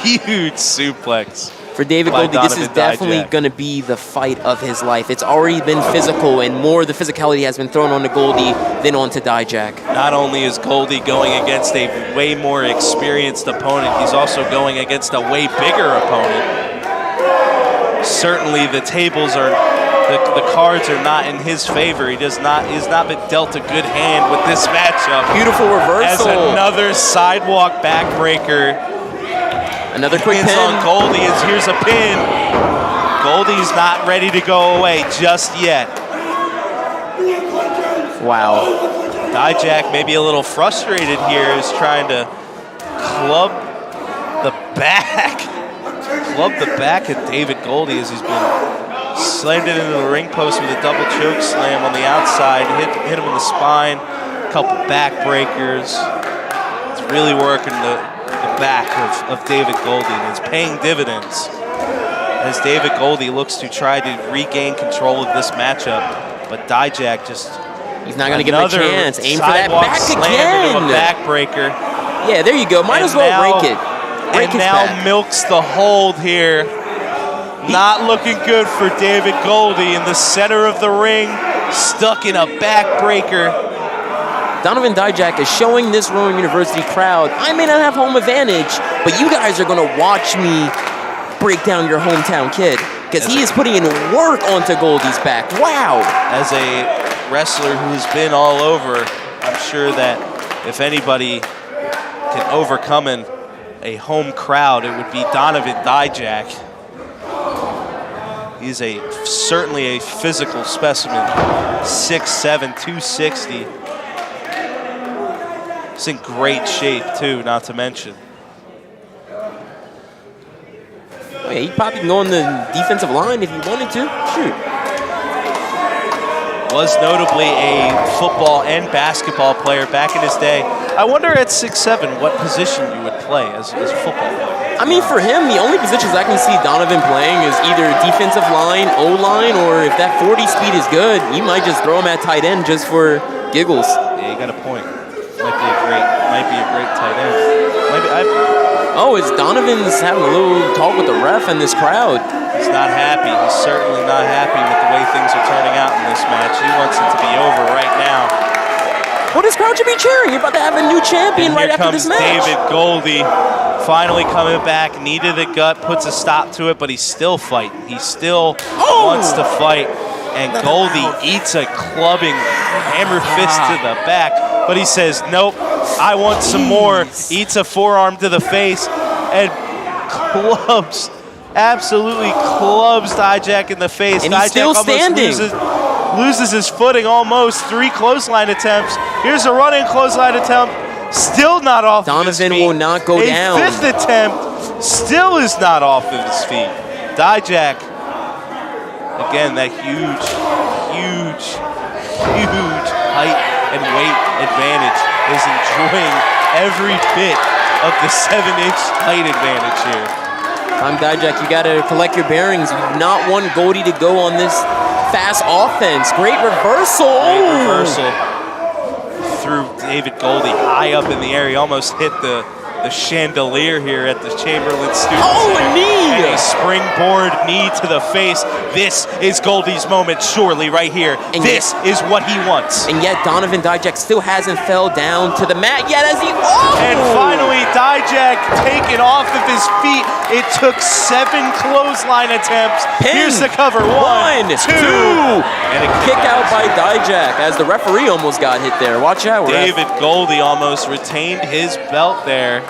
huge suplex. For David by Goldie, this is Donovan definitely Dijak. going to be the fight of his life. It's already been physical, and more of the physicality has been thrown onto Goldie than onto Dijak. Not only is Goldie going against a way more experienced opponent, he's also going against a way bigger opponent. Certainly the tables are, the cards are not in his favor. He's not been dealt a good hand with this matchup. Beautiful reversal. As another sidewalk backbreaker. Another quick Pins pin. on Goldie as here's a pin. Goldie's not ready to go away just yet. Wow. Dijak maybe a little frustrated here, is trying to club the back at David Goldie as he's been slammed it into the ring post with a double choke slam on the outside, hit him in the spine, a couple back breakers. It's really working the back of David Goldie, and it's paying dividends as David Goldie looks to try to regain control of this matchup. But Dijak just... He's not going to give him a chance. Aim for that sidewalk back slam into a again. backbreaker. Yeah, there you go. Might as well break it. Break And his now back. milks the hold here. Not looking good for David Goldie in the center of the ring, stuck in a backbreaker. Donovan Dijak is showing this Rowan University crowd, I may not have home advantage, but you guys are going to watch me break down your hometown kid. Because he is putting in work onto Goldie's back. Wow. As a wrestler who's been all over, I'm sure that if anybody can overcome a home crowd, it would be Donovan Dijak. He's certainly a physical specimen. 6'7", 260. He's in great shape too, not to mention. Oh, yeah, he probably can go on the defensive line if he wanted to. Shoot. Was notably a football and basketball player back in his day. I wonder at 6'7", what position you would play as a football player. I mean, for him, the only positions I can see Donovan playing is either defensive line, O-line, or if that 40 speed is good, you might just throw him at tight end just for giggles. Yeah, you got a point. Might be a great tight end. Oh, it's Donovan's having a little talk with the ref and this crowd. He's not happy. He's certainly not happy with the way things are turning out in this match. He wants it to be over right now. Well, this crowd should be cheering. You're about to have a new champion right after this match. David Goldie finally coming back, needed the gut, puts a stop to it, but he's still fighting. He still wants to fight. And Goldie eats a clubbing hammer fist to the back, but he says, nope, I want some more. Eats a forearm to the face and absolutely clubs Dijak in the face. And he's still standing. Loses his footing almost. 3 clothesline attempts. Here's a running clothesline attempt. Still not off of his feet. Donovan will not go down. A 5th attempt. Still is not off of his feet. Dijak, again, that huge height and weight advantage is enjoying every bit of the 7-inch height advantage here. Dijak, you got to collect your bearings. You do not want Goldie to go on this fast offense. Great reversal. Great reversal. Threw David Goldie high up in the air. He almost hit the chandelier here at the Chamberlain Studios. Oh, a knee! And a springboard knee to the face. This is Goldie's moment, surely, right here. And this is what he wants. And yet Donovan Dijak still hasn't fell down to the mat yet as he... Oh! And finally, Dijak taken off of his feet. It took 7 clothesline attempts. Pin. Here's the cover. 1, 2. And a kick out by Dijak as the referee almost got hit there. Watch out, ref. David Goldie almost retained his belt there.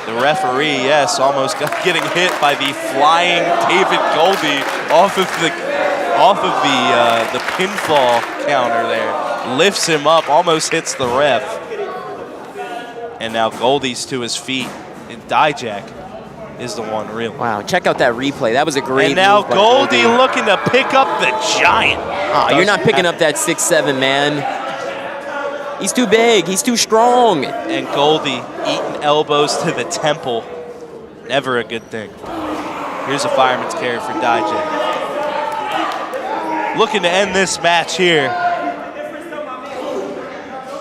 The referee, yes, almost getting hit by the flying David Goldie off of the pinfall counter there. Lifts him up, almost hits the ref. And now Goldie's to his feet, and Dijak is the one really. Wow, check out that replay. That was a great And now move by Goldie looking to pick up the giant. Oh, you're not picking up that 6'7", man. He's too big. He's too strong. And Goldie eating elbows to the temple. Never a good thing. Here's a fireman's carry for Dijak. Looking to end this match here.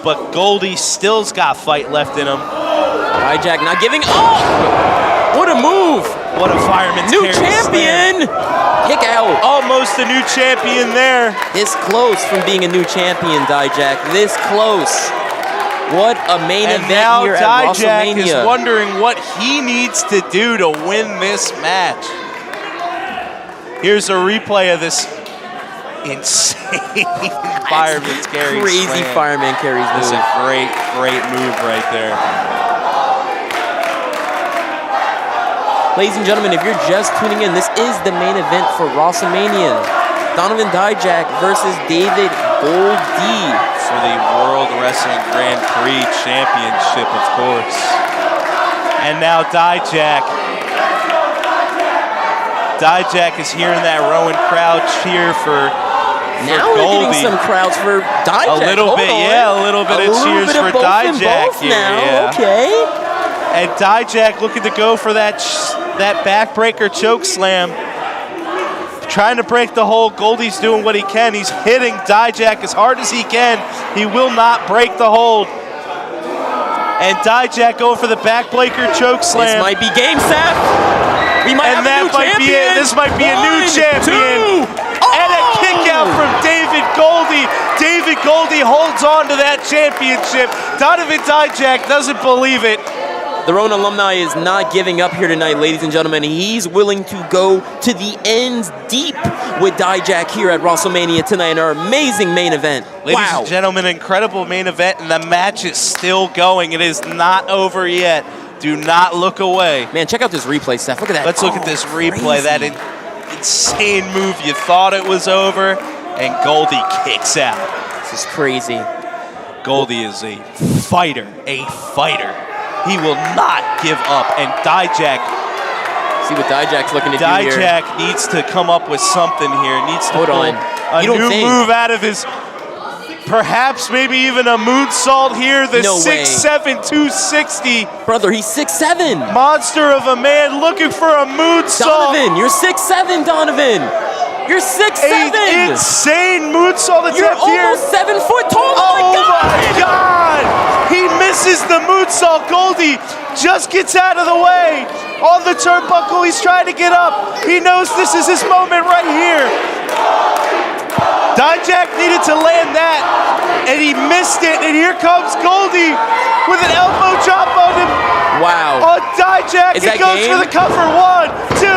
But Goldie still's got fight left in him. Dijak not giving up. What a move. What a fireman's new carry. Champion. Kick out. Almost a new champion there. This close from being a new champion, Dijak. This close. What a main and event now here at Dijak WrestleMania. is wondering what he needs to do to win this match. Here's a replay of this insane fireman's carry. Crazy slam. fireman carries move. This is a great move right there. Ladies and gentlemen, if you're just tuning in, this is the main event for WrestleMania. Donovan Dijak versus David Goldie. For the World Wrestling Grand Prix Championship, of course. And now Dijak is hearing that Rowan crowd cheer for Now Goldie. we're getting some crowds for Dijak. A little bit of cheers for Dijak here. Now, yeah. okay. And Dijak looking to go for that backbreaker choke slam. Trying to break the hold. Goldie's doing what he can. He's hitting Dijak as hard as he can. He will not break the hold. And Dijak going for the backbreaker choke slam. This might be game, Seth. We might have a new champion. This might be a new champion. And a kick out from David Goldie. David Goldie holds on to that championship. Donovan Dijak doesn't believe it. The Rowan alumni is not giving up here tonight, ladies and gentlemen. He's willing to go to the ends deep with Dijak here at WrestleMania tonight in our amazing main event. Ladies and gentlemen, incredible main event, and the match is still going. It is not over yet. Do not look away. Man, check out this replay, Seth. Look at that. Let's look at this replay. That insane move. You thought it was over, and Goldie kicks out. This is crazy. Goldie is a fighter. He will not give up, and Dijak. See what Dijak's looking to do here. Dijak needs to come up with something here. Needs to pull on. a new move out of his. Perhaps maybe even a moonsault here. The 6'7", 260. Brother, he's 6'7". Monster of a man looking for a moonsault. Donovan, you're 6'7", Donovan. You're 6'7". An insane moonsault attempt here. You're almost 7 foot tall. Oh my God! He misses the moonsault. Goldie just gets out of the way. On the turnbuckle, he's trying to get up. He knows this is his moment right here. Dijak needed to land that, and he missed it. And here comes Goldie with an elbow drop on him. Wow. On Dijak, he goes for the cover. 1, 2,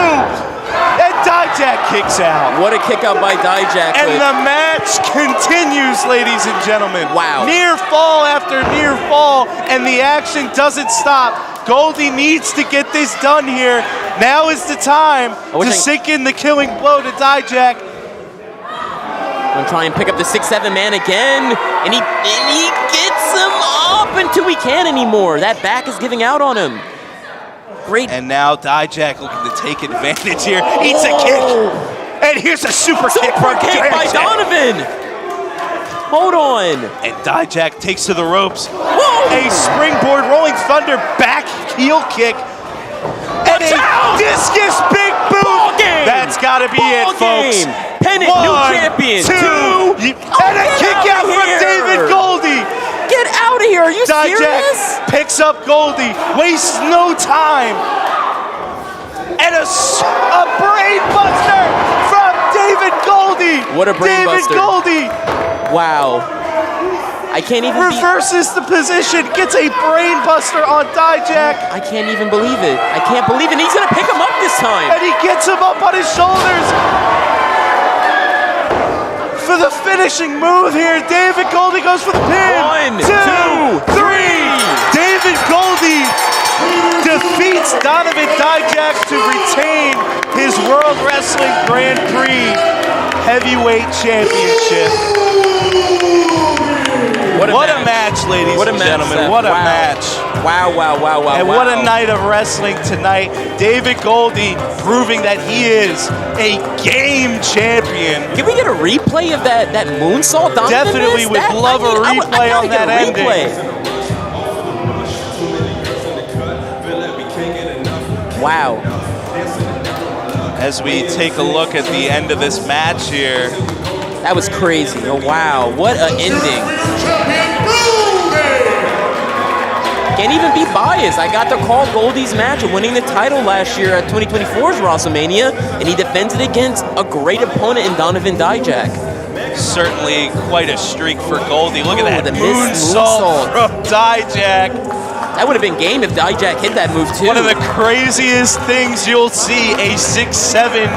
and Dijak kicks out. What a kick out by Dijak. And the match continues, ladies and gentlemen. Wow. Near fall after near fall, and the action doesn't stop. Goldie needs to get this done here. Now is the time to sink in the killing blow to Dijak. Gonna try and pick up the 6'7" man again, and he gets him up until he can't anymore. That back is giving out on him. Great. And now Dijak looking to take advantage here. Eats a kick. And here's a super kick by Donovan. Hold on. And Dijak takes to the ropes. Whoa. A springboard rolling thunder back heel kick. And a discus big boot. That's got to be it, folks. Pennant, new champion. 2, and a kick out from David Goldie. Get out of here. Are you serious? Dijak picks up Goldie, wastes no time. And a brain buster from David Goldie. What a brain buster. David Goldie. Wow. I can't even reverses the position, gets a brain buster on Dijak. I can't even believe it. I can't believe it. And he's going to pick him up this time. And he gets him up on his shoulders. For the finishing move here, David Goldie goes for the pin. 1, 2, 3. David Goldie defeats Donovan Dijak to retain his World Wrestling Grand Prix Heavyweight Championship. What a match, ladies and gentlemen. Seth. What a match. Wow. And what a night of wrestling tonight. David Goldie proving that he is a game champion. Can we get a replay of that moonsault Donovan Definitely would love a replay on that ending. Wow. As we take a look at the end of this match here. That was crazy. Oh, wow. What an ending. Can't even be biased. I got to call Goldie's match of winning the title last year at 2024's WrestleMania, and he defends it against a great opponent in Donovan Dijak. Certainly quite a streak for Goldie. Look at that moonsault from Dijak. That would have been game if Dijak hit that move too. One of the craziest things you'll see, a 6'7"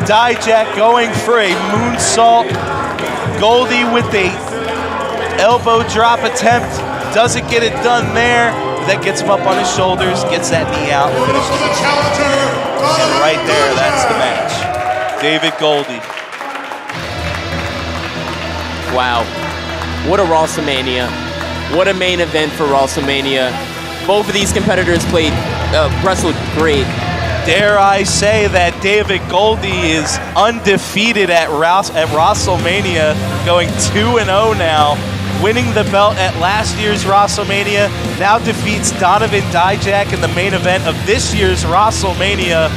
Dijak going for a moonsault. Goldie with the elbow drop attempt. Doesn't get it done there. That gets him up on his shoulders, gets that knee out, and finishes it. And right there, that's the match. David Goldie. Wow. What a WrestleMania. What a main event for WrestleMania. Both of these competitors wrestled great. Dare I say that David Goldie is undefeated at WRAHstlemania, going 2-0 now, winning the belt at last year's WRAHstlemania, now defeats Donovan Dijak in the main event of this year's WRAHstlemania.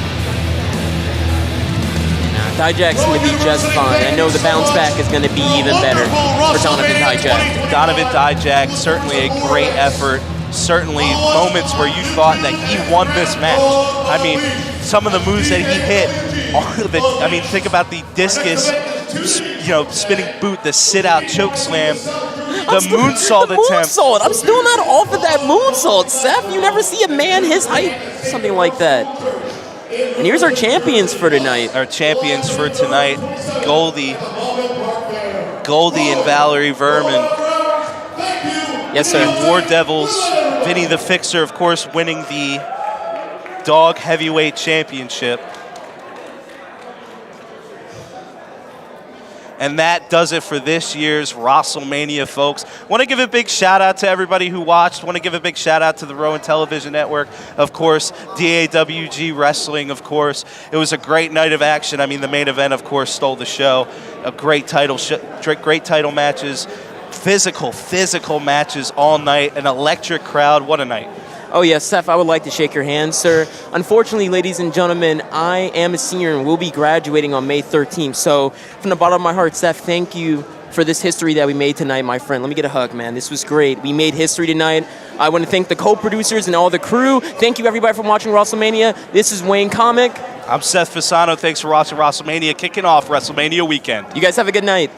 Dijak's going to be just fine. I know the bounce back is going to be even better for Donovan Dijak. Donovan Dijak, certainly a great effort. Certainly moments where you thought that he won this match. I mean, some of the moves that he hit, think about the discus, spinning boot, the sit-out choke slam, the moonsault attempt. Moonsault. I'm still not off of that moonsault, Seth. You never see a man his height, something like that. And here's our champions for tonight. Our champions for tonight, Goldie and Valerie Verman. Yes, sir. The War Devils, Vinny the Fixer, of course, winning the Dog Heavyweight Championship. And that does it for this year's WRAHstlemania, folks. Want to give a big shout out to everybody who watched. Want to give a big shout out to the Rowan Television Network, of course, DAWG Wrestling, of course. It was a great night of action. I mean, the main event, of course, stole the show. A great title matches, physical matches all night, an electric crowd. What a night. Oh, yes, Seth, I would like to shake your hand, sir. Unfortunately, ladies and gentlemen, I am a senior and will be graduating on May 13th. So from the bottom of my heart, Seth, thank you for this history that we made tonight, my friend. Let me get a hug, man. This was great. We made history tonight. I want to thank the co-producers and all the crew. Thank you, everybody, for watching WRAHstlemania. This is Wayne Comic. I'm Seth Fassano. Thanks for watching WRAHstlemania, kicking off WrestleMania weekend. You guys have a good night.